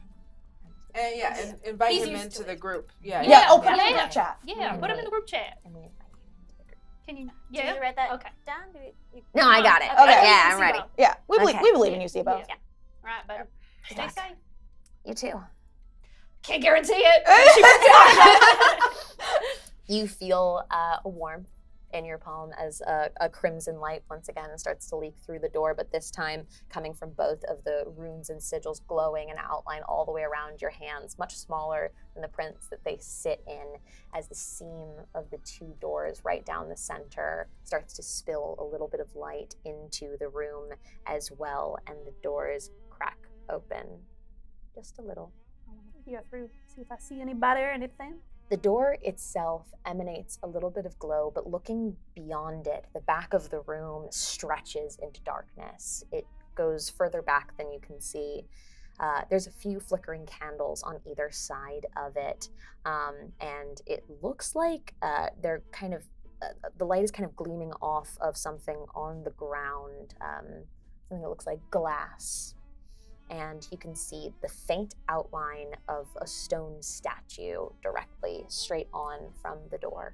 And and invite He's him used into to the it. group. Yeah. Oh, put him in the Yeah. group chat. Yeah, put him in the group chat. And we invite you into the group. Can you? Did Yeah. you write that Okay. down? You... No, I got it. Okay. Yeah, I'm ready. Yeah. We believe. Okay. We believe in you, Sibo. Yeah. All right, buddy. Stay Good. safe. You too. Can't guarantee it. You feel a warmth in your palm as a crimson light once again starts to leak through the door, but this time coming from both of the runes and sigils glowing and outline all the way around your hands, much smaller than the prints that they sit in, as the seam of the two doors right down the center starts to spill a little bit of light into the room as well, and the doors crack open just a little. I want to peer through, see if I see anybody or anything. The door itself emanates a little bit of glow, but looking beyond it, the back of the room stretches into darkness. It goes further back than you can see. There's a few flickering candles on either side of it, and it looks like they're kind of the light is kind of gleaming off of something on the ground, something that looks like glass. And you can see the faint outline of a stone statue directly straight on from the door.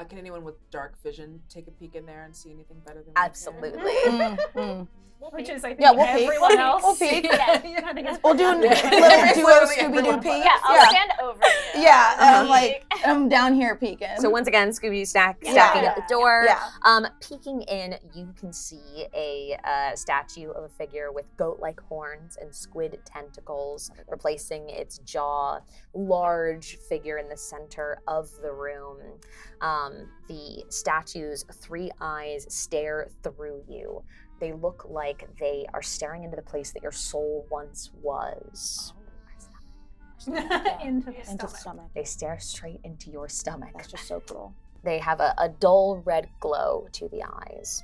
Can anyone with dark vision take a peek in there and see anything better than we can? Absolutely. Which is, I think, Yeah, we'll peek. everyone else. We'll peek. Yeah, I think it's We'll do a pretty little good. duo Literally Scooby Doo everyone. peek. Yeah, I'll stand over you. Yeah, and I'm Uh-huh. like, I'm down here peeking. So once again, Scooby stacking Yeah. at the door. yeah. Peeking in, you can see a statue of a figure with goat-like horns and squid tentacles replacing its jaw. Large figure in the center of the room. The statue's three eyes stare through you. They look like they are staring into the place that your soul once was. Into the Into stomach. the stomach. They stare straight into your stomach. That's just so cool. They have a dull red glow to the eyes.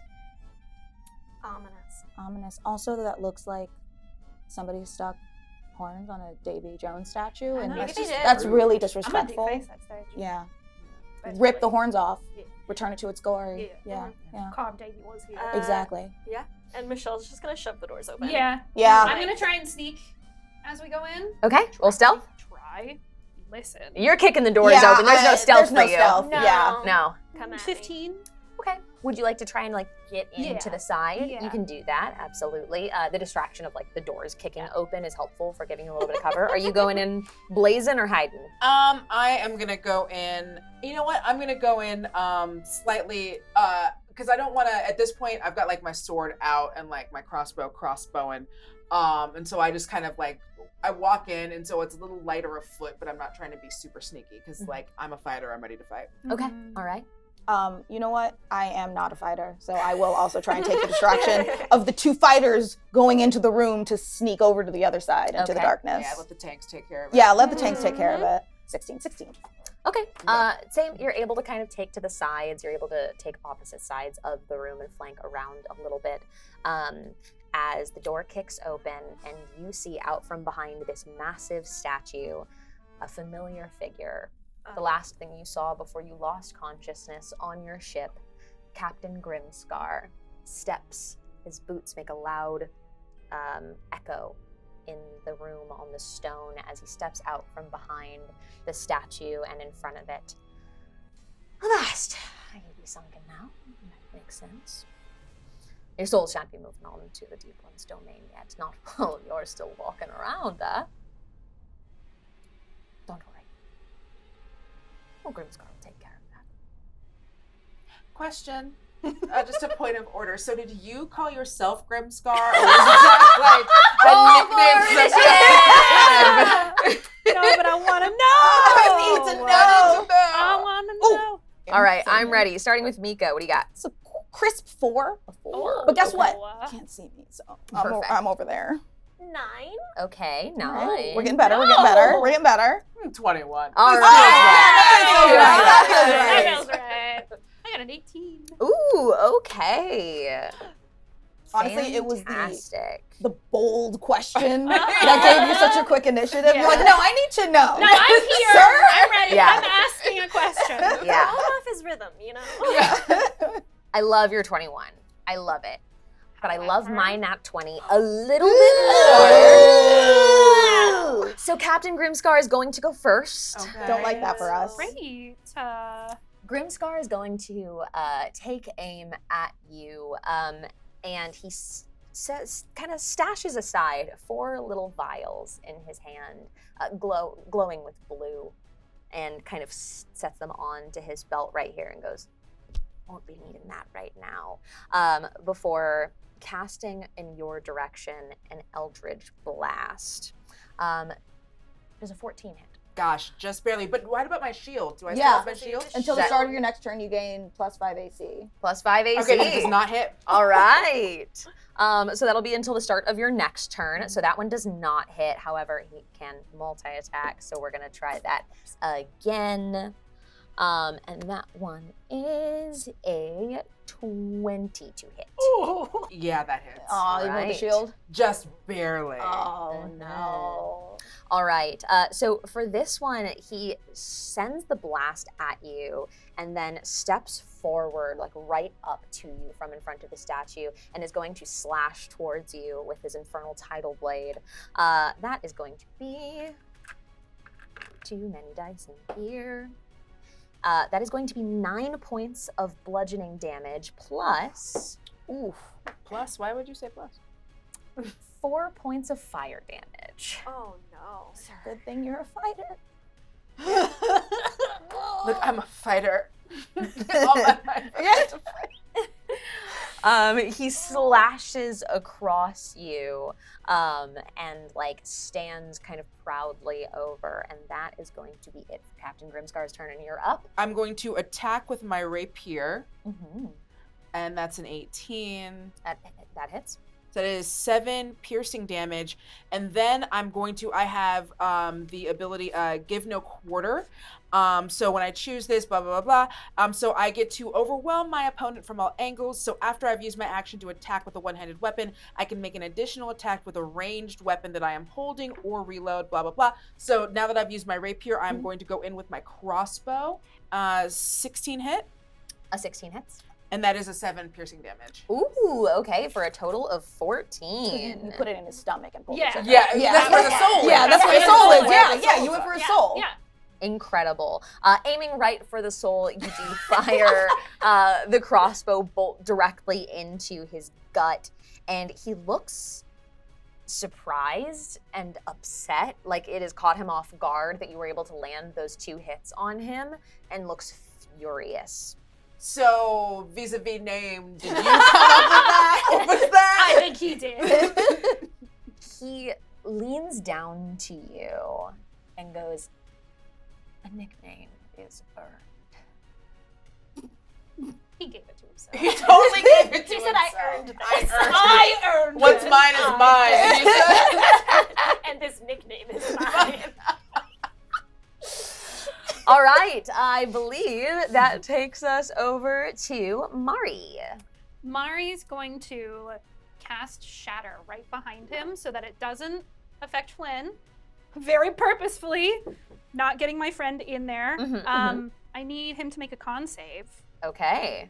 Ominous. Ominous. Also, that looks like somebody stuck horns on a Davy Jones statue, I and know, that's, maybe they did. that's really I'm gonna disrespectful. deface that statue. Yeah. That's Rip really- the horns off. Yeah. Return it to its glory. Yeah. Yeah. Carved Davy was here. Exactly. And Michelle's just gonna shove the doors open. Yeah. Yeah. I'm gonna try and sneak as we go in. Okay, roll stealth. Try. Listen. You're kicking the doors Yeah, open. There's no stealth there's no for you. stealth. No. Yeah. No. Come at me. 15. Okay. Would you like to try and get Yeah. into the side? Yeah. You can do that. Absolutely. The distraction of the doors kicking open is helpful for giving you a little bit of cover. Are you going in blazing or hiding? I am gonna go in. You know what? I'm gonna go in slightly because I don't want to. At this point, I've got my sword out and my crossbowing, and so I just kind of I walk in, and so it's a little lighter of foot, but I'm not trying to be super sneaky because I'm a fighter. I'm ready to fight. Okay. Mm-hmm. All right. You know what? I am not a fighter, so I will also try and take the distraction of the two fighters going into the room to sneak over to the other side into the Okay. darkness. Yeah, let the tanks take care of it. Yeah, let the tanks take care of it. 16. Okay. Yeah. Same. You're able to kind of take to the sides. You're able to take opposite sides of the room and flank around a little bit. As the door kicks open and you see out from behind this massive statue a familiar figure. The last thing you saw before you lost consciousness on your ship, Captain Grimscar steps. His boots make a loud echo in the room on the stone as he steps out from behind the statue and in front of it. Avast! I may be sunken now. That makes sense. Your soul shan't be moving on to the Deep One's domain yet. Not while you're still walking around there. Don't worry. Oh, Grimscar will take care of that. Question. Just a point of order. So, did you call yourself Grimscar, or was that a nickname? know, but I want to know. I need to know. I want to know. All right, I'm ready. Starting with Mica. What do you got? It's a crisp 4. Oh, But guess what? oh, You can't see me, so Perfect. I'm over there. 9. Okay, 9. All right, we're getting better. We're getting better. We're getting better. 21. All Yeah, right. That feels right. I got an 18. Ooh, okay. Honestly, it was Fantastic. the bold question that gave you such a quick initiative. You're like, no, I need to know. No, I'm here. Sir? I'm ready. Yeah. I'm asking a question. Yeah. All off his rhythm, you know? I love your 21. I love it. But I love However- my nat 20 a little bit more. So Captain Grimscar is going to go first. Okay. Don't like that for us. Great. Grimscar is going to take aim at you, and he says, kind of stashes aside 4 little vials in his hand, glowing with blue, and kind of sets them on to his belt right here and goes, won't be needing that right now, before casting in your direction an Eldritch Blast. There's a 14 hit. Gosh, just barely. But what about my shield? Do I still Yeah. have my shield? Until the start of your next turn, you gain +5 AC. Plus 5 AC. Okay, it does not hit. All right. So that'll be until the start of your next turn. So that one does not hit. However, he can multi-attack. So we're going to try that again. And that one is a 22 hit. Yeah, that hits. Oh, even with Right. the shield? Just barely. Oh, Mhm. no. All right. So for this one, he sends the blast at you and then steps forward, like right up to you from in front of the statue, and is going to slash towards you with his infernal tidal blade. That is going to be too many dice in here. That is going to be 9 points of bludgeoning damage plus Plus, why would you say plus? 4 points of fire damage. Oh, no. Good thing you're a fighter. Look, I'm a fighter. All my life. He slashes across you and like stands kind of proudly over, and that is going to be it for Captain Grimscar's turn, and you're up. I'm going to attack with my rapier, Mm-hmm. and that's an 18. That hits. So that is 7 piercing damage, and then I have the ability give no quarter. So when I choose this, blah, blah, blah, blah. So I get to overwhelm my opponent from all angles. So after I've used my action to attack with a one-handed weapon, I can make an additional attack with a ranged weapon that I am holding or reload, blah, blah, blah. So now that I've used my rapier, I'm going to go in with my crossbow. 16 hit, A 16 hits. and that is a 7 piercing damage. Ooh, okay, for a total of 14. You put it in his stomach and pulled Yeah. the trigger. Yeah, that's where the soul is. Yeah, that's where the Yeah, soul yeah, is. yeah, Yeah, you went for his soul. Yeah. Incredible. Aiming right for the soul, you do fire the crossbow bolt directly into his gut, and he looks surprised and upset, like it has caught him off guard that you were able to land those 2 hits on him, and looks furious. So, vis-a-vis name, did you come up with that? What was that? I think he did. He leans down to you and goes, "A nickname is earned." He gave it to himself. He totally gave it to He said, "I himself. earned this." I earned earned What's it. mine is mine. He said. And this nickname is mine. All right, I believe that takes us over to Mari. Mari's going to cast Shatter right behind him so that it doesn't affect Flynn. Very purposefully, not getting my friend in there. Mhm, I need him to make a con save. Okay.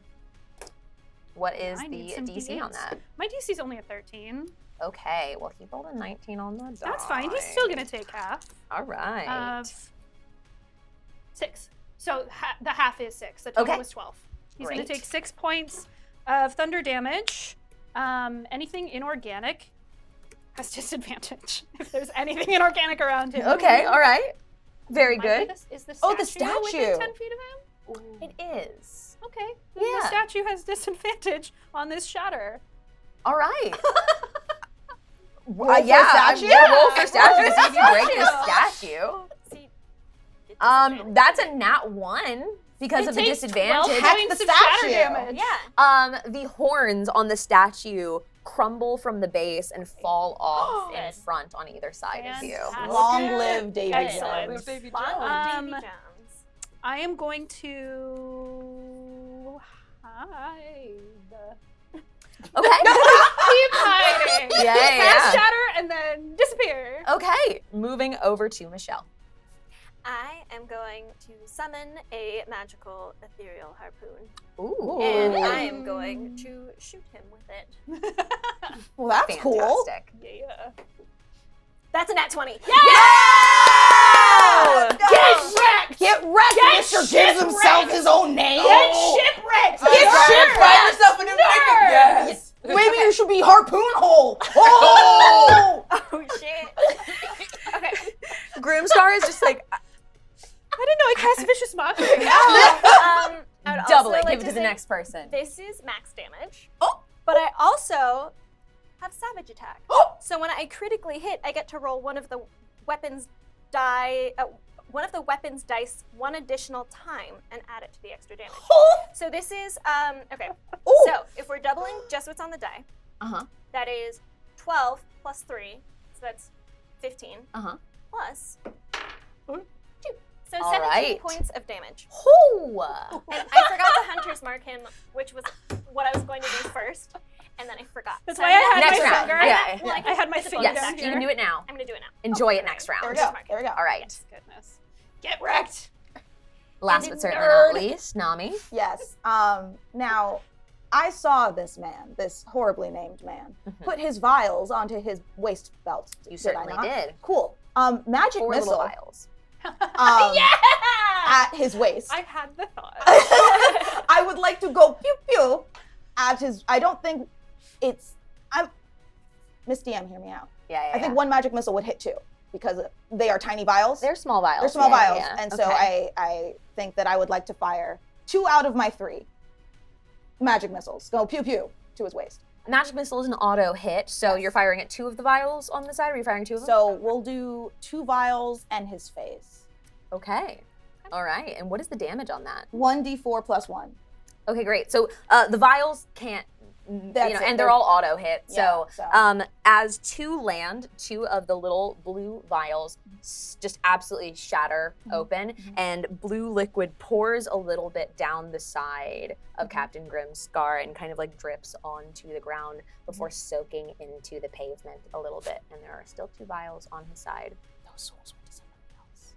What is I need the some DC on D8s. that? My DC's only a 13. Okay, well, he rolled a 19 on the die. That's fine. He's still going to take half All right. of 6. So the half is 6. The total Okay. was 12. He's going to Great. take 6 points of thunder damage. Anything inorganic has disadvantage if there's anything inorganic around him. Okay, all right. Very Might be good. Is the Oh, the statue within statue. 10 feet of him? It is. Okay. Then Yeah. the statue has disadvantage on this shatter. All right. Roll for statue? Roll for statue to see if you break the statue. See, get disadvantage. That's a nat 1 because of the disadvantage. Heck, points the of shatter statue. damage. Yeah. The horns on the statue crumble from the base and fall off in Good. front on either side of you. Fantastic. Long live Davy Excellent. Jones. Davy Long Jones. Davy Jones. I am going to hide. Okay. Keep hiding. Yeah. Cast shatter and then disappear. Okay. Moving over to Michelle. I am going to summon a magical ethereal harpoon. Ooh. And I am going to shoot him with it. Well, that's cool. Fantastic. Yeah. That's a nat 20. Yeah! Get wrecked! Mr. gives himself his own name. Shipwrecked. Find yourself a new nickname. Yes. Maybe you should be Harpoon Hole. Oh! Oh, shit. Okay. Grimscar is just like, I didn't know I cast vicious mockery. I would double also it. like Give it to the say next person. This is max damage. But I also have savage attack. So when I critically hit, I get to roll one of the weapons dice one additional time and add it to the extra damage. So this is okay. So if we're doubling just what's on the die, that is 12 plus 3, so that's 15. Plus 2. So All 17 right. points of damage. Ooh. And I forgot to hunter's mark him, which was what I was going to do first, and then I forgot. That's So why I'm I had gonna- Next my round. finger. Yeah. Well, I had my it's a finger bonus Yes, down action. you can do it now. I'm gonna do it now. Enjoy it next There we round. go. There we go. All right. Goodness. Get wrecked. Last And but a certainly nerd. not least, Nami. Yes. Now, I saw this man, this horribly named man, put his vials onto his waist belt. You did I certainly not? did. Cool. Magic 4 little missile vials. at his waist. I had the thought. I would like to go pew pew at his. I don't think it's. Miss DM, hear me out. Yeah, yeah, I think one magic missile would hit 2 because they are tiny vials. They're small vials. They're small Yeah, vials, yeah. and so Okay. I think that I would like to fire 2 out of my 3 magic missiles. Go pew pew to his waist. Magic missile is an auto hit, so you're firing at 2 of the vials on the side, or are you firing 2 of them? So we'll do 2 vials and his face. Okay. All right. And what is the damage on that? 1d4 plus 1. Okay, great. So the vials can't, That's it. and they're all auto hit. Yeah, So as 2 land, 2 of the little blue vials just absolutely shatter open, and blue liquid pours a little bit down the side of Captain Grimscar and kind of like drips onto the ground before soaking into the pavement a little bit. And there are still 2 vials on his side. Those souls went to somebody else,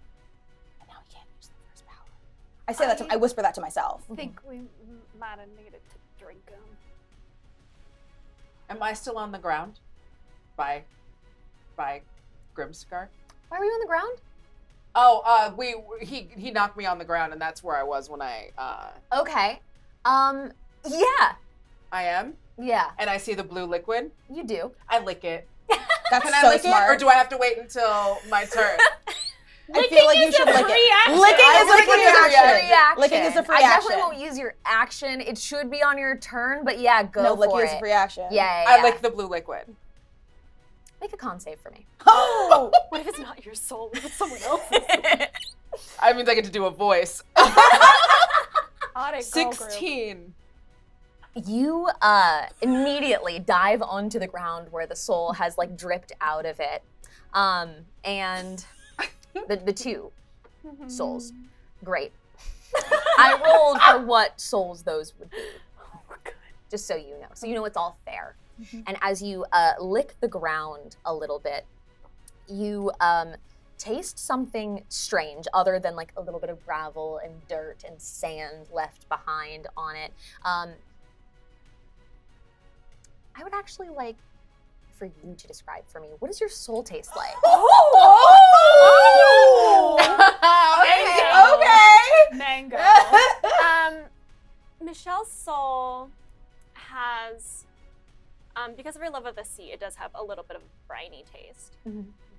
and now he can't use the first power. I say that. I whisper that to myself. I think we might have needed to drink them. Am I still on the ground? By Grimscar? Why were you on the ground? Oh, he knocked me on the ground, and that's where I was when I Okay. Yeah. I am, Yeah, and I see the blue liquid. you do. I lick it. That's Can so I lick smart. it, or do I have to wait until my turn? I feel like you should lick it. Licking is a Licking free is a action. reaction. Licking is a free I action. definitely won't use your action. It should be on your turn, but yeah, go No, for licking it. is a free action. Yeah, yeah, I yeah. lick the blue liquid. Make a con save for me. Oh! What if it's not your soul? What if it's someone else's? I mean, I get to do a voice. Odd girl group. 16. You immediately dive onto the ground where the soul has like dripped out of it, and the 2 souls. Great. I rolled for what souls those would be. Just so you know. So you know it's all fair. And as you lick the ground a little bit, you taste something strange other than like a little bit of gravel and dirt and sand left behind on it. I would actually like for you to describe for me, what does your soul taste like? Okay. Mango. Michelle's soul has, because of her love of the sea, it does have a little bit of a briny taste.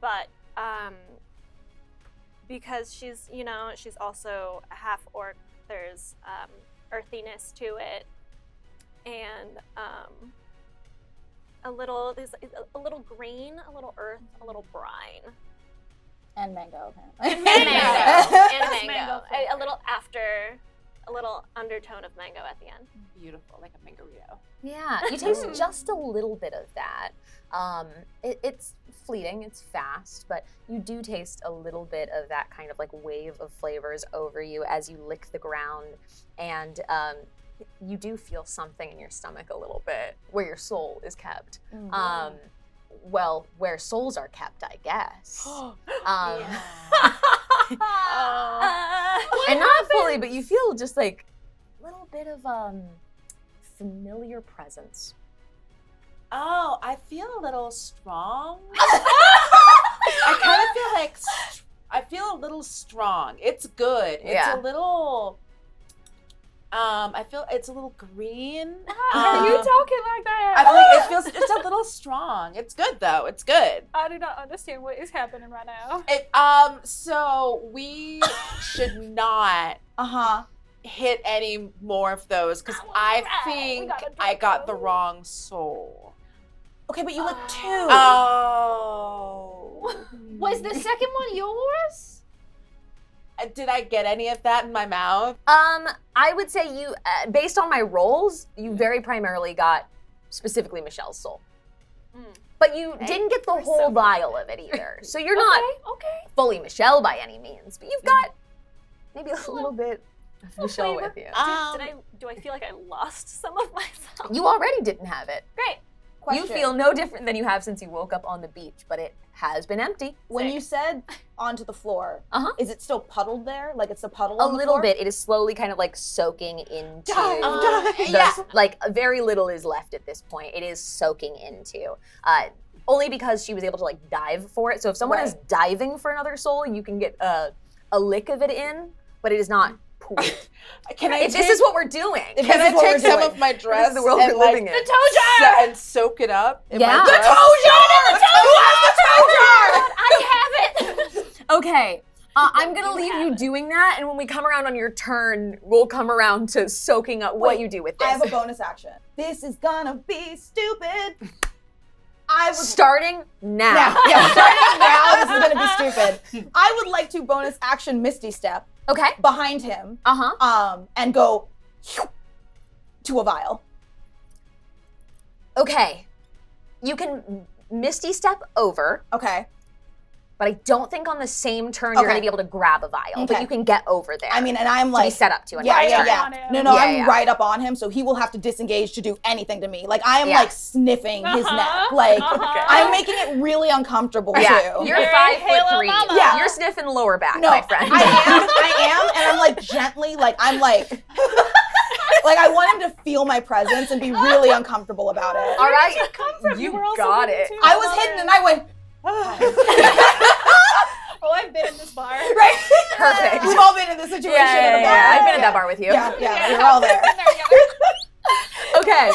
But because she's, she's also a half orc, there's earthiness to it, and there's a little green, a little earth, a little brine. And mango. And Mango. mango. A little undertone of mango at the end. Beautiful, like a mangarito. Yeah, you taste just a little bit of that. It's fleeting, it's fast, but you do taste a little bit of that kind of like wave of flavors over you as you lick the ground, and you do feel something in your stomach a little bit, where your soul is kept. Well, where souls are kept, I guess. And not fully, but you feel just like a little bit of familiar presence. Oh, I feel a little strong. I kind of feel like I feel a little strong. It's good. It's a little. I feel it's a little green. Are you talking like that? I feel like it feels. It's a little strong. It's good though. It's good. I do not understand what is happening right now. So we should not hit any more of those because I think I got the wrong soul. Okay, but you look 2. Oh. Was the second one yours? Did I get any of that in my mouth? I would say you, based on my rolls, you very primarily got specifically Michelle's soul. But you didn't get the whole vial of it either. So you're not fully Michelle by any means, but you've got maybe a little bit of Michelle with you. Do I feel like I lost some of myself? You already didn't have it. Great. You feel no different than you have since you woke up on the beach, but it has been empty. When you said onto the floor, is it still puddled there? Like it's a puddle A on the little floor? bit. It is slowly kind of like soaking into. Yeah. Like very little is left at this point. It is soaking into. Only because she was able to like dive for it. So if someone is diving for another soul, you can get a lick of it in, but it is not pooled. This is what we're doing. Can I take some of my dress the world and we're living in. the toe jar and soak it up? In Yeah. my The dress? Okay, I'm gonna leave you doing that, and when we come around on your turn, we'll come around to soaking up what you do with this. I have a bonus action. This is gonna be stupid. Starting now. Starting now, this is gonna be stupid. I would like to bonus action Misty Step Okay. behind him, and go to a vial. Okay. You can Misty Step over. Okay. But I don't think on the same turn you're going to be able to grab a vial. But you can get over there. I mean, and I'm like... to be set up to. Yeah. I'm right up on him, so he will have to disengage to do anything to me. Like, I am, like, sniffing his neck. Like, I'm making it really uncomfortable, too. You're 5'3". Yeah. You're sniffing lower back, my friend. I am, and I'm, like, gently, like, I'm, like... Like, I want him to feel my presence and be really uncomfortable about it. All right. You got it. I was hidden, and I went... Oh, I've been in this bar. Right? Perfect. We've all been in this situation in a bar. Yeah, I've been at that bar with you. Yeah, we were all there. Okay.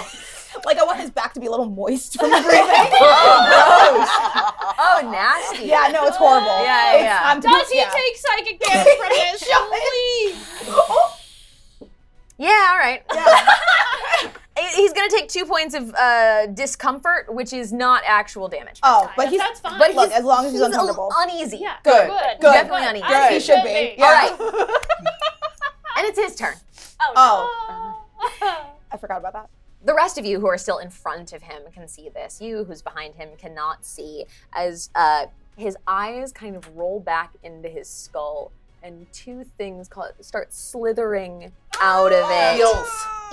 Like, I want his back to be a little moist from the breathing. Oh, nasty. Yeah, no, it's horrible. Yeah. Does he take psychic damage from this? Please. Yeah, all right. He's going to take 2 points of discomfort, which is not actual damage. Oh, but that's fine. But look, as long as he's a uncomfortable. little uneasy. Yeah. Good. Definitely uneasy. Good. He should be. Yeah. All right. And it's his turn. Oh. I forgot about that. The rest of you who are still in front of him can see this. You who's behind him cannot see as his eyes kind of roll back into his skull and 2 things start slithering out of it.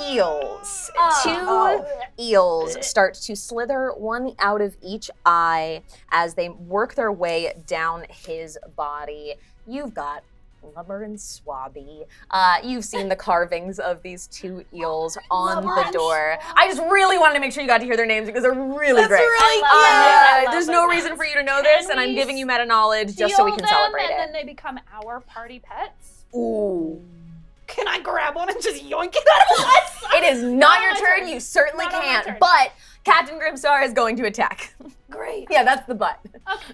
Eels. 2 eels start to slither, one out of each eye as they work their way down his body. You've got Blubber and Swabby. You've seen the carvings of these 2 eels on the door. I just really wanted to make sure you got to hear their names because they're really great. Really There's no reason for you to know this, and I'm giving you meta knowledge just so we can celebrate and it. then they become our party pets. Ooh. Can I grab one and just yoink it out of my It is not your turn. You certainly Not on my can't. turn. But Captain Grimscar is going to attack. Great. Yeah, that's the butt.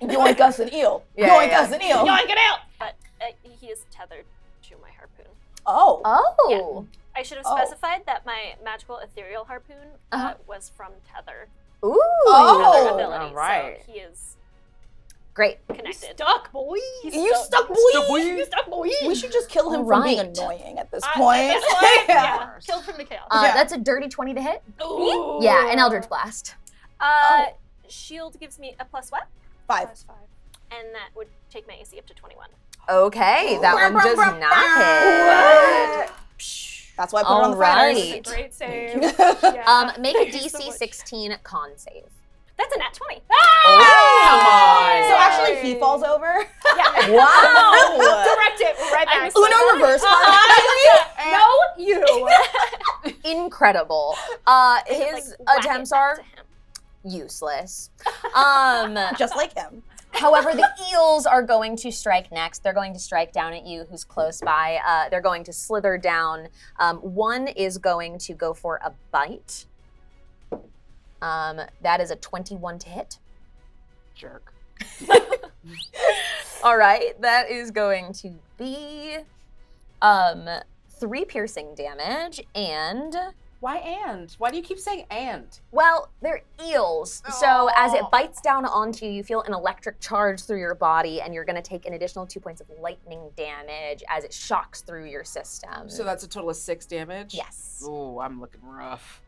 Yoink us an eel. Yeah, Yoink yeah. us an eel. Yoink it out. But he is tethered to my harpoon. Oh. Oh. I should have Oh. specified that my magical ethereal harpoon was from Tether. Ooh. Oh. Another ability. all right. So he is Great. connected. Stuck, boy. You stuck, boy. You stuck, boy. We should just kill him for being Right. annoying at this At point. this point, Yeah. yeah. Kill from the chaos. Yeah. That's a dirty 20 to hit. Ooh. Yeah, an Eldritch Blast. Shield gives me a plus what? 5. +5. And that would take my AC up to 21. Okay, that one does not hit. That's why I put it on the fighters. Alright. Great save. Make a Thank you so DC much. 16 con save. That's a nat 20. Come on. So actually, he falls over. Wow. Direct it right back. Uno reverse No, you. Incredible. His Like, whack attempts it back are to him. useless. just like him. However, the eels are going to strike next. They're going to strike down at you, who's close by. They're going to slither down. One is going to go for a bite. That is a 21 to hit. Jerk. All right, that is going to be 3 piercing damage and... Why and? Why do you keep saying and? Well, they're eels. So as it bites down onto you, you feel an electric charge through your body, and you're going to take an additional 2 points of lightning damage as it shocks through your system. So that's a total of 6 damage? Yes. Ooh, I'm looking rough.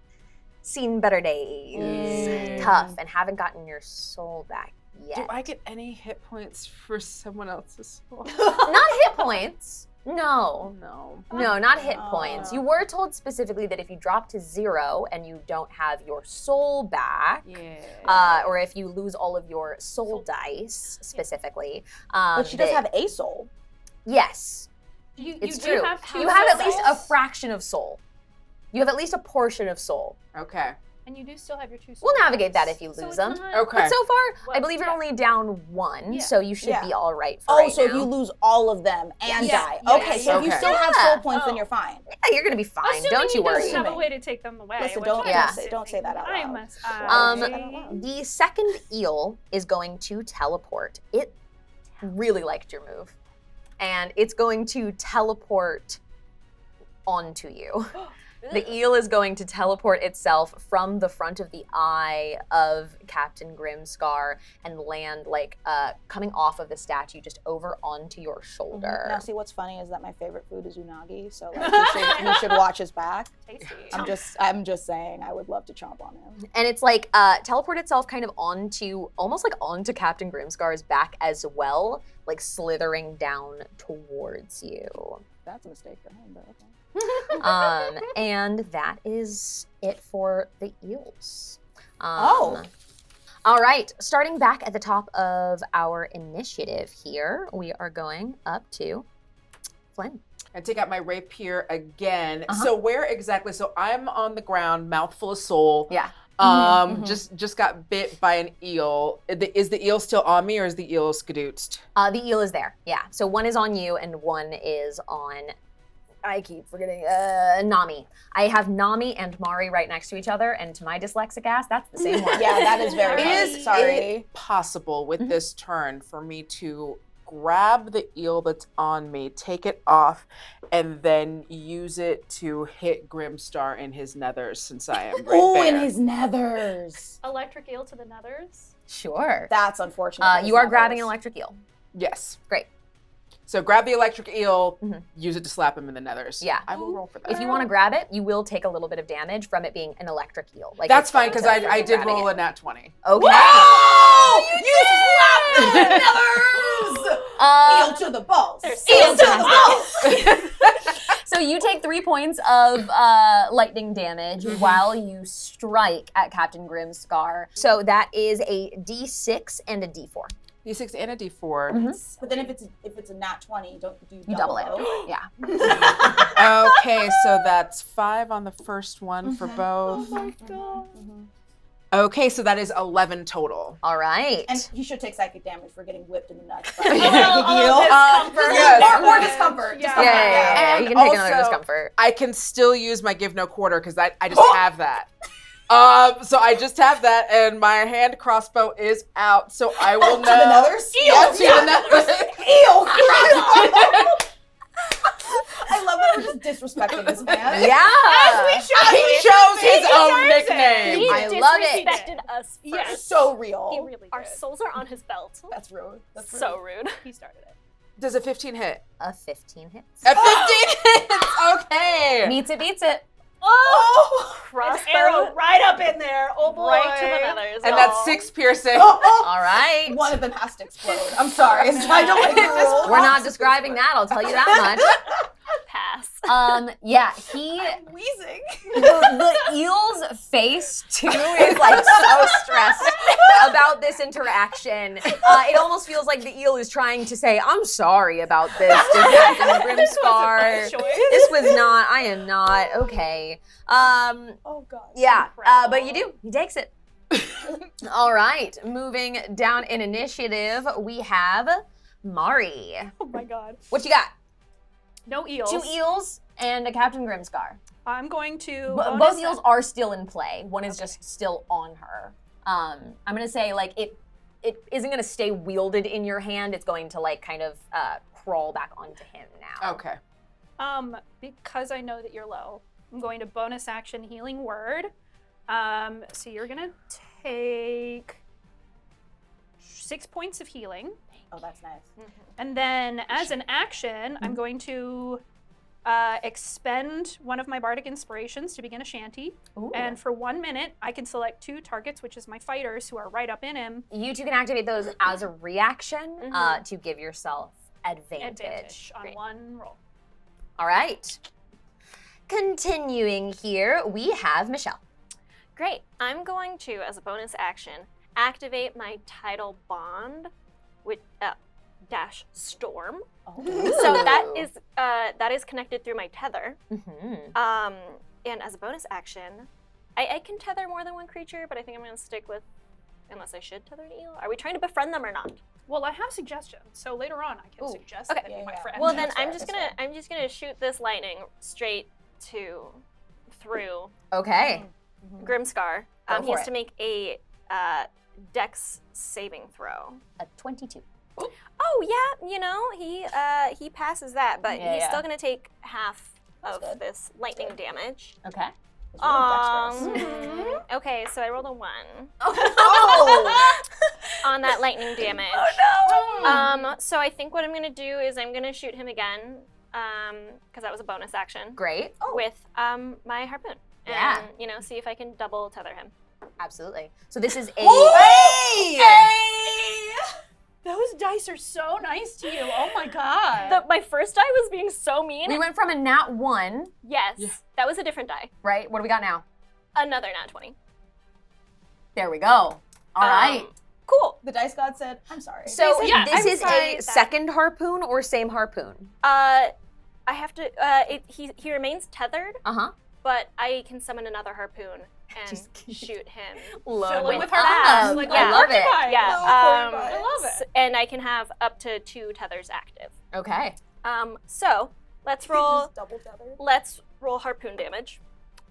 Seen better days. Tough, and haven't gotten your soul back yet. Do I get any hit points for someone else's soul? Not hit points. No. No. No, not hit points. You were told specifically that if you drop to 0 and you don't have your soul back, Yeah. or if you lose all of your soul dice specifically, But she does have a soul. Yes, You it's do true. have two You have at souls, least a fraction of soul. You have at least a portion of soul. Okay. and you do still have your 2 souls. We'll navigate that if you So lose it's them. not- Okay. But so far, I Well, believe you're yeah. only down 1, Yeah. so you should Yeah. be all right for Oh, right so if now. you lose all of them and Yeah. die. Yeah, Okay, so if you okay. still have Yeah. soul points, then you're fine. Yeah, you're gonna be fine. Assuming Don't you he doesn't worry. have a Assuming. way to take them away. Listen, which don't- I'm yeah. don't say that out I loud. must. The second eel is going to teleport. It really liked your move. And it's going to teleport onto you. The eel is going to teleport itself from the front of the eye of Captain Grimscar and land coming off of the statue just over onto your shoulder. Now, see, what's funny is that my favorite food is unagi, so like, you should watch his back. Tasty. I'm just saying, I would love to chomp on him. And it's teleport itself kind of almost onto Captain Grimscar's back as well, like slithering down towards you. That's a mistake for him, but okay. And that is it for the eels. Oh. All right, starting back at the top of our initiative here, we are going up to Flynn. And take out my rapier again. So where exactly? So I'm on the ground, mouthful of soul. Yeah. Just got bit by an eel. Is the eel still on me, or is the eel skadootst? The eel is there. Yeah. So one is on you and one is on, I keep forgetting, Nami. I have Nami and Mari right next to each other, and to my dyslexic ass, that's the same one. Yeah, that is very Is funny. Sorry. it possible with this turn for me to grab the eel that's on me, take it off, and then use it to hit Grimstar in his nethers, since I am right Oh, there? in his nethers. Electric eel to the nethers. Sure. That's unfortunate. for You his are grabbing an nethers. electric eel. Yes. Great. So grab the electric eel, Mhm. use it to slap him in the nethers. Yeah. I will roll for that. If you want to grab it, you will take a little bit of damage from it being an electric eel. Like That's it's fine, because going to I did grabbing roll it. a nat 20. Okay. You slapped him in the nethers! Eel to the balls. There's Eel to the balls. So you take 3 points of lightning damage while you strike at Captain Grimscar. So that is a D6 and a D4. D6 and a D4. But then if it's a nat 20, do you You double it. those? Yeah. Okay, so that's 5 on the first one for both. God. Okay, so that is 11 total. All right. And you should take psychic damage for getting whipped in the nuts by A a little eel. yes. More discomfort. Yeah. yeah, yeah, yeah. And You can take another also- discomfort. I can still use my give no quarter because I just have that. So I just have that, and my hand crossbow is out, so I will know. To the nethers? Yeah, to the nethers. Eel! I love that we're just disrespecting this man. Yeah. He chose his own nickname. He I love it. disrespected us first. Yes. So real. He really Our did. souls are on his belt. That's rude. That's rude. So rude. He started it. Does a 15 hit? A 15 hits. A 15 hits! Okay. Meets it, beats it. Oh! Crossbow Arrow right up in there. Oh boy. right to the feathers. And that's 6 piercing. All right. One of them has to explode. I'm sorry. I don't like the rules. We're not describing that, I'll tell you that much. pass. Yeah, he Wheezing. the eel's face too is like so stressed about this interaction. It almost feels like the eel is trying to say, "I'm sorry about this, Grimscar. This was not. I am not okay." Oh god. Yeah, but you do. He takes it. All right, moving down in initiative, we have Mari. Oh my god. What you got? No eels. 2 eels and a Captain Grimscar. I'm going to. Both bonus eels are still in play. One is just still on her. I'm gonna say like it isn't gonna stay wielded in your hand. It's going to like kind of crawl back onto him now. Okay. Because I know that you're low, I'm going to bonus action healing word. So you're gonna take 6 points of healing. Oh, that's nice. And then as an action, I'm going to expend one of my bardic inspirations to begin a shanty. Ooh. And for 1 minute, I can select 2 targets, which is my fighters who are right up in him. You two can activate those as a reaction to give yourself advantage. On Great. 1 roll. All right. Continuing here, we have Michelle. Great. I'm going to, as a bonus action, activate my tidal bond with dash storm. Oh. So that is connected through my tether. Mm-hmm. And as a bonus action, I can tether more than one creature, but I think I'm going to stick with, unless I should tether an eel. Are we trying to befriend them or not? Well, I have suggestions, so later on I can suggest Okay. that they be my Yeah. friend. Well, then That's fair. I'm just gonna shoot this lightning straight through Okay. Grimscar. Go He for has it. to make a Dex saving throw. A 22. Oh yeah, he passes that, but Yeah, he's yeah. still gonna take half That's of good. this lightning damage. Okay. It's really dexterous. Okay, so I rolled a 1 Oh! on that lightning damage. Oh no! So I think what I'm gonna do is I'm gonna shoot him again, because that was a bonus action. Great. With my harpoon. Yeah. And, see if I can double tether him. Absolutely. So this is a. Those dice are so nice to you. Oh my god. My first die was being so mean. We went from a nat 1, Yes, Yeah. that was a different die. right? What do we got now? Another nat 20. There we go. All right. Cool. The dice god said, I'm sorry. So yeah, this I'm is sorry a that- second harpoon or same harpoon? I have to. He remains tethered, Uh-huh. but I can summon another harpoon and Just kidding. shoot him. Love him it. with harpoons, Up. like I a love it. porcupine. Yeah. I love it. And I can have up to 2 tethers active. Okay. So let's He roll. just double tethered. Let's roll harpoon damage.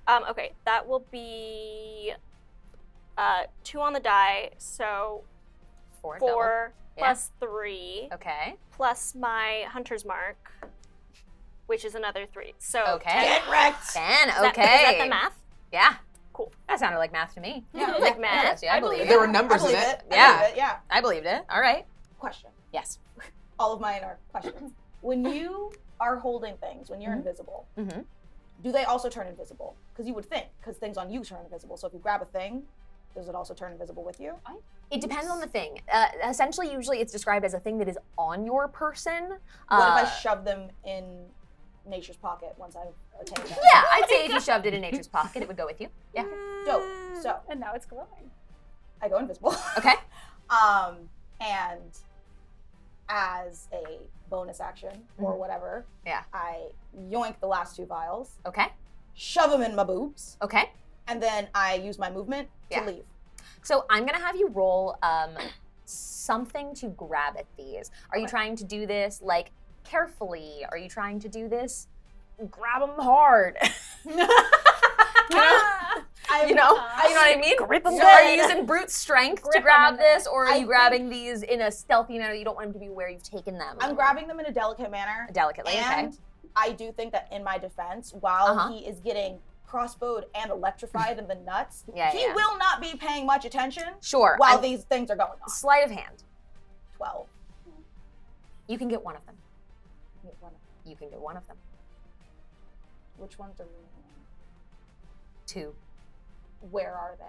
Okay, that will be 2 on the die, so 4 4 Yeah. plus 3 Okay. plus my hunter's mark, which is another 3. So Okay. 10. Get wrecked! 10. Is that Okay. the math? Yeah. Cool. That sounded like math to me. Yeah, Like math? Yes, yeah, I believe it. There were numbers I in believe it. I Yeah. believe it, yeah. I believed it. All right. Question. Yes. All of mine are questions. When you are holding things, when you're Mhm. invisible, Mm-hmm. do they also turn invisible? Because you would think, because things on you turn invisible. So if you grab a thing, does it also turn invisible with you? It depends on the thing. Essentially, usually it's described as a thing that is on your person. What if I shove them in nature's pocket once I've attained them? Yeah, I'd say if you shoved it in nature's pocket, it would go with you. Yeah. Dope. So And now it's glowing. I go invisible. Okay. And as a bonus action or whatever, Yeah. I yoink the last 2 vials, Okay. shove them in my boobs, Okay. and then I use my movement to Yeah. leave. So I'm gonna have you roll something to grab at these. Are you trying to do this like carefully? Are you trying to do this? Grab them hard. You know what I mean? Grip 'em So are you good. using brute strength to Grip 'em grab in there. this, or are I you grabbing these in a stealthy manner that you don't want them to be where you've taken them? I'm grabbing them in a delicate manner. Delicately, okay. And I do think that in my defense, while Uh-huh. he is getting crossbowed and electrified in the nuts, Yeah, he yeah. will not be paying much attention Sure. while I'm- these things are going on. Sleight of hand. 12. You can get one of them. Wait, one of- You can get one of them. Which ones are remaining? 2. Where are they?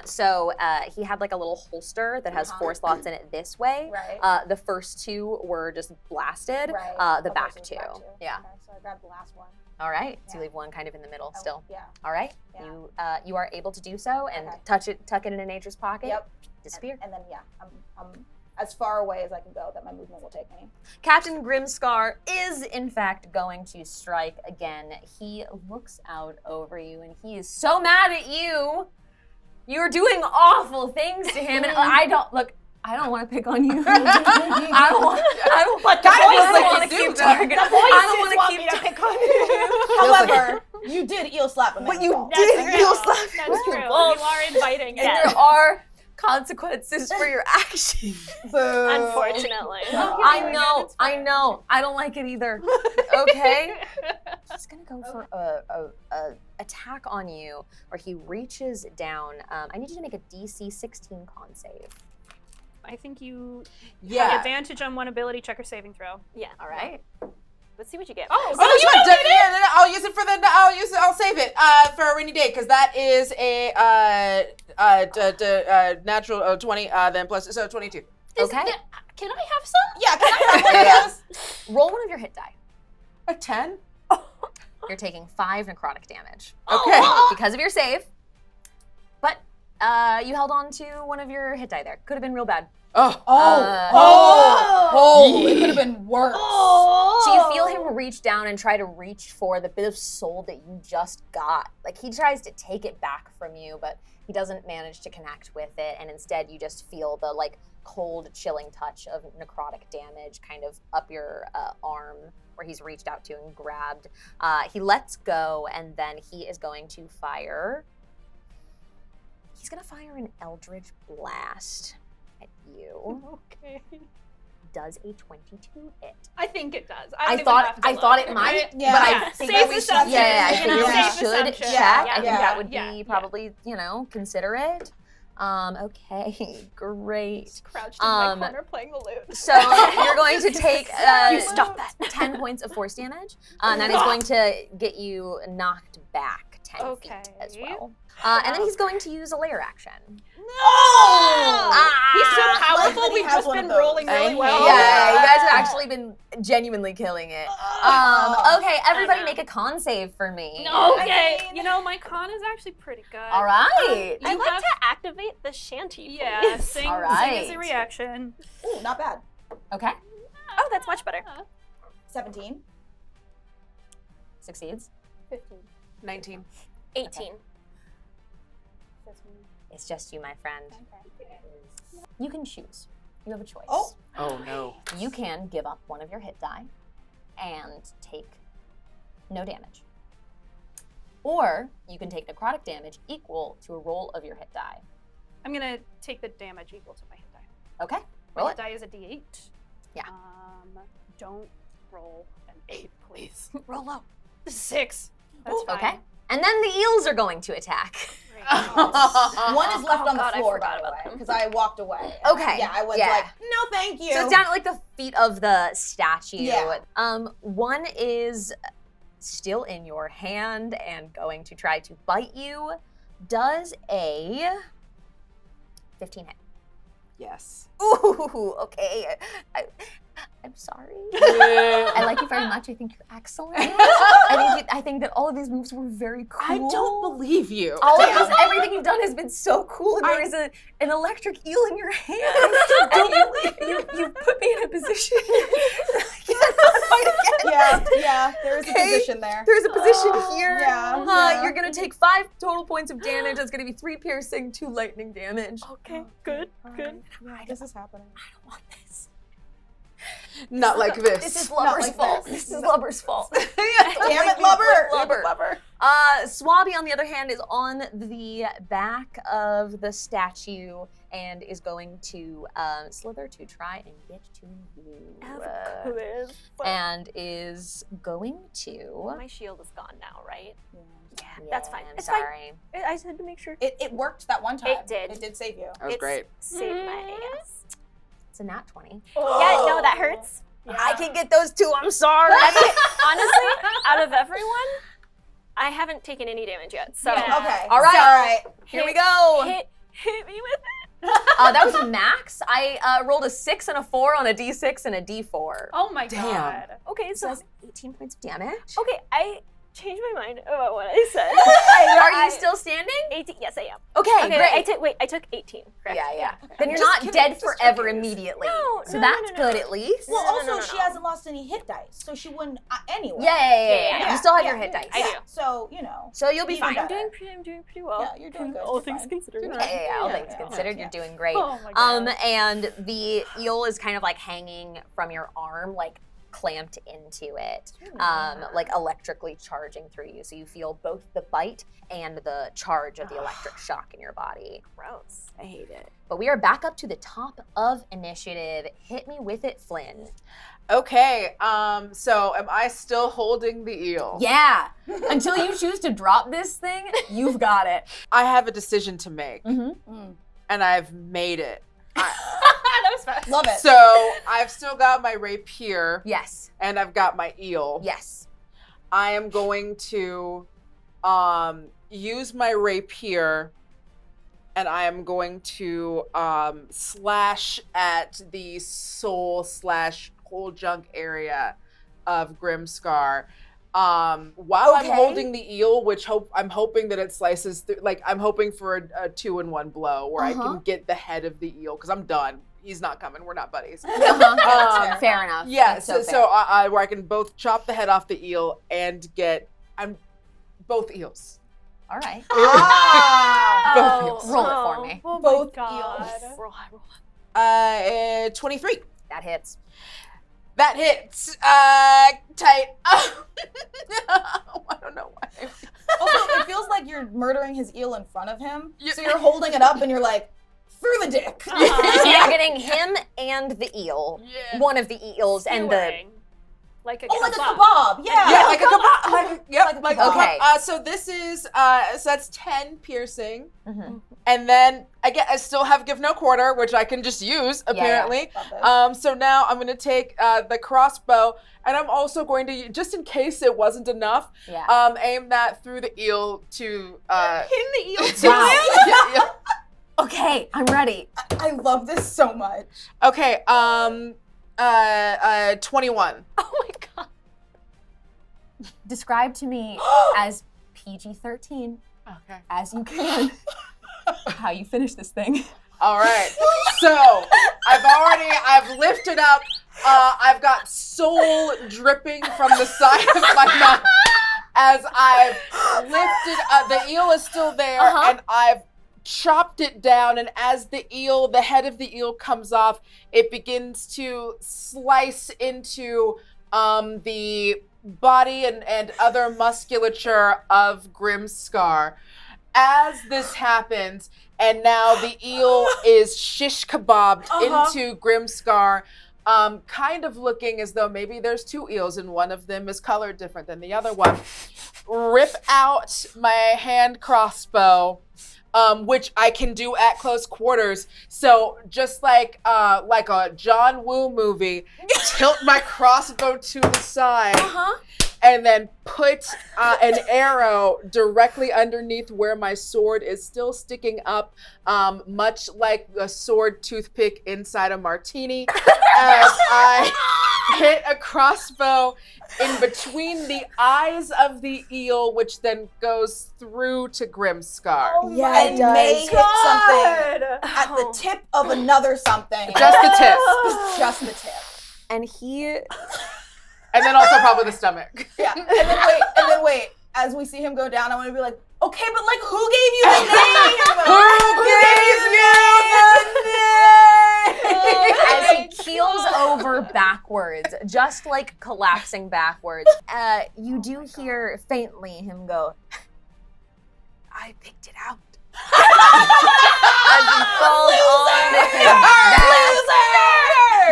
So he had like a little holster that has 4 slots in it this way. Right. The first 2 were just blasted. Right. The Okay, back so it's 2. back two. Yeah. Okay, so I grabbed the last one. All right. So Yeah. you leave one kind of in the middle Oh, still. Yeah. All right. Yeah. You are able to do so and Okay. tuck it in nature's pocket. Yep. Disappear. And then I'm as far away as I can go that my movement will take me. Captain Grimscar is in fact going to strike again. He looks out over you and he is so mad at you. You're doing awful things to him, and I don't want to pick on you. I don't want to keep targeting. I don't want to keep pick on you. However, you did eel slap him. But in you the balls. did eel slap him. That's true. You Both. are inviting. And Yes. there are consequences for your actions. Boo. Unfortunately. I know. I don't like it either. Okay? He's gonna go for a attack on you, where he reaches down. I need you to make a DC 16 con save. I think you have Yeah. advantage on one ability check or saving throw. Yeah. All right. Let's see what you get. Oh, first. so you don't get it? No, I'll use it for the. I'll save it for a rainy day because that is a natural 20. Then plus 22. Okay. Can I have some? Yeah, can I have one of those? Roll one of your hit die. A 10. You're taking 5 necrotic damage Okay. because of your save. But you held on to one of your hit die there. Could have been real bad. It could have been worse. So you feel him reach down and try to reach for the bit of soul that you just got. Like he tries to take it back from you, but he doesn't manage to connect with it, and instead you just feel the like cold, chilling touch of necrotic damage kind of up your arm where he's reached out to and grabbed. He lets go, and then he is going to fire. He's going to fire an Eldritch Blast at you. Okay. Does a 22 hit? I think it does. I thought it might, Yeah. but I Yeah, think safe that we assumption. should. Yeah, I You think know, we safe should assumption. check. Yeah, I think yeah, that would yeah, be yeah. probably, considerate. Okay, great. Crouched in my corner playing the lute. So you're going to take You stop that. 10 points of force damage, and that is going to get you knocked back 10 feet as Okay. well. And then he's going to use a layer action. He's so Like powerful. that he We've has just one of been those. rolling really well. Yeah, you guys have actually been genuinely killing it. Okay, everybody know. make a con save for me. Okay. My con is actually pretty good. All right. You I'd like have- to activate the shanty. Yeah, please. sing, All sing as right. a reaction. Ooh, not bad. Okay, Oh, that's much better. 17. succeeds. 15. 19. 18. It's just you, my friend. You can choose. You have a choice. Oh. Oh no. You can give up one of your hit die and take no damage. Or you can take necrotic damage equal to a roll of your hit die. I'm gonna take the damage equal to my hit die. Okay, My roll hit it. die is a D8. Yeah. Don't roll an 8, please. Roll low. 6. That's fine. Okay. And then the eels are going to attack. One is left on the God, I floor, forgot by the about way, them. because I walked away. Okay, Yeah, I was yeah. like, no, thank you. So it's down at like the feet of the statue. Yeah. One is still in your hand and going to try to bite you. Does a 15 hit? Yes. Ooh, okay. I'm sorry. I like you very much. I think you're excellent. I think that all of these moves were very cool. I don't believe you. All of this, everything you've done has been so cool, and there is an electric eel in your hand. And you put me in a position. I cannot fight again. Yeah, there is a Okay. position there. There's a position here. Yeah. You're gonna take 5 total points of damage. That's gonna be 3 piercing, 2 lightning damage. Okay, good, good. This is happening. I don't want this. Not like this. This is Lubber's like fault. this. This is Lubber's fault. Damn it, Lubber! Lubber. Swabby, on the other hand, is on the back of the statue and is going to slither to try and get to you. And is going to... My shield is gone now, right? Yeah, that's fine. I'm It's fine. sorry. I just had to make sure. It worked that one time. It did. It did save you. That was great. Saved my ass. It's a nat 20. Yeah, no, that hurts. I can get those too, I'm sorry. Honestly, out of everyone, I haven't taken any damage yet. So Yeah. Okay. All right. All right. Here we go. hit me with it. That was max. I rolled a 6 and a 4 on a d6 and a d4. Oh my Damn. god. Okay, So so that's 18 points of damage. okay, I changed my mind about what I said. Are you still standing? 18? Yes, I am. Okay, Okay, great. I took 18. Correct? Yeah. Then you're Just not kidding, dead just forever checking. immediately. No, so no, that's no. good at least. Well, No, also, no, no, she no. hasn't lost any hit dice, so she wouldn't anyway. Yeah. You still have your hit dice. I do. So, you know. So you'll be Even fine. better. I'm doing pretty well. Yeah, you're doing good. All You're things fine. considered. Yeah, all Yeah, things yeah, considered, yeah. you're doing great. Oh my god. And the eel is kind of like hanging from your arm, like clamped into it, like electrically charging through you. So you feel both the bite and the charge of the electric shock in your body. Gross. I hate it. But we are back up to the top of initiative. Hit me with it, Flynn. Okay, so am I still holding the eel? Yeah. Until you choose to drop this thing, you've got it. I have a decision to make, Mm-hmm. and I've made it. That was fast. Love it. So I've still got my rapier, Yes. and I've got my eel. Yes. I am going to use my rapier, and I am going to slash at the soul / whole junk area of Grimscar. While I'm holding the eel, which I'm hoping that it slices through, like I'm hoping for a 2-in-1 blow where I can get the head of the eel, because I'm done. He's not coming. We're not buddies. Fair enough. Yeah, That's so fair. I where I can both chop the head off the eel and get both eels. All right. Both eels. Roll it for me. Oh Both my god. eels. Roll. 23. That hits. That hits. Tight. I don't know why. Also, it feels like you're murdering his eel in front of him. Yeah. So you're holding it up and you're like, through the dick. So you're getting him and the eel. Yeah. One of the eels and the... Skewing. Like a Oh, like a kebab. kebab. Yeah. Yeah, like a kebab. Like Okay. so this is so that's 10 piercing, Mhm. and then I still have give no quarter, which I can just use apparently. Love it. So now I'm gonna take the crossbow, and I'm also going to, just in case it wasn't enough, Yeah. aim that through the eel to Pin the eel to Wow. him. yeah. Okay, I'm ready. I love this so much. Okay, 21. Oh my god. Describe to me as PG-13 Okay. as you can how you finish this thing. All right. So I've lifted up. I've got soul dripping from the side of my mouth as I've lifted. The eel is still there, and I've chopped it down. And as the head of the eel comes off, it begins to slice into the body and other musculature of Grimscar. As this happens, and now the eel is shish kebabbed into Grimscar, kind of looking as though maybe there's two eels and one of them is colored different than the other one. Rip out my hand crossbow, which I can do at close quarters. So just like a John Woo movie, tilt my crossbow to the side. And then put an arrow directly underneath where my sword is still sticking up, much like a sword toothpick inside a martini, as I hit a crossbow in between the eyes of the eel, which then goes through to Grimscar. Yeah, it may hit something at the tip of another something. Just the tip. Just the tip. And he... And then also probably the stomach. Yeah. And then wait. As we see him go down, I want to be like, okay, but like, who gave you the name? Who gave you the name? As he keels over backwards backwards, just like collapsing backwards. You do hear faintly him go, I picked it out. As he falls on his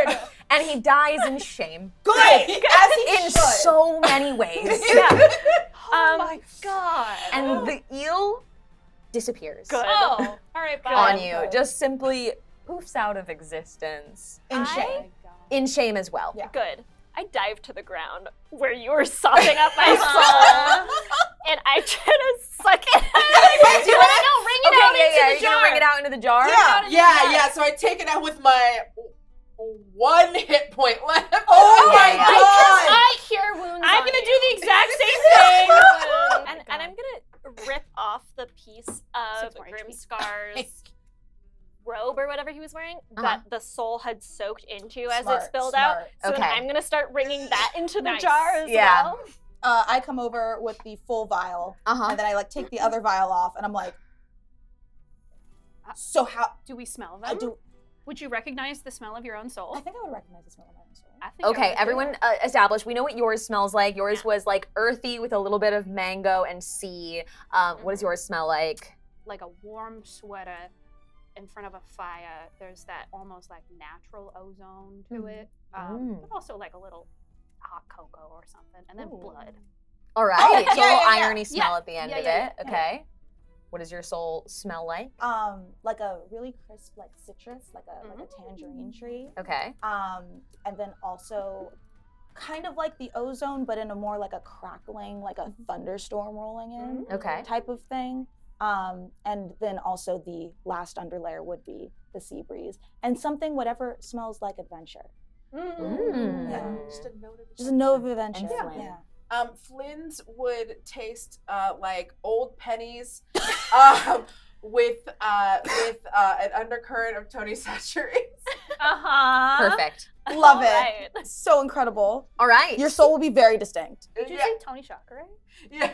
back. And he dies in shame. Good! As he In should. so many ways. Oh my god. And the eel disappears Good. Oh, all right, bye. on you. Just simply poofs out of existence. In shame. In shame as well. Yeah. Good. I dive to the ground where you were sopping up my soul, and I try to suck it. Do you want to ring it out into Are the you jar. gonna ring it out into the jar? Yeah. So I take it out with my 1 hit point left. Oh my Yeah. god! I cure wounds. I'm on gonna you. do the exact same thing, and I'm gonna rip off the piece of 6 more HP. Grimscar's robe or whatever he was wearing Uh-huh. that the soul had soaked into as Smart, it spilled out. smart. So then Okay. I'm gonna start wringing that into the Nice. jar as Yeah. well. I come over with the full vial, Uh-huh. and then I like take the other vial off, and I'm like, so how? Do we smell them? I do. Would you recognize the smell of your own soul? I think I would recognize the smell of my own soul. I think I Okay, would. everyone established. We know what yours smells like. Yours was like earthy with a little bit of mango and sea. What does yours smell like? Like a warm sweater in front of a fire. There's that almost like natural ozone to it, but also like a little hot cocoa or something, and then blood. All right, it's a little yeah. irony smell Yeah. at the end Yeah, of yeah, it. Okay. What does your soul smell like? Like a really crisp, like citrus, like a tangerine tree. Okay. And then also kind of like the ozone, but in a more like a crackling, like a thunderstorm rolling in Okay. type of thing. And then also the last underlayer would be the sea breeze and something whatever smells like adventure. Mm. Yeah. Just a note of Just a note of adventure. And Flynn. Yeah. Flynn's would taste like old pennies with an undercurrent of Tony Satcheries. Perfect. Love it. Right. So incredible. All right. Your soul will be very distinct. Did you say Tony Chakra? Yeah.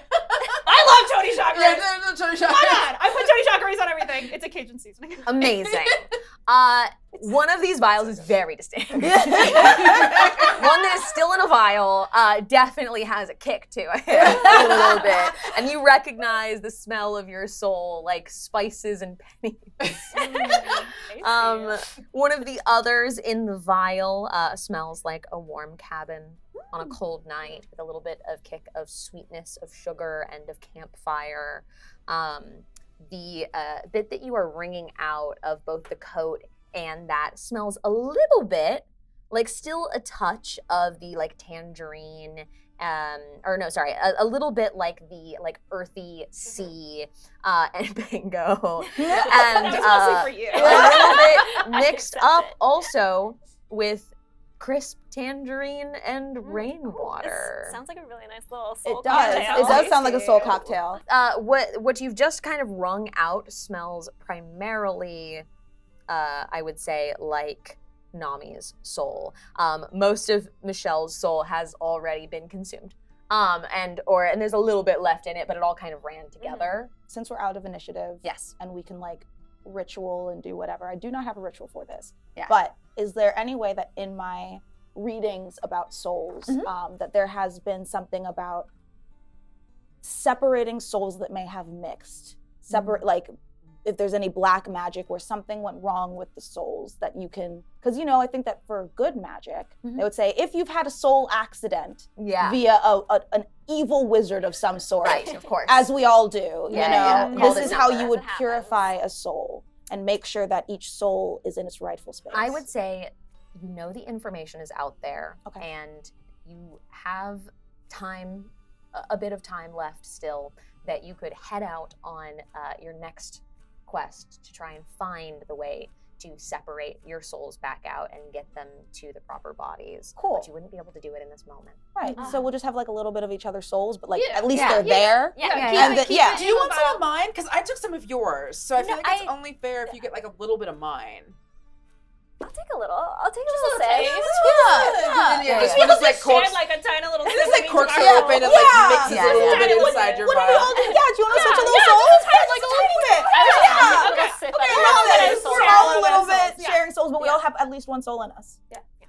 I love Tony Chakras. Yeah, no, Tony Why Satcheries. not? I put Tony Chakras on everything. It's a Cajun seasoning. Amazing. One of these vials is very distinct. One that is still in a vial definitely has a kick to it a little bit. And you recognize the smell of your soul like spices and pennies. One of the others in the vial smells like a warm cabin on a cold night with a little bit of kick of sweetness of sugar and of campfire. The bit that you are wringing out of both the coat and that smells a little bit like still a touch of the like tangerine a little bit like the like earthy sea and bingo and That was mostly for you. a little bit mixed accept up it. also with crisp tangerine and rainwater. This sounds like a really nice little soul It does. cocktail. It does sound like a soul cocktail. What you've just kind of wrung out smells primarily, I would say, like Nami's soul. Most of Michelle's soul has already been consumed, and there's a little bit left in it, but it all kind of ran together. Since we're out of initiative, Yes. and we can like ritual and do whatever. I do not have a ritual for this. Yeah. But is there any way that in my readings about souls, that there has been something about separating souls that may have mixed? Like if there's any black magic where something went wrong with the souls that you can, because I think that for good magic, they would say if you've had a soul accident Yeah. via an evil wizard of some sort, Right. Of course. as we all do, Yeah. this Call is the how number you as would it happens. purify a soul and make sure that each soul is in its rightful space. I would say, the information is out there, Okay. and you have time, a bit of time left still, that you could head out on your next quest to try and find the way to separate your souls back out and get them to the proper bodies. Cool. But you wouldn't be able to do it in this moment. Right. So we'll just have like a little bit of each other's souls, but like Yeah. at least Yeah. they're there. Yeah, And then, yeah. Do you want some of mine? Because I took some of yours, so I feel No, like it's only fair if you get like a little bit of mine. I'll take a little. I'll take a little taste. taste. Yeah. Just want to like cork, Shared like a tiny little just like sesame corks it jar. open and like Yeah. mixes Yeah, a little yeah. bit Yeah. inside your What do we all vial. do? Yeah, do you want to switch a little yeah, souls? just a tiny, like, a tiny bit. Yeah. Okay. Sip Okay, out we're all of it. this. Soul. We're all a little souls. bit Yeah. sharing souls, but we all have at least one soul in us.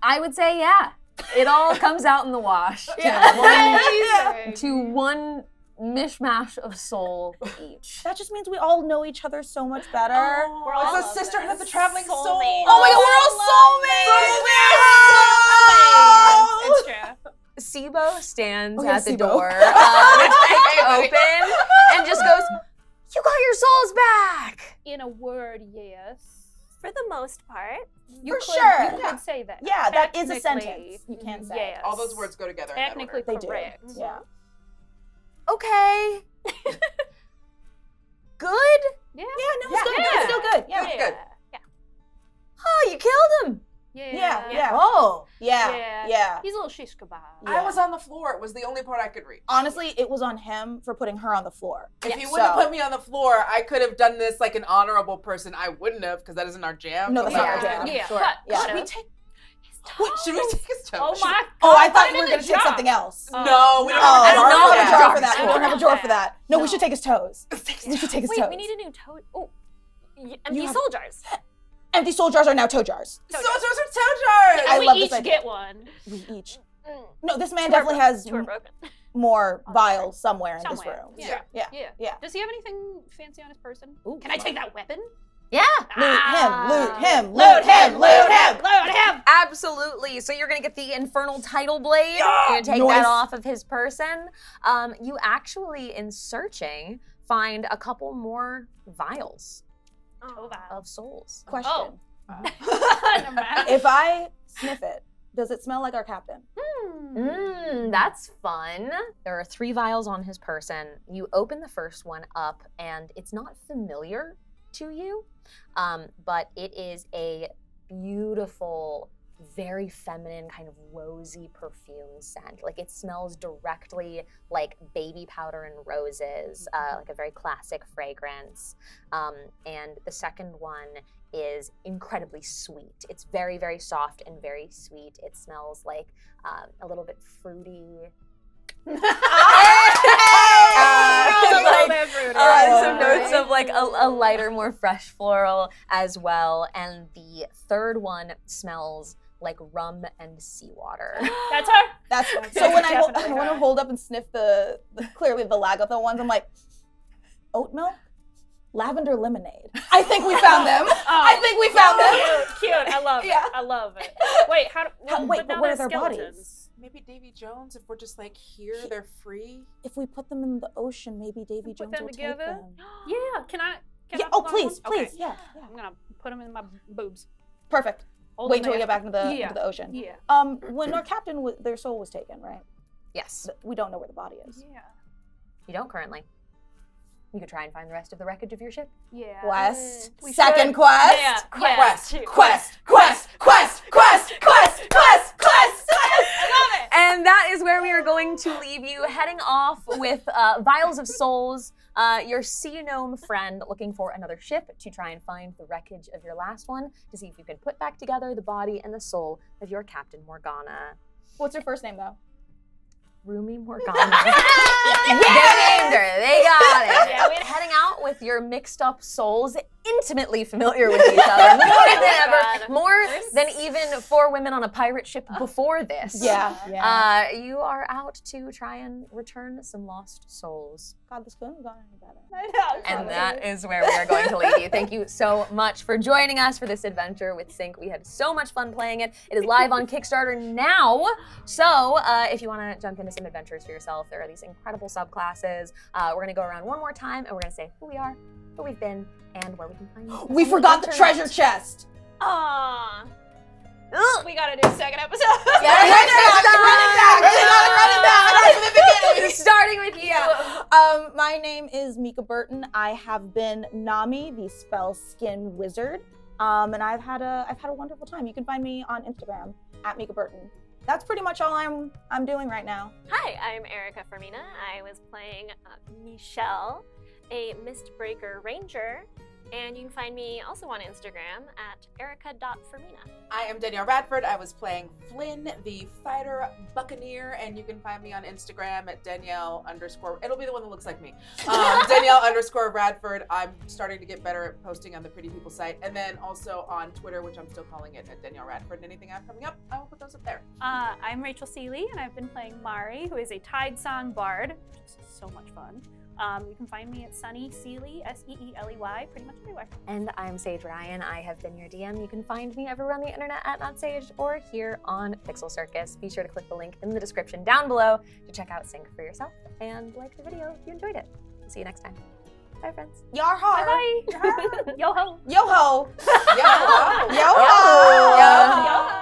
I would say, yeah. it all comes out in the wash Amazing. to one mishmash of soul each. That just means we all know each other so much better. We're all It's a sisterhood of the traveling soul. soulmates. Oh my God, we're all soulmates! It's true. Sibo stands Oh, yeah, at the Sibo. door, open, and just goes, "You got your souls back." In a word, yes. For the most part. You For could, sure. You could say that. Yeah, that is a Technically, sentence. You can't say. Yes. All those words go together in that Technically order. They correct. do. Yeah. Okay. Good. Yeah. Yeah, no, it's good. No, it's still good. Yeah. Good. Oh, you killed him. Yeah. Oh. Yeah. He's a little shish kebab. Yeah. I was on the floor. It was the only part I could reach. Honestly, it was on him for putting her on the floor. If he wouldn't have put me on the floor, I could have done this like an honorable person. I wouldn't have, because that isn't our jam. No, that's not our jam. Yeah. Sure. But Yeah. Should we take? What should we take his toe? Oh my god. Oh, I thought put you him were in going the to take jar. something else. Oh. No, we don't Oh, have a I don't have a jar jar for for that. that. We don't have a drawer for that. No, we No. should take his toes. We should take his Wait, toes. we need a new toe. Oh, empty You have- soul jars. Empty soul jars are now toe jars. So those are toe jars. I we love this each idea. get one. We each. Mm. No, this man Two are definitely has Two are broken. more vials somewhere in this Somewhere. room. Yeah. Yeah. Yeah. Yeah. Does he have anything fancy on his person? Ooh, Can I take that weapon? Yeah. Loot him, loot him, Load loot him, loot him. Load him! Absolutely. So you're gonna get the infernal title blade. Yeah, You're gonna take nice. that off of his person. You actually, in searching, find a couple more vials Oh, wow. of souls. Question. Never mind. If I sniff it, does it smell like our captain? That's fun. There are 3 vials on his person. You open the first one up, and it's not familiar to you, but it is a beautiful, very feminine, kind of rosy perfume scent. Like, it smells directly like baby powder and roses, like a very classic fragrance. And the second one is incredibly sweet. It's very, very soft and very sweet. It smells like a little bit fruity. Some notes of like a lighter, more fresh floral as well. And the third one smells like rum and seawater. That's her. That's so when I Definitely want to her. hold up and sniff the clearly the Lagatha ones, I'm like, oat milk, lavender lemonade. I think we found them. I think we found them. Cute. I love it. Yeah. I love it. Wait, wait, but now where are they're their bodies? skeletons. Maybe Davy Jones, if we're just like here, they're free. If we put them in the ocean, maybe Davy Put Jones them will together? take them. Yeah. Can I? Yeah. I Oh, hold on please, one? Okay. please. Yeah. I'm gonna put them in my boobs. Perfect. Hold Wait them till we there. get back into the Yeah. into the ocean. Yeah. When our captain their soul was taken, right? Yes, We don't know where the body is. Yeah. you don't currently. You could try and find the rest of the wreckage of your ship. Yeah. Quest. We Second should. quest. Yeah. Quest. Yeah. Quest. Quest. Quest. Quest. Quest. Quest. Quest. I love it. And that is where we are going to leave you, heading off with vials of souls, your sea gnome friend looking for another ship to try and find the wreckage of your last one to see if you can put back together the body and the soul of your Captain Morgana. What's your first name though? Rumi Morgana. They named her. They got it. Yeah, we- Heading out with your mixed up souls, intimately familiar with each other, more than ever, more than even 4 women on a pirate ship before this. Yeah. You are out to try and return some lost souls. God, this couldn't have gone any better. I know. And that is where we are going to leave you. Thank you so much for joining us for this adventure with Sync. We had so much fun playing it. It is live on Kickstarter now. So if you want to jump into some adventures for yourself, there are these incredible subclasses. We're going to go around one more time and we're going to say who we are, who we've been, and where we can find you. We forgot the treasure chest. Aw. We gotta do a second episode. Run it back. Starting with you. My name is Mica Burton. I have been Nami, the spell skin wizard, and I've had a wonderful time. You can find me on Instagram at Mica Burton. That's pretty much all I'm doing right now. Hi, I'm Erika Fermina. I was playing Michelle, a Mistbreaker Ranger, And you can find me also on Instagram at erika.fermina. I am Danielle Radford. I was playing Flynn, the fighter buccaneer, and you can find me on Instagram at Danielle_. It'll be the one that looks like me. Danielle_Radford. I'm starting to get better at posting on the Pretty People site, and then also on Twitter, which I'm still calling it at Danielle Radford. And anything I have coming up, I will put those up there. I'm Rachel Seeley, and I've been playing Mari, who is a Tide Song bard, which is so much fun. You can find me at Sunny Seeley, Seeley, pretty much everywhere. And I'm Saige Ryan. I have been your DM. You can find me everywhere on the internet at NotSage or here on Pixel Circus. Be sure to click the link in the description down below to check out Sync for yourself and like the video if you enjoyed it. See you next time. Bye, friends. Yar har. Bye-bye. Yo-ho. Yo ho. Yo! Yo ho. Yo! Yo-ho.